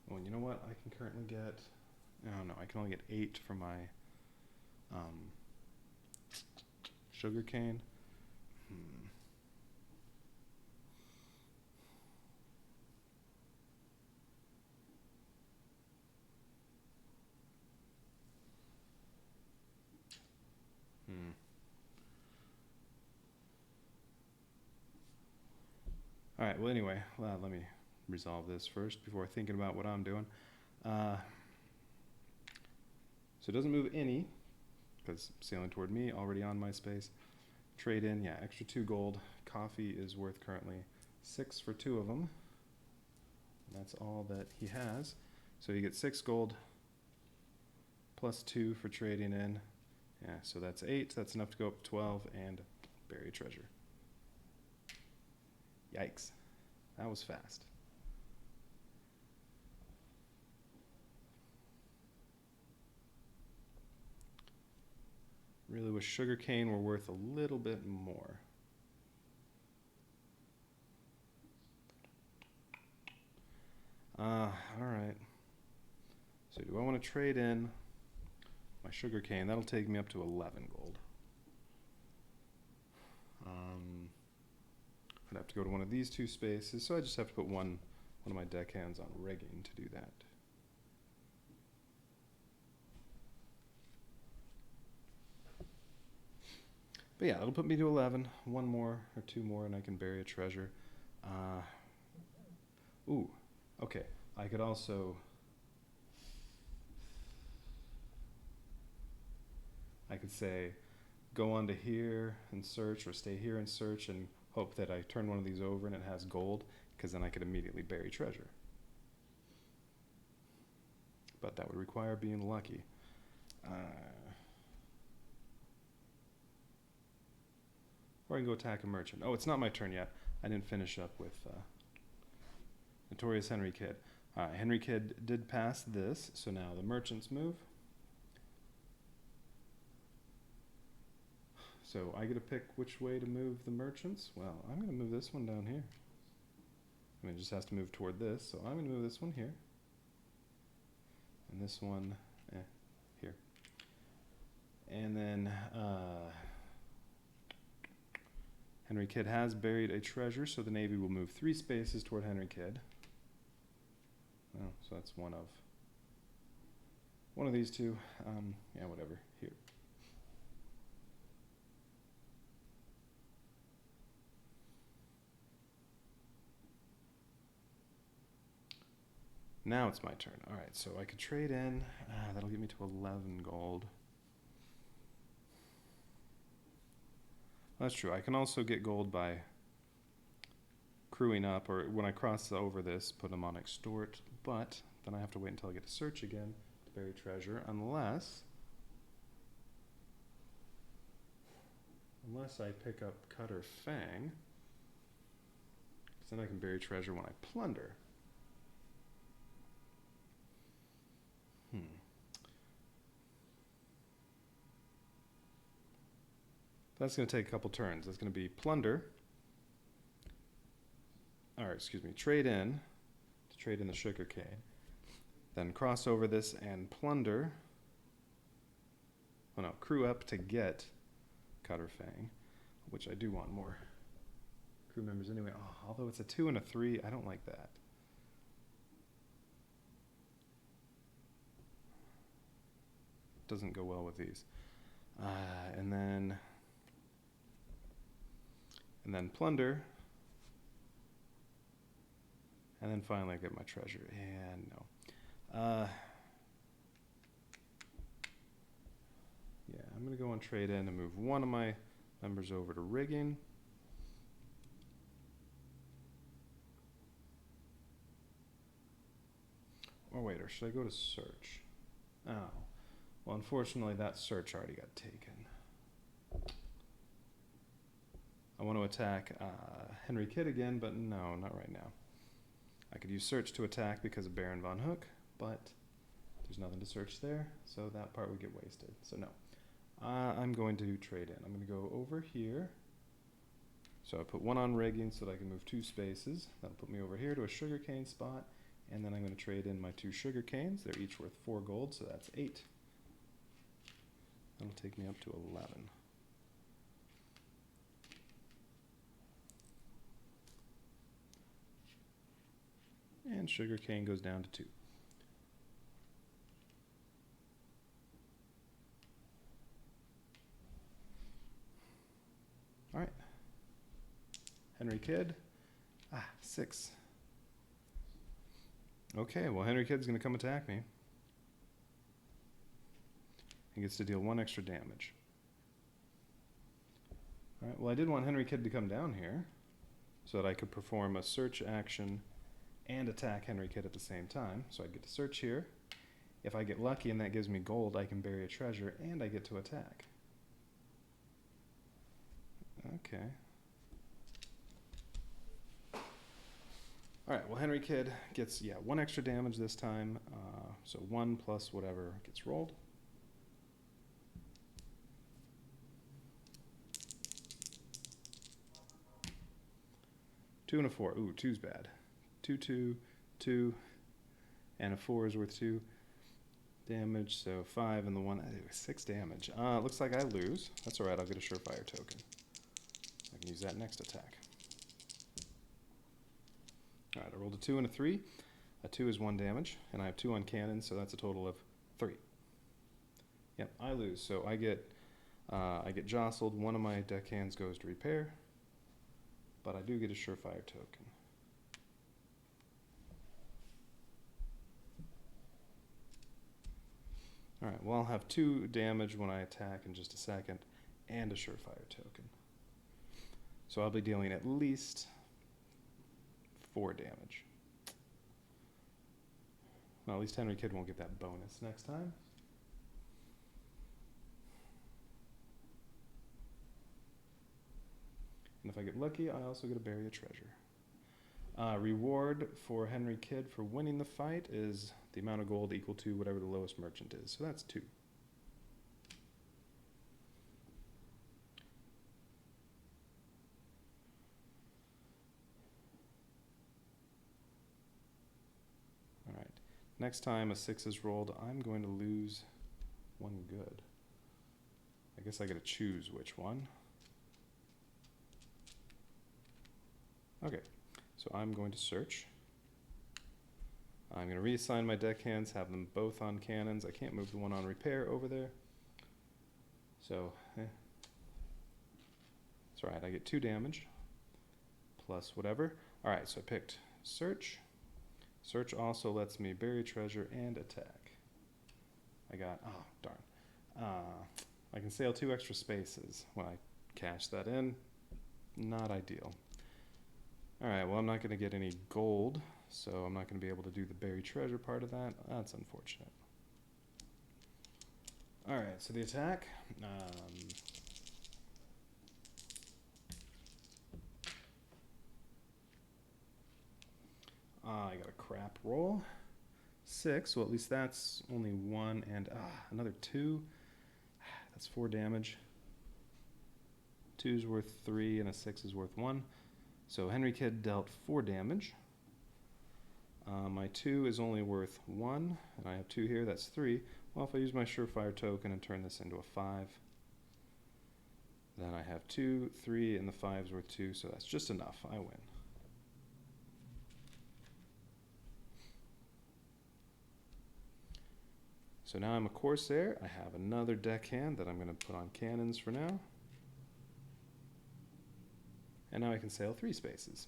Well, you know what? I can currently get... Oh, no, I can only get 8 for my sugar cane. All right, well, anyway, let me resolve this first before thinking about what I'm doing. So it doesn't move any, because sailing toward me, already on my space. Trade in, yeah, extra 2 gold. Coffee is worth currently 6 for 2 of them. And that's all that he has. So you get 6 gold plus 2 for trading in. Yeah, so that's 8. That's enough to go up to 12 and bury treasure. Yikes. That was fast. Really wish sugarcane were worth a little bit more. All right. So do I want to trade in my sugarcane? That'll take me up to 11 gold. I'd have to go to one of these 2 spaces, so I just have to put one of my deckhands on rigging to do that. But yeah, it'll put me to 11. 1 more or 2 more, and I can bury a treasure. Ooh, okay. I could also... I could say, go on to here and search, or stay here and search, and hope that I turn one of these over and it has gold, because then I could immediately bury treasure. But that would require being lucky. Or I can go attack a merchant. Oh, it's not my turn yet. I didn't finish up with Notorious Henry Kidd. Henry Kidd did pass this, so now the merchants move. So I get to pick which way to move the merchants. Well, I'm going to move this one down here. I mean, it just has to move toward this, so I'm going to move this one here. And this one here. And then Henry Kidd has buried a treasure, so the Navy will move 3 spaces toward Henry Kidd. Oh, so that's one of these 2. Yeah, whatever. Here. Now it's my turn. All right, so I could trade in. That'll get me to 11 gold. That's true. I can also get gold by crewing up, or when I cross over this, put them on extort, but then I have to wait until I get to search again to bury treasure, unless I pick up cut or fang, because then I can bury treasure when I plunder. That's going to take a couple turns. That's going to be plunder. Or, excuse me, trade in to trade in the sugarcane. Then cross over this and plunder. Oh no, crew up to get Cutter Fang, which I do want more crew members anyway. Oh, although it's a 2 and a 3, I don't like that. Doesn't go well with these. And then plunder. And then finally I get my treasure. And no. Yeah, I'm going to go on trade in and move one of my members over to rigging. Or wait, or should I go to search? Oh. Well, unfortunately, that search already got taken. I want to attack Henry Kidd again, but no, not right now. I could use search to attack because of Baron von Hook, but there's nothing to search there, so that part would get wasted. So no. I'm going to trade in. I'm going to go over here. So I put one on rigging so that I can move 2 spaces. That'll put me over here to a sugarcane spot, and then I'm going to trade in my 2 sugar canes. They're each worth 4 gold, so that's 8. That'll take me up to 11. And sugarcane goes down to 2. All right. Henry Kidd. 6. Okay, well, Henry Kidd's going to come attack me. He gets to deal 1 extra damage. All right, well, I did want Henry Kidd to come down here so that I could perform a search action and attack Henry Kidd at the same time. So I get to search here. If I get lucky and that gives me gold, I can bury a treasure and I get to attack. Okay. All right, well, Henry Kidd gets, 1 extra damage this time. So 1 plus whatever gets rolled. Two and a 4. Ooh, 2's bad. 2, 2, 2, and a 4 is worth 2 damage. So 5 and the 1, 6 damage. Looks like I lose. That's all right. I'll get a surefire token. I can use that next attack. All right, I rolled a 2 and a 3. A 2 is 1 damage, and I have 2 on cannon, so that's a total of 3. Yep, I lose. So I get jostled. One of my deckhands goes to repair, but I do get a surefire token. All right, well, I'll have 2 damage when I attack in just a second, and a surefire token. So I'll be dealing at least 4 damage. Well, at least Henry Kidd won't get that bonus next time. And if I get lucky, I also get to bury a treasure. Reward for Henry Kidd for winning the fight is the amount of gold equal to whatever the lowest merchant is. So that's 2. All right. Next time a 6 is rolled, I'm going to lose 1 good. I guess I got to choose which one. Okay. So I'm going to search. I'm going to reassign my deckhands, have them both on cannons. I can't move the one on repair over there. So, that's all right. I get 2 damage plus whatever. All right, so I picked search. Search also lets me bury treasure and attack. I got, oh, darn. I can sail 2 extra spaces when I cash that in. Not ideal. All right, well, I'm not going to get any gold, so I'm not going to be able to do the buried treasure part of that. That's unfortunate. All right, so the attack. I got a crap roll. 6, well, at least that's only 1, and another 2. That's 4 damage. 2's worth 3, and a 6 is worth 1. So Henry Kidd dealt 4 damage. My 2 is only worth 1, and I have 2 here, that's 3. Well, if I use my surefire token and turn this into a 5, then I have 2, 3, and the 5's worth 2, so that's just enough. I win. So now I'm a Corsair. I have another deckhand that I'm going to put on cannons for now. And now I can sail 3 spaces.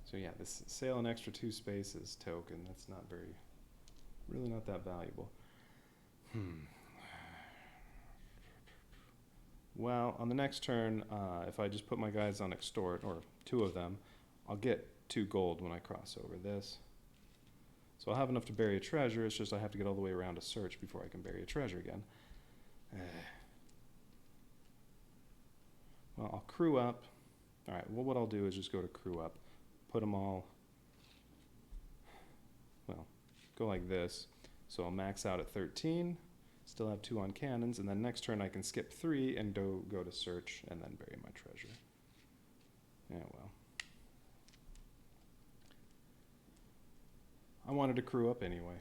So yeah, this sail an extra 2 spaces token, that's not very, really not that valuable. Well, on the next turn, if I just put my guys on extort, or 2 of them, I'll get 2 gold when I cross over this. So I'll have enough to bury a treasure, it's just I have to get all the way around to search before I can bury a treasure again. Well, I'll crew up. Alright, well what I'll do is just go to crew up, put them all, well, go like this. So I'll max out at 13, still have 2 on cannons, and then next turn I can skip 3 and go to search and then bury my treasure. Yeah, well. I wanted to crew up anyway.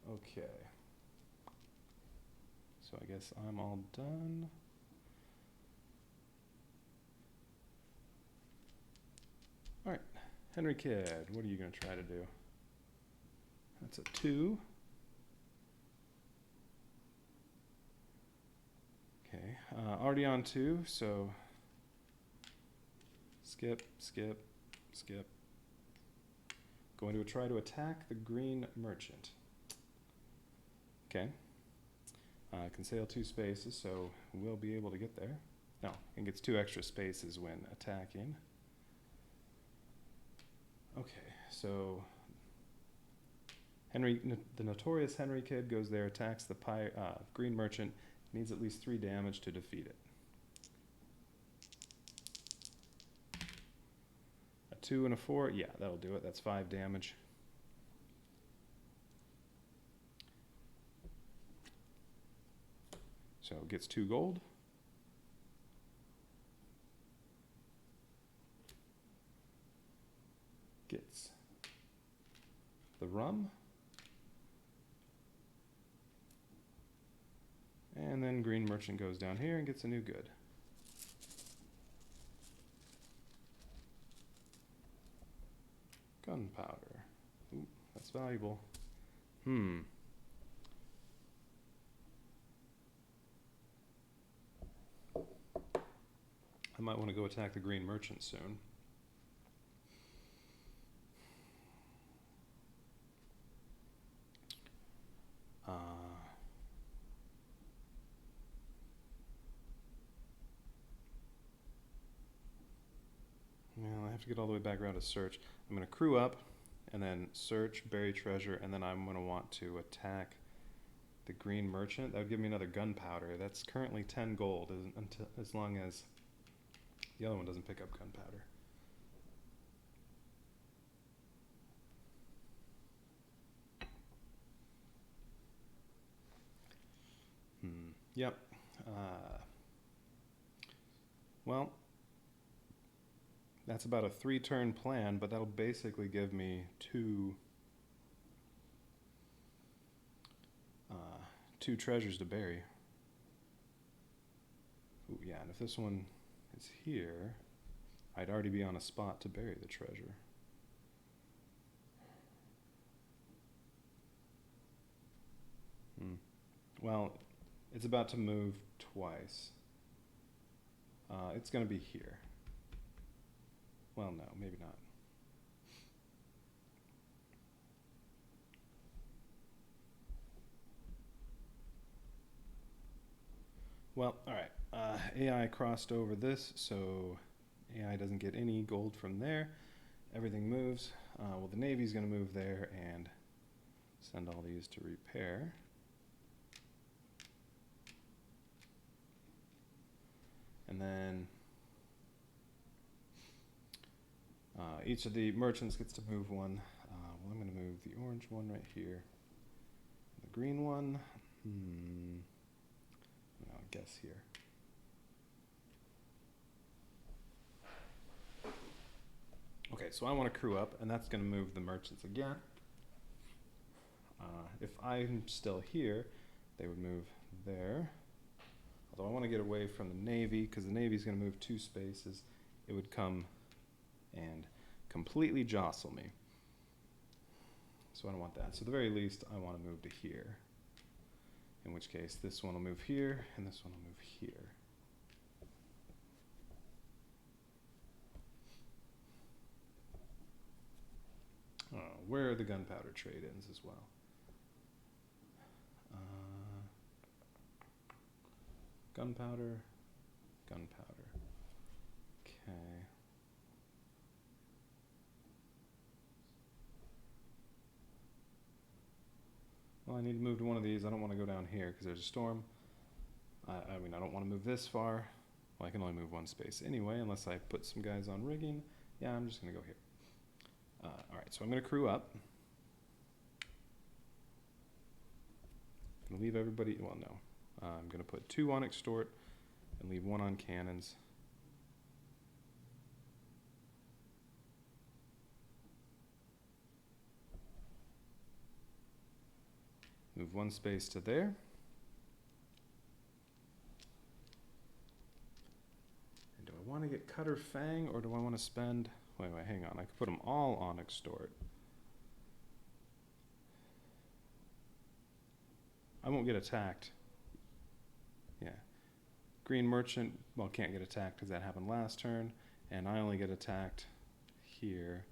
Okay. So I guess I'm all done. Alright, Henry Kidd, what are you going to try to do? That's a 2. Okay, already on 2, so skip, skip, skip. Going to try to attack the green merchant. Okay. I can sail 2 spaces, so we'll be able to get there. No, it gets 2 extra spaces when attacking. Okay, so the notorious Henry Kidd goes there, attacks the green merchant, needs at least 3 damage to defeat it. A 2 and a 4, yeah, that'll do it. That's 5 damage. So it gets 2 gold. Gets the rum. And then green merchant goes down here and gets a new good. Gunpowder. Ooh, that's valuable. I might want to go attack the green merchant soon. Well, I have to get all the way back around to search. I'm going to crew up, and then search, bury treasure, and then I'm going to want to attack the green merchant. That would give me another gunpowder. That's currently 10 gold, as long as the other one doesn't pick up gunpowder. Yep. Well, that's about a 3-turn plan, but that'll basically give me 2 treasures to bury. Ooh, yeah, and if this one is here, I'd already be on a spot to bury the treasure. Well, it's about to move twice. It's going to be here. Well, no, maybe not. Well, alright. AI crossed over this, so AI doesn't get any gold from there. Everything moves. Well, the Navy's going to move there and send all these to repair. And then each of the merchants gets to move one. Well, I'm going to move the orange one right here. The green one, I guess here. so I want to crew up, and that's going to move the merchants again. If I'm still here, they would move there. Although I want to get away from the Navy, because the Navy's going to move 2 spaces. It would come and completely jostle me. So I don't want that. So at the very least, I want to move to here. In which case, this one will move here, and this one will move here. Where are the gunpowder trade-ins as well? Gunpowder, gunpowder. Okay. Well, I need to move to one of these. I don't want to go down here because there's a storm. I mean, I don't want to move this far. Well, I can only move 1 space anyway, unless I put some guys on rigging. Yeah, I'm just going to go here. All right, so I'm going to crew up. I'm going to leave everybody, well, no. I'm going to put 2 on extort and leave 1 on cannons. Move 1 space to there. And do I want to get Cutter Fang, or do I want to spend... Wait, hang on. I could put them all on extort. I won't get attacked. Yeah. Green Merchant, well, can't get attacked because that happened last turn. And I only get attacked here.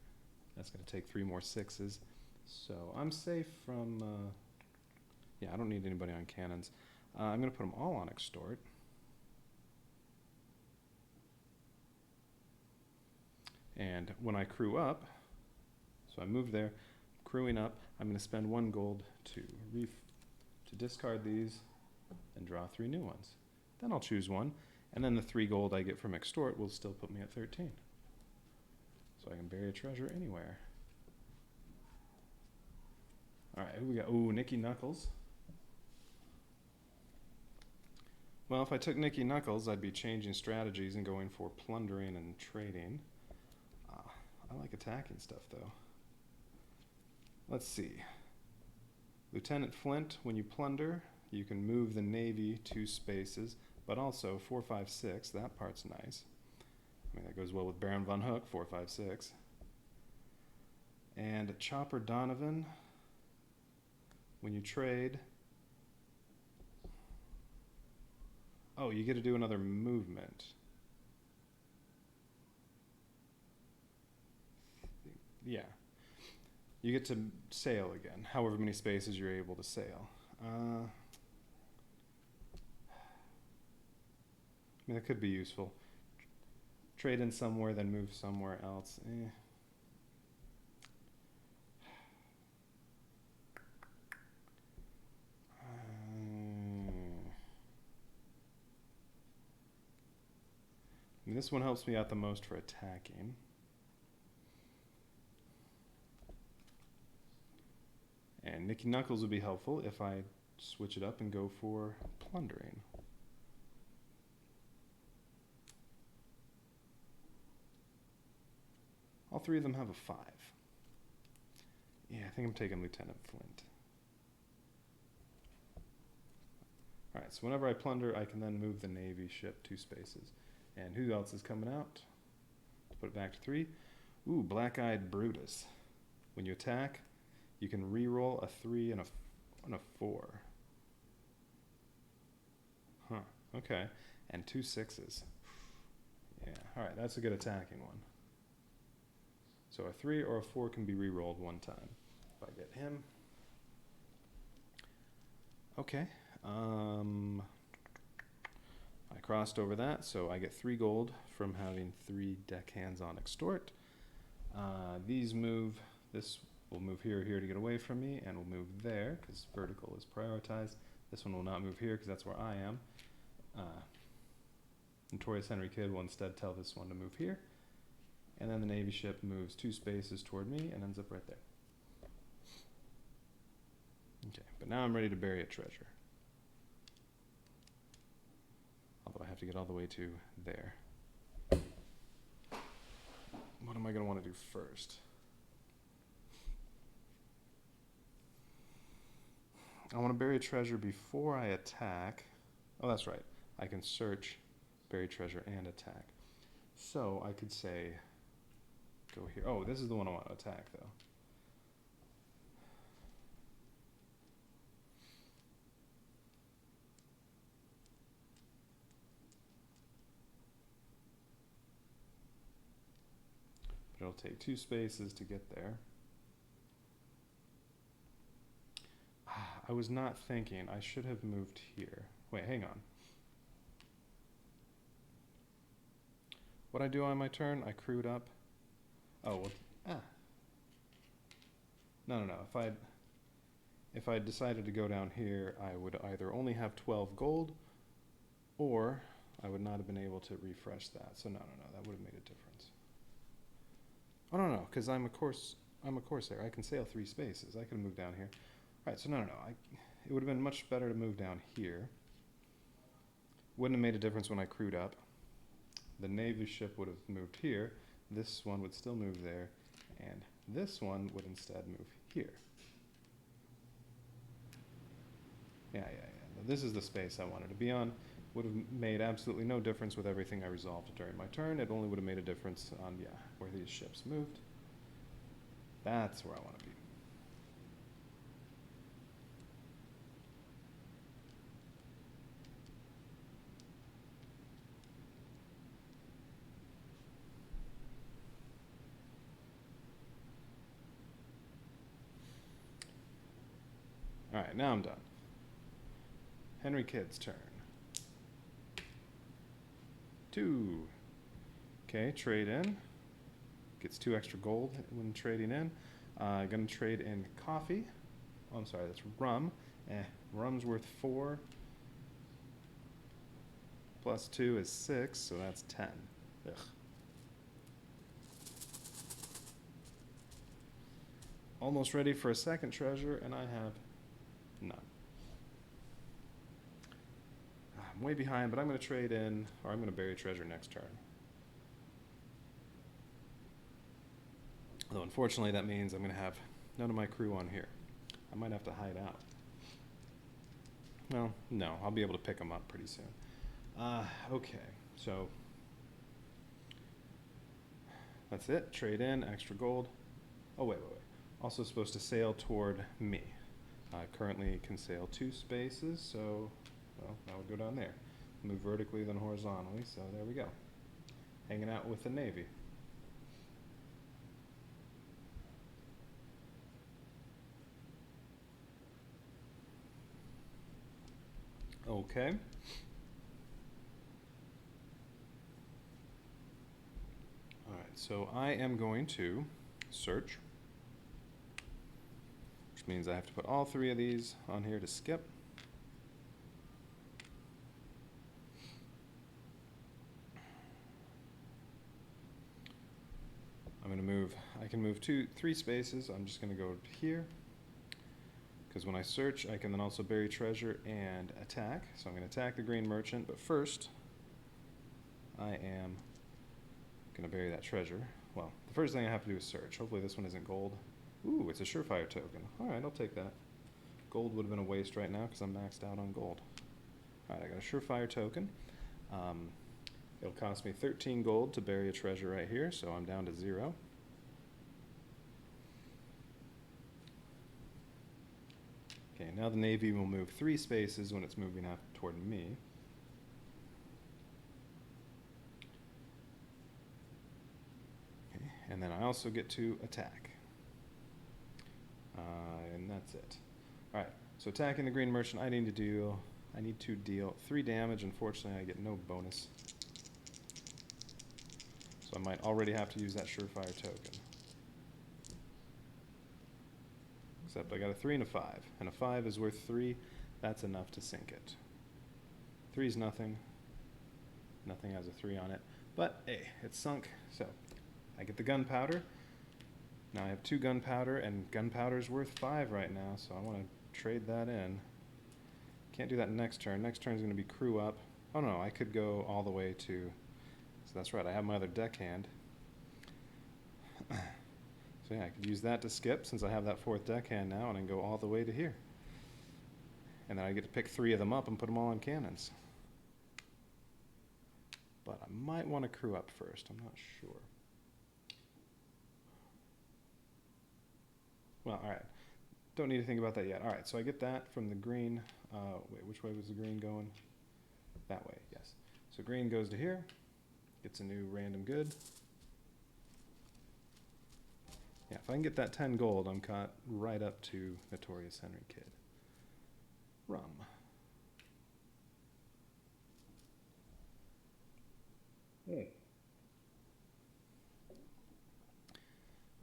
That's going to take 3 more 6s. So I'm safe from... yeah, I don't need anybody on cannons. I'm going to put them all on extort. And when I crew up, so I move there, crewing up, I'm going to spend 1 gold to discard these and draw 3 new ones. Then I'll choose 1, and then the 3 gold I get from extort will still put me at 13. So I can bury a treasure anywhere. All right, who we got? Ooh, Nicky Knuckles. Well, if I took Nicky Knuckles, I'd be changing strategies and going for plundering and trading. I like attacking stuff, though. Let's see. Lieutenant Flint, when you plunder, you can move the Navy 2 spaces, but also 4, 5, 6. That part's nice. I mean, that goes well with Baron Von Hook, 4, 5, 6. And Chopper Donovan, when you trade... Oh, you get to do another movement. Yeah. You get to sail again, however many spaces you're able to sail. I mean, that could be useful. Trade in somewhere, then move somewhere else. I mean, this one helps me out the most for attacking. And Nicky Knuckles would be helpful if I switch it up and go for plundering. All 3 of them have a 5. Yeah, I think I'm taking Lieutenant Flint. Alright, so whenever I plunder, I can then move the Navy ship 2 spaces. And who else is coming out? Put it back to 3. Ooh, Black-Eyed Brutus. When you attack, you can re-roll a 3 and a 4. Huh, okay. And 2 6s. Yeah, alright, that's a good attacking one. So a 3 or a 4 can be re-rolled 1 time. If I get him. Okay. I crossed over that, so I get 3 gold from having 3 deckhands on extort. These move, this will move here or here to get away from me, and will move there, because vertical is prioritized. This one will not move here, because that's where I am. Notorious Henry Kidd will instead tell this one to move here. And then the Navy ship moves 2 spaces toward me and ends up right there. Okay, but now I'm ready to bury a treasure. Although I have to get all the way to there. What am I going to want to do do first? I want to bury a treasure before I attack. Oh, that's right. I can search, bury treasure, and attack. So I could say, go here. Oh, this is the one I want to attack, though. But it'll take 2 spaces to get there. I was not thinking. I should have moved here. Wait, hang on. What'd I do on my turn? I crewed up. Oh, well, No. If I decided to go down here, I would either only have 12 gold, or I would not have been able to refresh that. So no, that would have made a difference. Oh, no, because I'm a Corsair. I can sail 3 spaces. I could have moved down here. All right, so no. It would have been much better to move down here. Wouldn't have made a difference when I crewed up. The Navy ship would have moved here. This one would still move there. And this one would instead move here. Yeah. This is the space I wanted to be on. Would have made absolutely no difference with everything I resolved during my turn. It only would have made a difference on, where these ships moved. That's where I want to be. All right, now I'm done. Henry Kidd's turn. 2. Okay, trade in. Gets 2 extra gold when trading in. Gonna trade in coffee. Oh, I'm sorry, that's rum. Rum's worth 4. Plus 2 is 6, so that's 10. Ugh. Almost ready for a second treasure, and I have none. I'm way behind, but I'm going to trade in, or I'm going to bury treasure next turn. Although unfortunately that means I'm going to have none of my crew on here. I might have to hide out. Well, no, I'll be able to pick them up pretty soon. Okay, so that's it. Trade in, extra gold. Oh, wait. Also supposed to sail toward me. I currently can sail 2 spaces, so, well, that would go down there. Move vertically, then horizontally, so there we go. Hanging out with the Navy. Okay. All right, so I am going to search, which means I have to put all 3 of these on here to skip. I'm going to move, I can move 3 spaces. I'm just going to go here, because when I search, I can then also bury treasure and attack. So I'm going to attack the green merchant, but first, I am going to bury that treasure. Well, the first thing I have to do is search. Hopefully this one isn't gold. Ooh, it's a surefire token. All right, I'll take that. Gold would have been a waste right now because I'm maxed out on gold. All right, I got a surefire token. It'll cost me 13 gold to bury a treasure right here, so I'm down to 0. Okay, now the Navy will move 3 spaces when it's moving out toward me. Okay, and then I also get to attack. And that's it. All right, so attacking the green merchant, I need to deal 3 damage. Unfortunately, I get no bonus. So I might already have to use that surefire token. Except I got a 3 and a 5, and a 5 is worth 3. That's enough to sink it. 3 is nothing. Nothing has a 3 on it. But hey, it's sunk, so I get the gunpowder. Now I have 2 gunpowder, and gunpowder is worth 5 right now, so I want to trade that in. Can't do that next turn. Next turn is going to be crew up. Oh no, I could go all the way to... So that's right, I have my other deckhand. So yeah, I could use that to skip since I have that 4th deckhand now, and I can go all the way to here. And then I get to pick 3 of them up and put them all on cannons. But I might want to crew up first. I'm not sure. Well, all right. Don't need to think about that yet. All right, so I get that from the green. Wait, which way was the green going? That way, yes. So green goes to here, gets a new random good. Yeah, if I can get that 10 gold, I'm caught right up to Notorious Henry Kidd. Rum. Hey.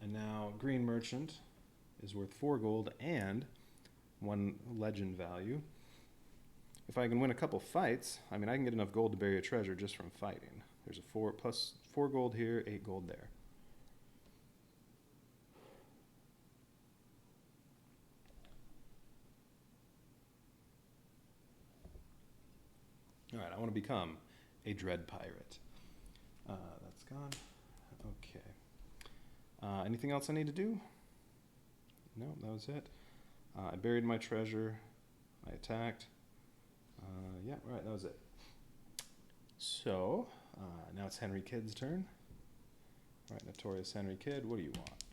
And now green merchant is worth 4 gold and 1 legend value. If I can win a couple fights, I mean, I can get enough gold to bury a treasure just from fighting. There's a 4 plus 4 gold here, 8 gold there. All right, I want to become a dread pirate. That's gone. Okay. Anything else I need to do? No, that was it. I buried my treasure. I attacked. Yeah, right, that was it. So, now it's Henry Kidd's turn. All right, Notorious Henry Kidd, what do you want?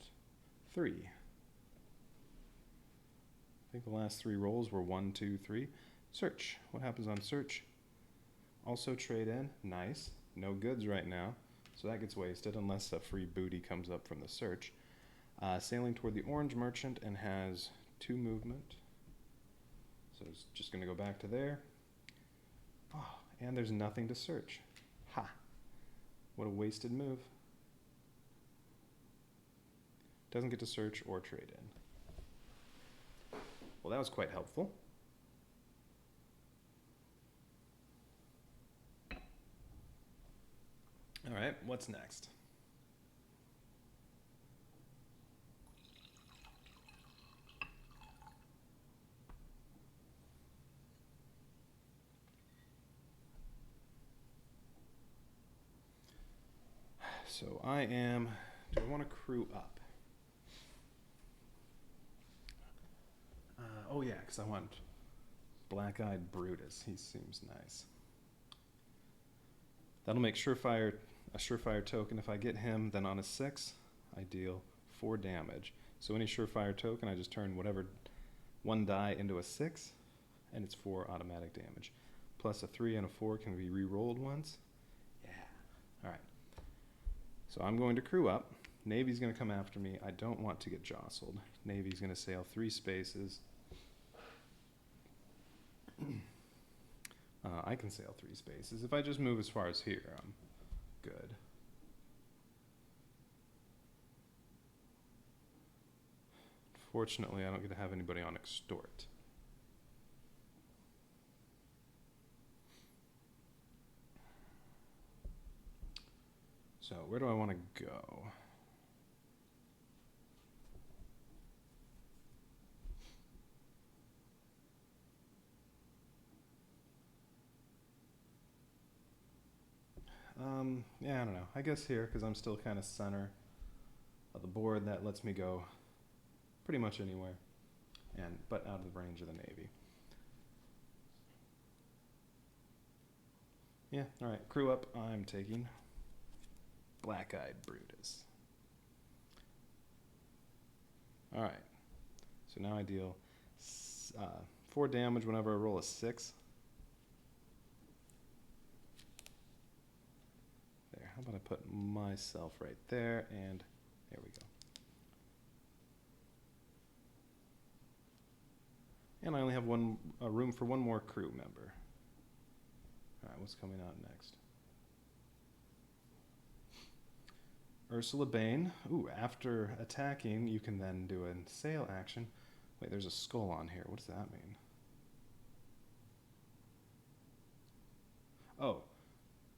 3. I think the last 3 rolls were 1, 2, 3. Search. What happens on search? Also trade in. Nice. No goods right now, so that gets wasted unless a free booty comes up from the search. Sailing toward the orange merchant and has 2 movement. So it's just going to go back to there. Oh, and there's nothing to search. Ha! What a wasted move. Doesn't get to search or trade in. Well, that was quite helpful. All right, what's next? So I am, do I want to crew up? Oh yeah, because I want Black-Eyed Brutus. He seems nice. That'll make a surefire token. If I get him, then on a 6, I deal 4 damage. So any surefire token, I just turn whatever 1 die into a 6, and it's 4 automatic damage. Plus a 3 and a 4 can be re-rolled once. Yeah. All right. So I'm going to crew up. Navy's going to come after me. I don't want to get jostled. Navy's going to sail 3 spaces. I can sail 3 spaces. If I just move as far as here, I'm good. Fortunately, I don't get to have anybody on extort. So where do I want to go? Yeah, I don't know. I guess here, because I'm still kind of center of the board, that lets me go pretty much anywhere, but out of the range of the Navy. Yeah, all right. Crew up. I'm taking Black-Eyed Brutus. All right. So now I deal 4 damage whenever I roll a 6. There. How about I put myself right there, and there we go. And I only have room for 1 more crew member. All right, what's coming out next? Ursula Bane. Ooh, after attacking, you can then do a sail action. Wait, there's a skull on here. What does that mean? Oh,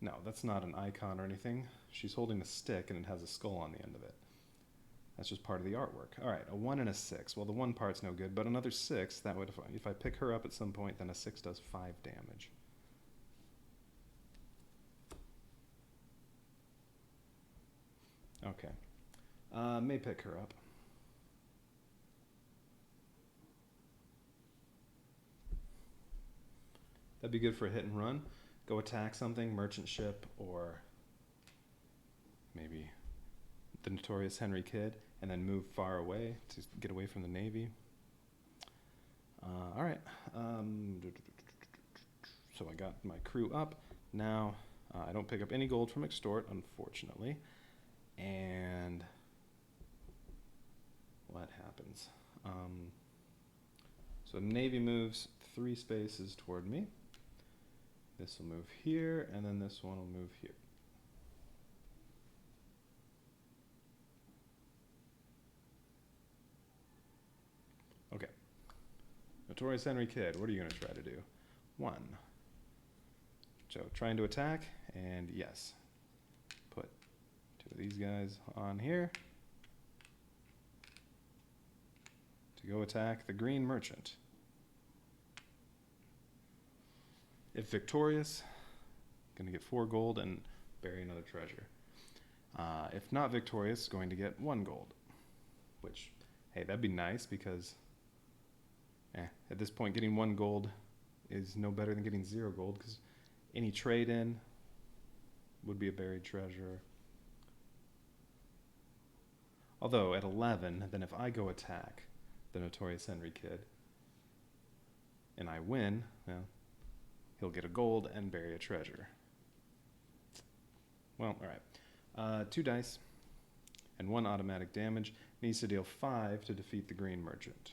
no, that's not an icon or anything. She's holding a stick, and it has a skull on the end of it. That's just part of the artwork. All right, a 1 and a 6. Well, the 1 part's no good, but another 6, that would, if I pick her up at some point, then a 6 does 5 damage. Okay. May pick her up. That'd be good for a hit and run. Go attack something, merchant ship, or maybe the notorious Henry Kidd, and then move far away to get away from the Navy. All right. So I got my crew up. Now I don't pick up any gold from extort, unfortunately. And what happens? So Navy moves 3 spaces toward me. This will move here, and then this one will move here. Okay. Notorious Henry Kidd, what are you going to try to do? 1. So trying to attack, and yes. Put 2 of these guys on here to go attack the green merchant. If victorious, going to get 4 gold and bury another treasure. If not victorious, going to get 1 gold. Which, hey, that'd be nice because at this point getting 1 gold is no better than getting 0 gold because any trade in would be a buried treasure. Although at 11, then if I go attack the notorious Henry Kidd and I win, well, he'll get a gold and bury a treasure. Well, all right. 2 dice and 1 automatic damage. Needs to deal 5 to defeat the green merchant.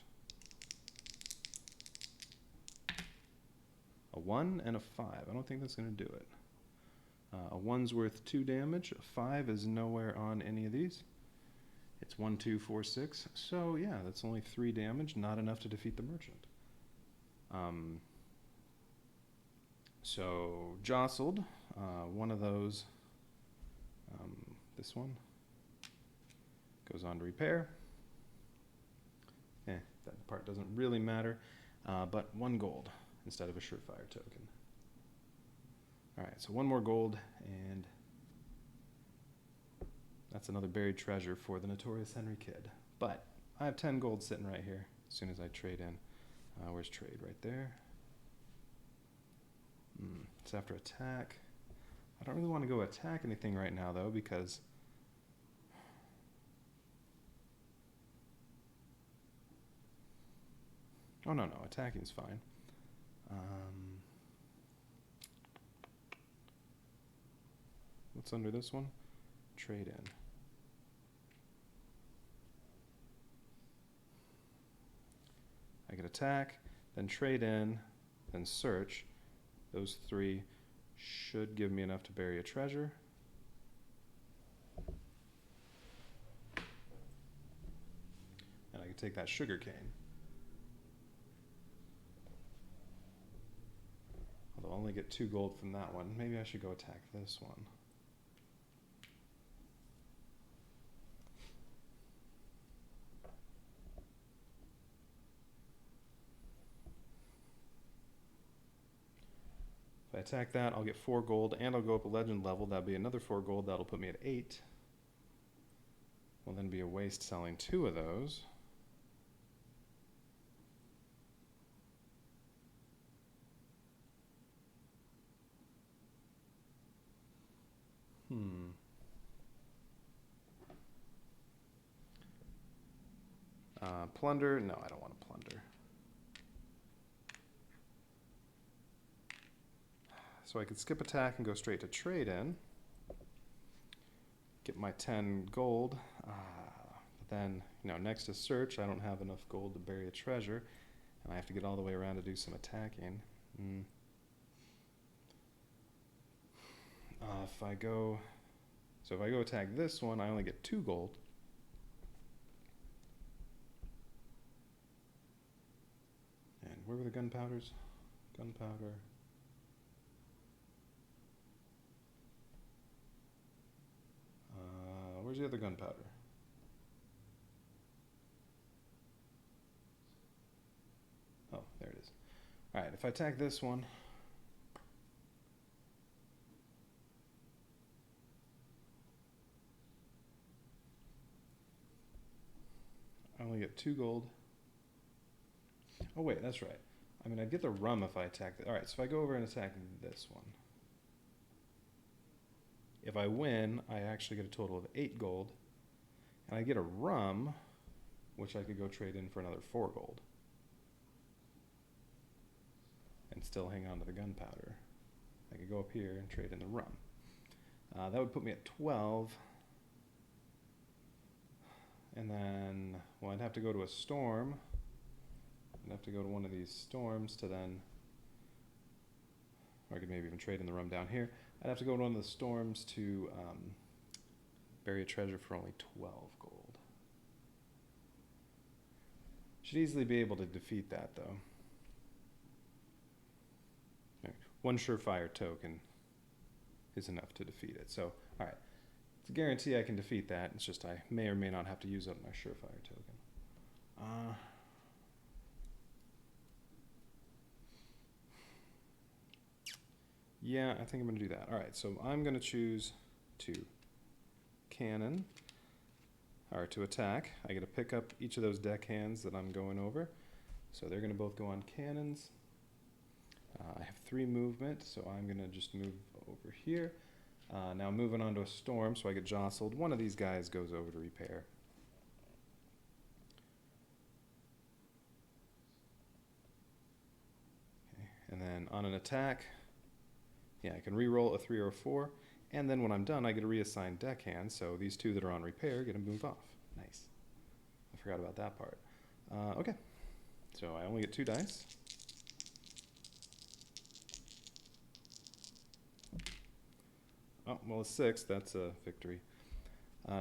A 1 and a 5. I don't think that's going to do it. A 1's worth 2 damage. A 5 is nowhere on any of these. It's 1, 2, 4, 6. So yeah, that's only 3 damage. Not enough to defeat the merchant. So jostled. One of those. This one goes on to repair. That part doesn't really matter. But 1 gold instead of a surefire token. All right, so 1 more gold, and that's another buried treasure for the notorious Henry Kidd. But I have 10 gold sitting right here as soon as I trade in. Where's trade? Right there. It's after attack. I don't really want to go attack anything right now, though, because oh, no, attacking's fine. What's under this one? Trade in. I could attack, then trade in, then search. Those 3 should give me enough to bury a treasure. And I could take that sugar cane. Although I'll only get 2 gold from that one. Maybe I should go attack this one. If I attack that, I'll get 4 gold, and I'll go up a legend level. That'll be another 4 gold. That'll put me at 8. Will then be a waste selling 2 of those. Plunder? No, I don't want to plunder. So I could skip attack and go straight to trade in. Get my 10 gold. But then, next to search, I don't have enough gold to bury a treasure. And I have to get all the way around to do some attacking. If I go attack this one, I only get 2 gold. And where were the gunpowders? Gunpowder. Where's the other gunpowder? Oh, there it is. All right, if I attack this one, get 2 gold. Oh wait, that's right. I mean, I'd get the rum if I attack it. Alright, so if I go over and attack this one. If I win, I actually get a total of 8 gold. And I get a rum, which I could go trade in for another 4 gold. And still hang on to the gunpowder. I could go up here and trade in the rum. That would put me at 12. And then, well, I'd have to go to a storm. I'd have to go to one of these storms to then, or I could maybe even trade in the rum down here. I'd have to go to one of the storms to bury a treasure for only 12 gold. Should easily be able to defeat that, though. Okay. 1 surefire token is enough to defeat it. So, alright. It's a guarantee I can defeat that. It's just I may or may not have to use up my surefire token. Yeah, I think I'm going to do that. Alright, so I'm going to choose to cannon, or to attack. I get to pick up each of those deckhands that I'm going over. So they're going to both go on cannons. I have 3 movement, so I'm going to just move over here. Now moving on to a storm, so I get jostled. One of these guys goes over to repair. Okay. And then on an attack, yeah, I can re-roll a 3 or a 4, and then when I'm done, I get a reassigned deckhand, so these 2 that are on repair get to move off. Nice. I forgot about that part. Okay, so I only get 2 dice. Oh, well, a 6, that's a victory.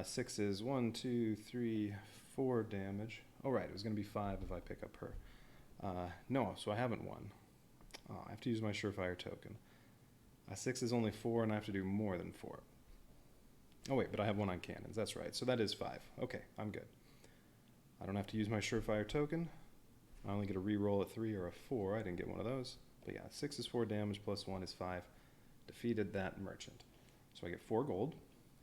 6 is 1, 2, 3, 4 damage. Oh, right, it was going to be 5 if I pick up her. No, so I haven't won. Oh, I have to use my surefire token. 6 is only 4, and I have to do more than 4. Oh, wait, but I have 1 on cannons. That's right, so that is 5. Okay, I'm good. I don't have to use my surefire token. I only get a re-roll a 3 or a 4. I didn't get one of those. But yeah, 6 is 4 damage, plus 1 is 5. Defeated that merchant. So I get 4 gold,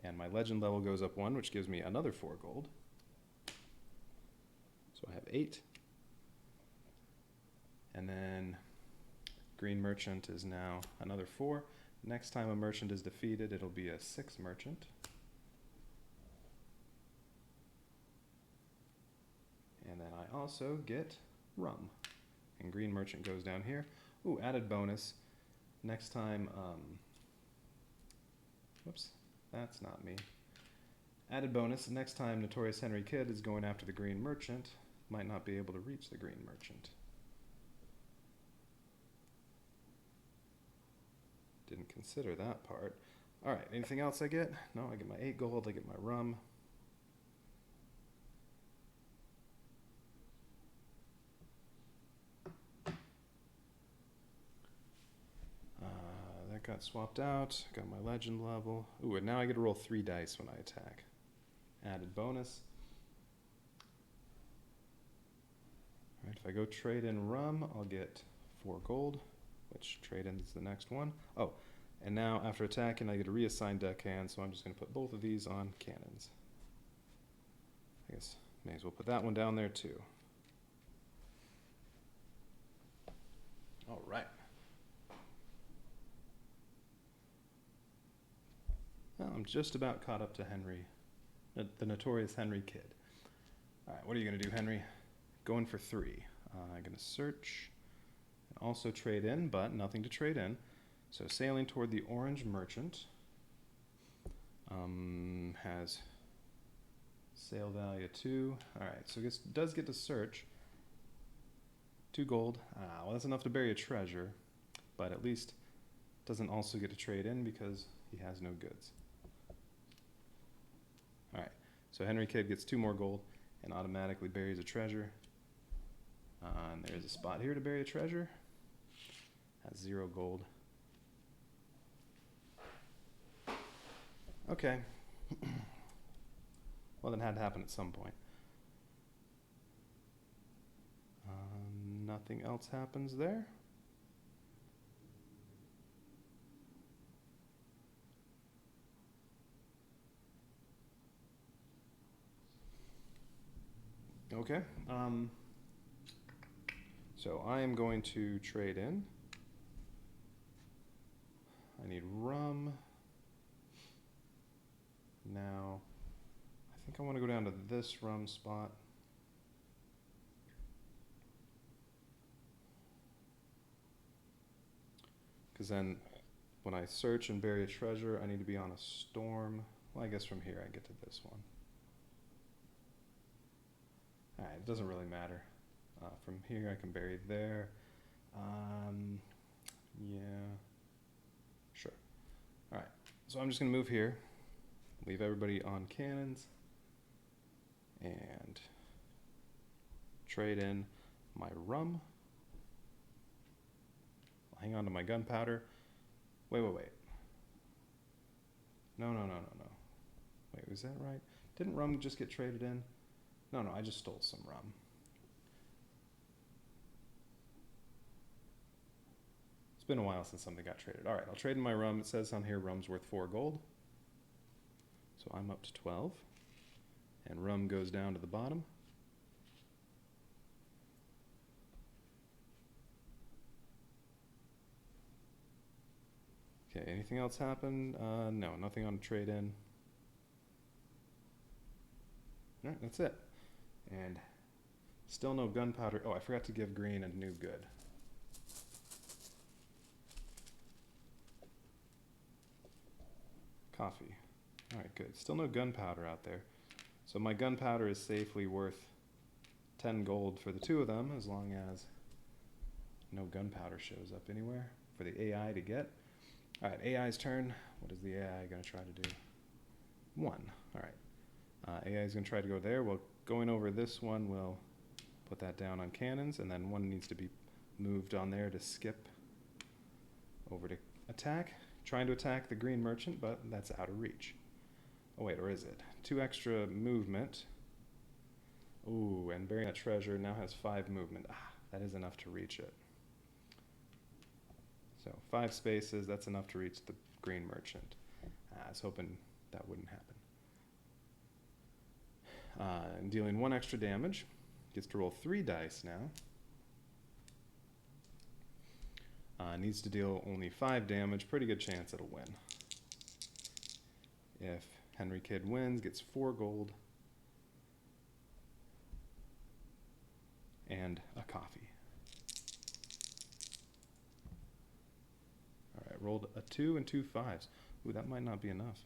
and my legend level goes up 1, which gives me another 4 gold. So I have 8. And then green merchant is now another 4. Next time a merchant is defeated, it'll be a 6 merchant. And then I also get rum. And green merchant goes down here. Ooh, added bonus. Next time, whoops, that's not me. Added bonus, next time Notorious Henry Kidd is going after the green merchant, might not be able to reach the green merchant. Didn't consider that part. Alright, anything else I get? No, I get my 8 gold, I get my rum. That got swapped out, got my legend level. Ooh, and now I get to roll 3 dice when I attack. Added bonus. Alright, if I go trade in rum, I'll get 4 gold, which trade in is the next one. Oh, and now after attacking, I get a reassigned deckhand, so I'm just going to put both of these on cannons. I guess may as well put that one down there too. All right. Well, I'm just about caught up to Henry, the Notorious Henry Kidd. All right, what are you going to do, Henry? Going for 3. I'm going to search and also trade in, but nothing to trade in. So sailing toward the orange merchant has sail value 2. All right, so it does get to search. 2 gold. Well, that's enough to bury a treasure, but at least doesn't also get to trade in because he has no goods. All right, so Henry Kidd gets 2 more gold and automatically buries a treasure. And there's a spot here to bury a treasure. Has 0 gold. Okay. Well, that had to happen at some point. Nothing else happens there. Okay. So I am going to trade in. I need rum. Now, I think I want to go down to this rum spot. Because then when I search and bury a treasure, I need to be on a storm. Well, I guess from here I get to this one. Alright, it doesn't really matter. From here I can bury there. Yeah. Sure. Alright, so I'm just going to move here. Leave everybody on cannons. And trade in my rum. I'll hang on to my gunpowder. Wait. No. Wait, was that right? Didn't rum just get traded in? No, I just stole some rum. It's been a while since something got traded. All right, I'll trade in my rum. It says on here rum's worth 4 gold. So I'm up to 12. And rum goes down to the bottom. Okay, anything else happen? No, nothing on trade in. All right, that's it. And still no gunpowder. Oh, I forgot to give green a new good. Coffee. All right, good. Still no gunpowder out there. So my gunpowder is safely worth 10 gold for the two of them, as long as no gunpowder shows up anywhere for the AI to get. All right, AI's turn. What is the AI going to try to do? 1. All right. AI is going to try to go there. Well, going over this one, we'll put that down on cannons, and then one needs to be moved on there to skip over to attack. Trying to attack the green merchant, but that's out of reach. Oh, wait, or is it? 2 extra movement. Ooh, and burying that treasure now has 5 movement. That is enough to reach it. So 5 spaces, that's enough to reach the green merchant. I was hoping that wouldn't happen. And dealing 1 extra damage. Gets to roll 3 dice now. Needs to deal only 5 damage. Pretty good chance it'll win. If Henry Kidd wins, gets 4 gold. And a coffee. Alright, rolled a 2 and 2 5s. Ooh, that might not be enough.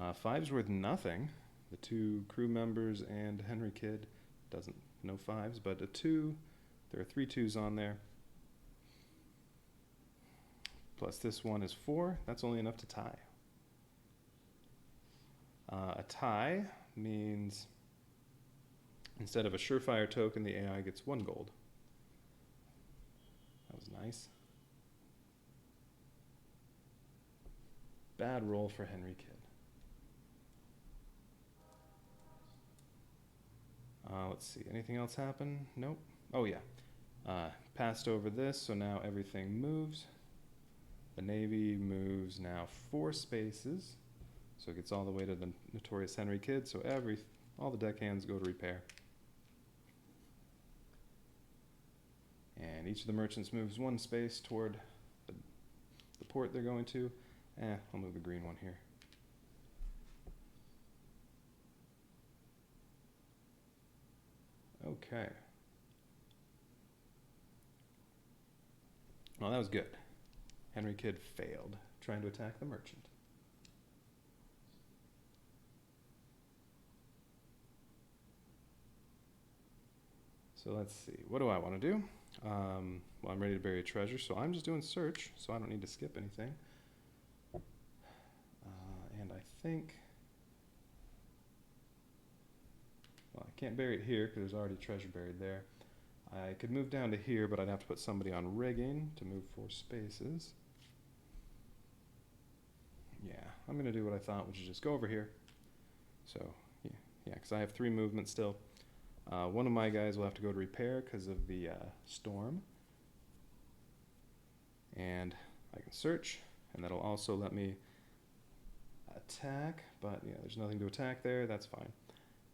5's worth nothing. The 2 crew members and Henry Kidd doesn't, no 5s, but a 2. There are 3 2s on there. Plus this one is 4. That's only enough to tie. A tie means instead of a surefire token, the AI gets 1 gold. That was nice. Bad roll for Henry Kidd. Let's see, anything else happen? Nope. Oh yeah, passed over this, so now everything moves. The Navy moves now 4 spaces, so it gets all the way to the notorious Henry Kidd, so all the deckhands go to repair. And each of the merchants moves 1 space toward the port they're going to. I'll move the green one here. Okay. Well, that was good. Henry Kidd failed trying to attack the merchant. So let's see. What do I want to do? Well, I'm ready to bury a treasure, so I'm just doing search, so I don't need to skip anything. And I think... Well, I can't bury it here because there's already treasure buried there. I could move down to here, but I'd have to put somebody on rigging to move 4 spaces. Yeah, I'm going to do what I thought, which is just go over here. So, yeah, because I have 3 movements still. One of my guys will have to go to repair because of the storm. And I can search, and that'll also let me attack, but yeah, there's nothing to attack there, that's fine.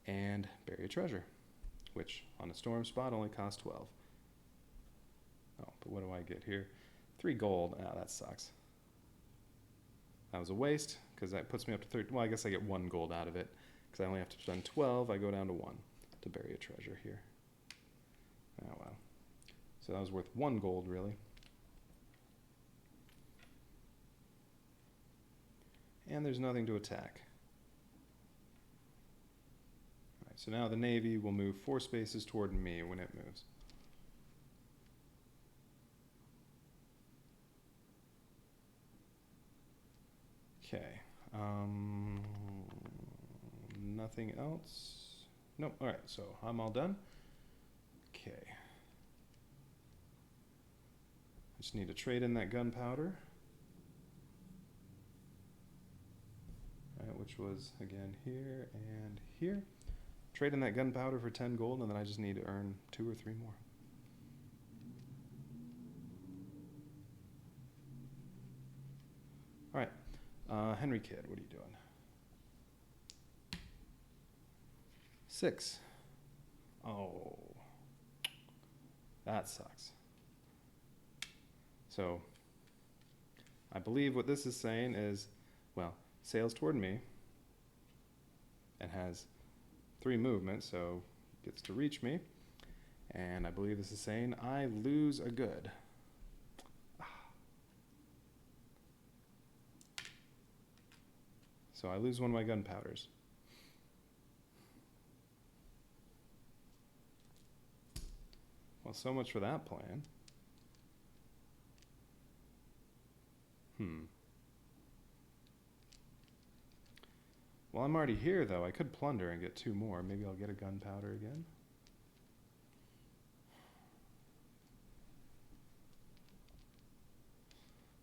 And bury a treasure. which on a storm spot only costs 12. Oh, but what do I get here? 3 gold. Ah, that sucks. That was a waste, because that puts me up to 30. Well, I guess I get 1 gold out of it, because I only have to spend 12. I go down to 1 to bury a treasure here. Oh, well. So that was worth 1 gold, really. And there's nothing to attack. All right, so now the Navy will move 4 spaces toward me when it moves. Okay. Nothing else? Nope. All right, so I'm all done. Okay. I just need to trade in that gunpowder. Which was, again, here and here. Trade in that gunpowder for 10 gold, and then I just need to earn 2 or 3 more. All right, Henry Kidd, what are you doing? 6. Oh, that sucks. So, I believe what this is saying is, well, sails toward me and has 3 movements, so gets to reach me. And I believe this is saying I lose a good. So I lose one of my gunpowders. Well, so much for that plan. Well, I'm already here, though. I could plunder and get 2 more. Maybe I'll get a gunpowder again.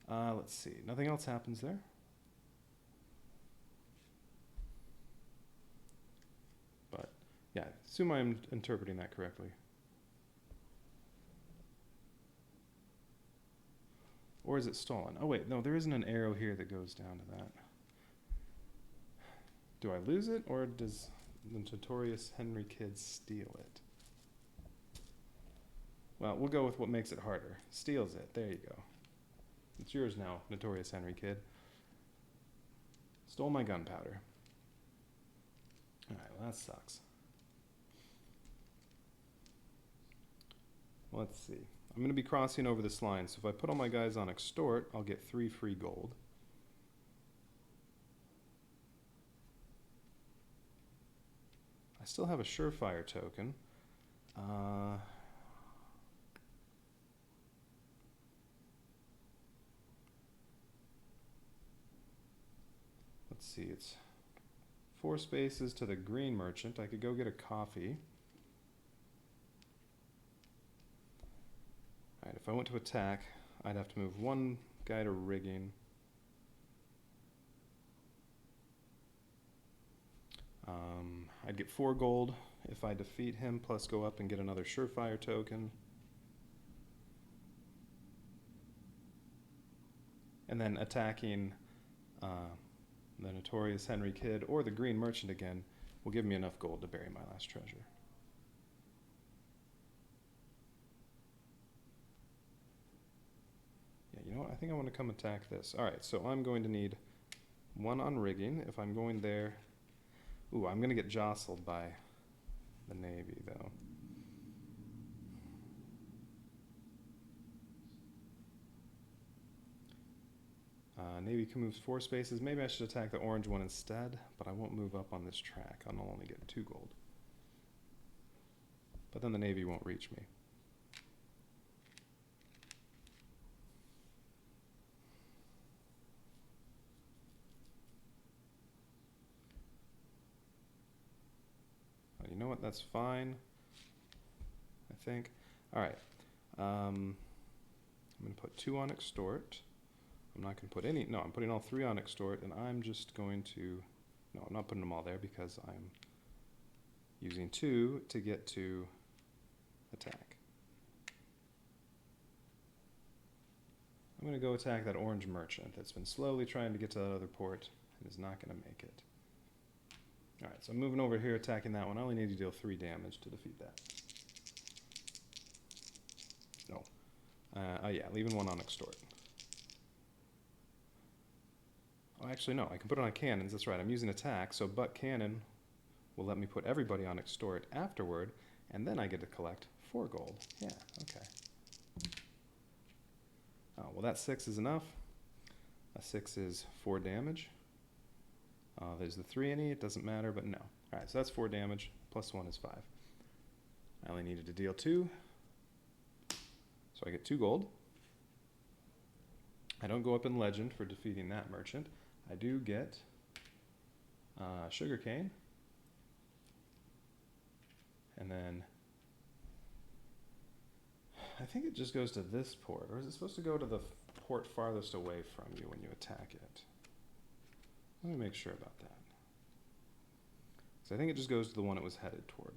Let's see. Nothing else happens there. But, yeah, assume I'm interpreting that correctly. Or is it stolen? Oh, wait, no, there isn't an arrow here that goes down to that. Do I lose it, or does the notorious Henry Kidd steal it? Well, we'll go with what makes it harder. Steals it. There you go. It's yours now, notorious Henry Kidd. Stole my gunpowder. All right, well, that sucks. Let's see. I'm going to be crossing over this line, so if I put all my guys on extort, I'll get 3 free gold. I still have a surefire token. Let's see, it's 4 spaces to the green merchant. I could go get a coffee. Alright, if I went to attack, I'd have to move 1 guy to rigging. I'd get 4 gold if I defeat him, plus go up and get another surefire token. And then attacking the notorious Henry Kidd or the green merchant again will give me enough gold to bury my last treasure. Yeah, you know what? I think I want to come attack this. Alright, so I'm going to need 1 on rigging. If I'm going there... Ooh, I'm going to get jostled by the Navy, though. Navy can move 4 spaces. Maybe I should attack the orange one instead, but I won't move up on this track. I'll only get 2 gold. But then the Navy won't reach me. You know what? That's fine, I think. All right. I'm going to put 2 on extort. I'm not going to put any. No, I'm putting all 3 on extort, and I'm just going to. No, I'm not putting them all there because I'm using 2 to get to attack. I'm going to go attack that orange merchant that's been slowly trying to get to that other port and is not going to make it. Alright, so I'm moving over here, attacking that one. I only need to deal 3 damage to defeat that. No. Oh yeah, leaving 1 on extort. Oh, actually no, I can put it on cannons, that's right. I'm using attack, so but cannon will let me put everybody on extort afterward, and then I get to collect 4 gold. Yeah, okay. Oh, well that 6 is enough. A 6 is 4 damage. There's the 3 any, it doesn't matter, but no. Alright, so that's 4 damage, plus 1 is 5. I only needed to deal 2, so I get 2 gold. I don't go up in legend for defeating that merchant. I do get sugarcane, and then I think it just goes to this port, or is it supposed to go to the port farthest away from you when you attack it? Let me make sure about that. So I think it just goes to the one it was headed toward.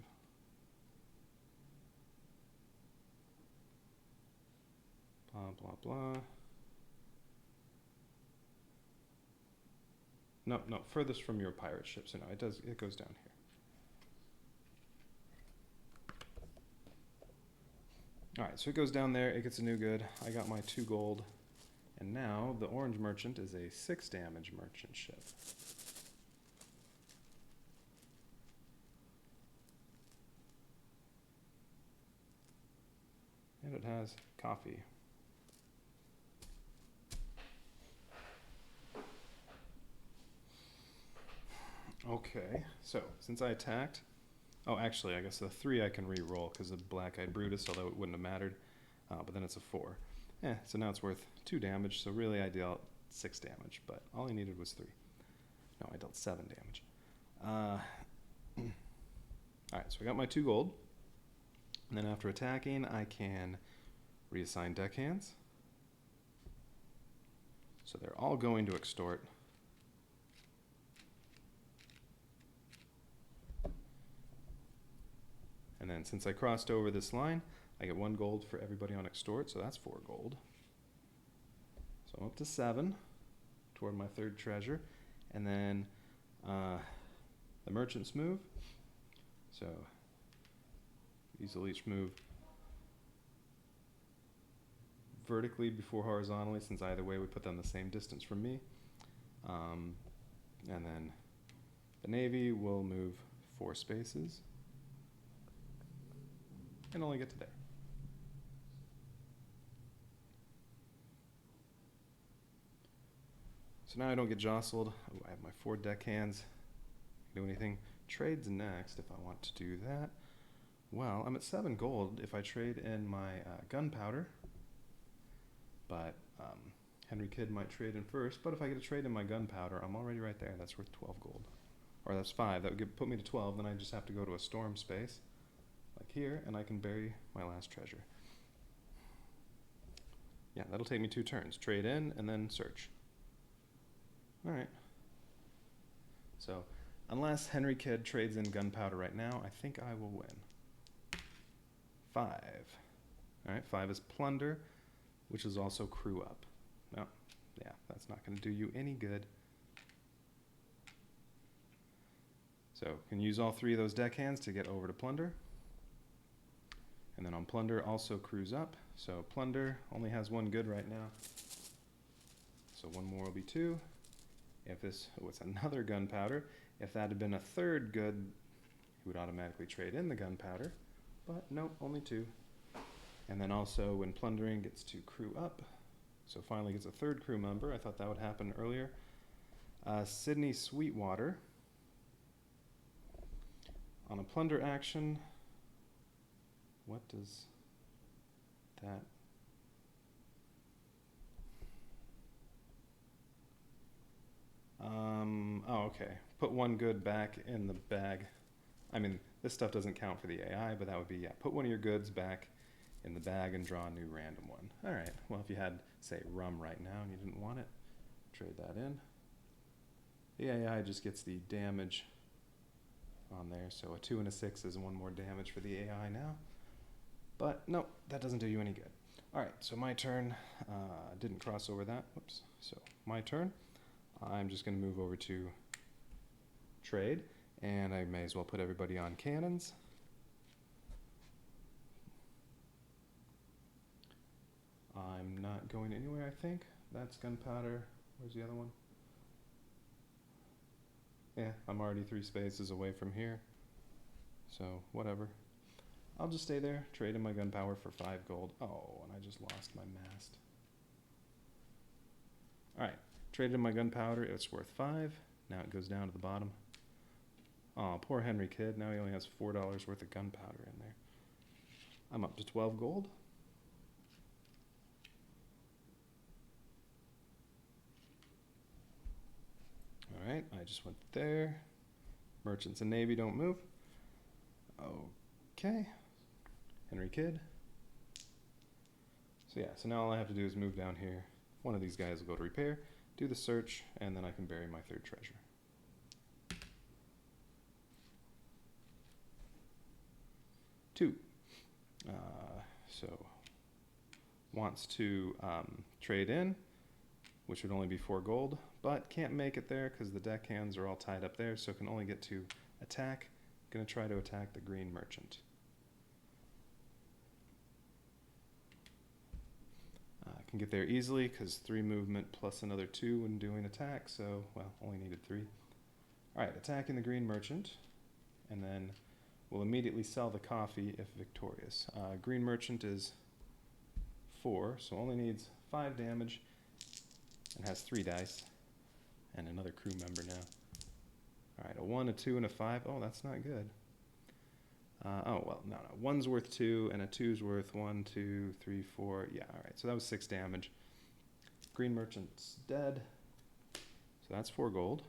Blah, blah, blah. No, no, furthest from your pirate ship, so no, it goes down here. Alright, so it goes down there, it gets a new good. I got my 2 gold. And now the orange merchant is a 6 damage merchant ship. And it has coffee. Okay, so since I attacked, oh actually I guess the 3 I can re-roll because of Black-Eyed Brutus, although it wouldn't have mattered, but then it's a 4. So now it's worth 2 damage, so really I dealt 6 damage, but all I needed was 3. No, I dealt 7 damage. Alright, so I got my 2 gold, and then after attacking I can reassign deckhands. So they're all going to extort. And then since I crossed over this line, I get 1 gold for everybody on extort, so that's 4 gold. So I'm up to 7 toward my 3rd treasure. And then the merchants move. So these will each move vertically before horizontally, since either way we put them the same distance from me. And then the navy will move 4 spaces and only get to there. So now I don't get jostled. Ooh, I have my 4 deckhands. Do anything. Trades next if I want to do that. Well, I'm at 7 gold if I trade in my gunpowder. But Henry Kidd might trade in first. But if I get a trade in my gunpowder, I'm already right there. That's worth 12 gold. Or that's 5. That would put me to 12. Then I just have to go to a storm space, like here, and I can bury my last treasure. Yeah, that'll take me 2 turns. Trade in and then search. Alright. So, unless Henry Kidd trades in gunpowder right now, I think I will win. 5. Alright, 5 is plunder, which is also crew up. No, yeah, that's not going to do you any good. So, can use all 3 of those deckhands to get over to plunder. And then on plunder, also crews up. So plunder only has 1 good right now. So 1 more will be 2. If this, oh, it's another gunpowder. If that had been a 3rd good, he would automatically trade in the gunpowder. But nope, only 2. And then also when plundering gets to crew up. So finally gets a 3rd crew member. I thought that would happen earlier. Sydney Sweetwater. On a plunder action, what does that... oh, okay. Put 1 good back in the bag. I mean, this stuff doesn't count for the AI, but that would be, yeah, put 1 of your goods back in the bag and draw a new random one. Alright, well if you had, say, rum right now and you didn't want it, trade that in. The AI just gets the damage on there, so a 2 and a 6 is 1 more damage for the AI now. But no, that doesn't do you any good. Alright, so my turn. Didn't cross over that. Whoops. So my turn. I'm just going to move over to trade. And I may as well put everybody on cannons. I'm not going anywhere, I think. That's gunpowder. Where's the other one? Yeah, I'm already 3 spaces away from here. So, whatever. I'll just stay there, trade in my gunpowder for 5 gold. Oh, and I just lost my mast. Alright, traded in my gunpowder. It's worth 5. Now it goes down to the bottom. Oh, poor Henry Kid. Now he only has $4 worth of gunpowder in there. I'm up to 12 gold. Alright, I just went there. Merchants and Navy don't move. Okay. Henry Kid. So yeah, so now all I have to do is move down here. One of these guys will go to repair, do the search, and then I can bury my 3rd treasure. Two. So wants to trade in, which would only be 4 gold, but can't make it there because the deckhands are all tied up there, so can only get to attack. Gonna try to attack the green merchant. Can get there easily because 3 movement plus another 2 when doing attack, so, well, only needed 3. Alright, attacking the green merchant, and then we'll immediately sell the coffee if victorious. Green merchant is 4, so only needs 5 damage, and has 3 dice, and another crew member now. Alright, a 1, a 2, and a 5. Oh, that's not good. Oh, well, no. 1's worth 2, and a 2's worth 1, 2, 3, 4. Yeah, alright, so that was 6 damage. Green merchant's dead, so that's 4 gold.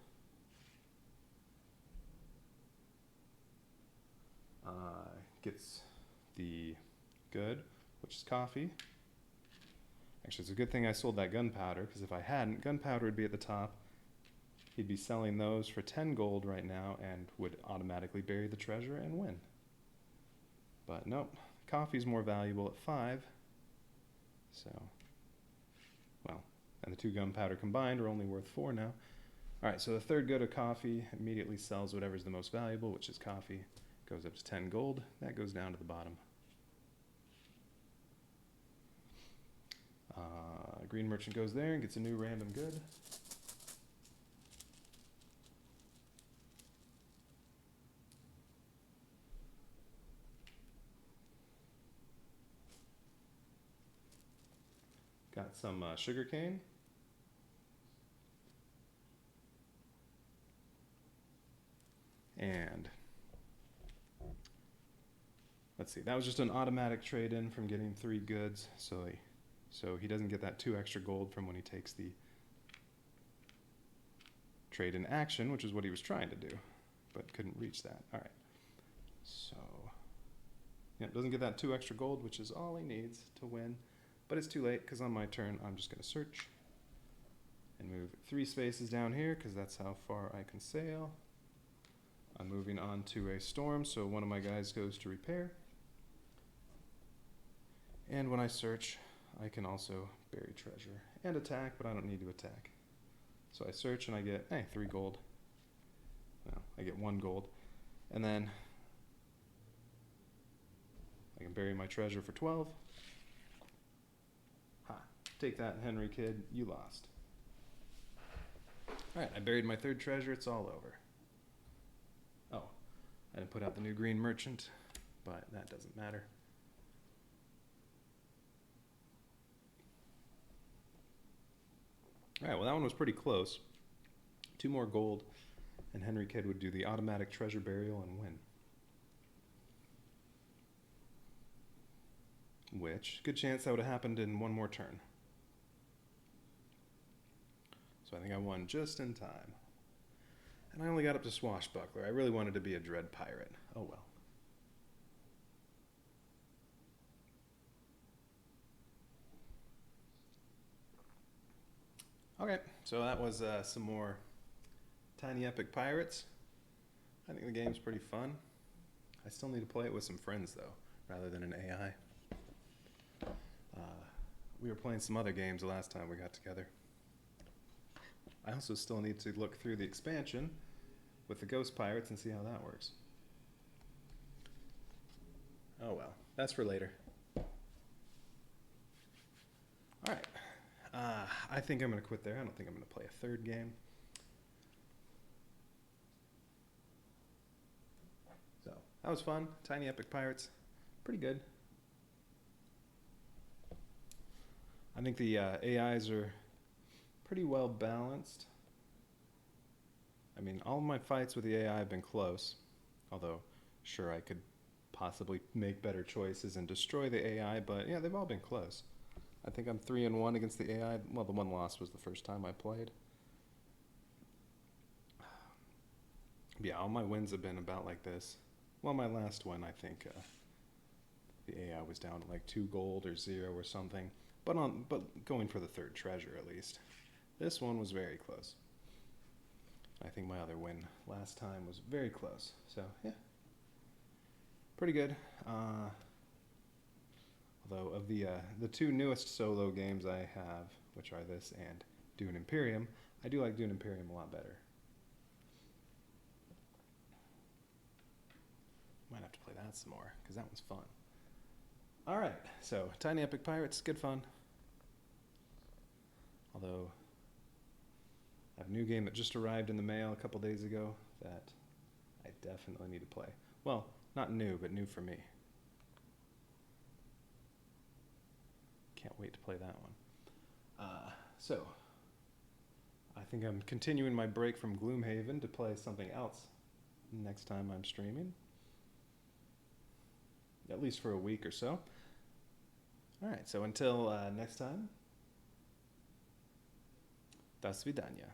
Gets the good, which is coffee. Actually, it's a good thing I sold that gunpowder, because if I hadn't, gunpowder would be at the top. He'd be selling those for 10 gold right now and would automatically bury the treasure and win. But nope, coffee's more valuable at 5. So, well, and the 2 gunpowder combined are only worth 4 now. Alright, so the 3rd good of coffee immediately sells whatever's the most valuable, which is coffee. Goes up to 10 gold. That goes down to the bottom. Green merchant goes there and gets a new random good. Got some sugarcane. And let's see, that was just an automatic trade-in from getting 3 goods, so he doesn't get that 2 extra gold from when he takes the trade-in action, which is what he was trying to do, but couldn't reach that. All right, so yeah, doesn't get that 2 extra gold, which is all he needs to win, but it's too late because on my turn I'm just going to search and move 3 spaces down here because that's how far I can sail. I'm moving on to a storm, so one of my guys goes to repair. And when I search, I can also bury treasure and attack, but I don't need to attack. So I search and I get, 3 gold. No, I get 1 gold. And then I can bury my treasure for 12. Ha, take that, Henry Kid, you lost. Alright, I buried my 3rd treasure, it's all over. Oh, I didn't put out the new green merchant, but that doesn't matter. Alright, well that one was pretty close. 2 more gold, and Henry Kidd would do the automatic treasure burial and win. Which, good chance that would have happened in 1 more turn. So I think I won just in time. And I only got up to Swashbuckler. I really wanted to be a Dread Pirate. Oh well. Okay, so that was some more Tiny Epic Pirates. I think the game's pretty fun. I still need to play it with some friends, though, rather than an AI. We were playing some other games the last time we got together. I also still need to look through the expansion with the ghost pirates and see how that works. Oh well, that's for later. Alright, I think I'm going to quit there. I don't think I'm going to play a third game. So, that was fun. Tiny Epic Pirates, pretty good. I think the AIs are pretty well balanced. I mean, all of my fights with the AI have been close, although sure I could possibly make better choices and destroy the AI, but yeah, they've all been close. I think I'm 3-1 against the AI. Well, the one loss was the first time I played. Yeah, all my wins have been about like this. Well, my last one, I think the AI was down to like 2 gold or 0 or something, but going for the 3rd treasure at least. This one was very close. I think my other win last time was very close. So yeah, pretty good. Although of the 2 newest solo games I have, which are this and Dune Imperium, I do like Dune Imperium a lot better. Might have to play that some more, because that was fun. Alright, so Tiny Epic Pirates, good fun. Although, I have a new game that just arrived in the mail a couple days ago that I definitely need to play. Well, not new, but new for me. Can't wait to play that one. So, I think I'm continuing my break from Gloomhaven to play something else next time I'm streaming. At least for a week or so. Alright, so until next time, до свидания.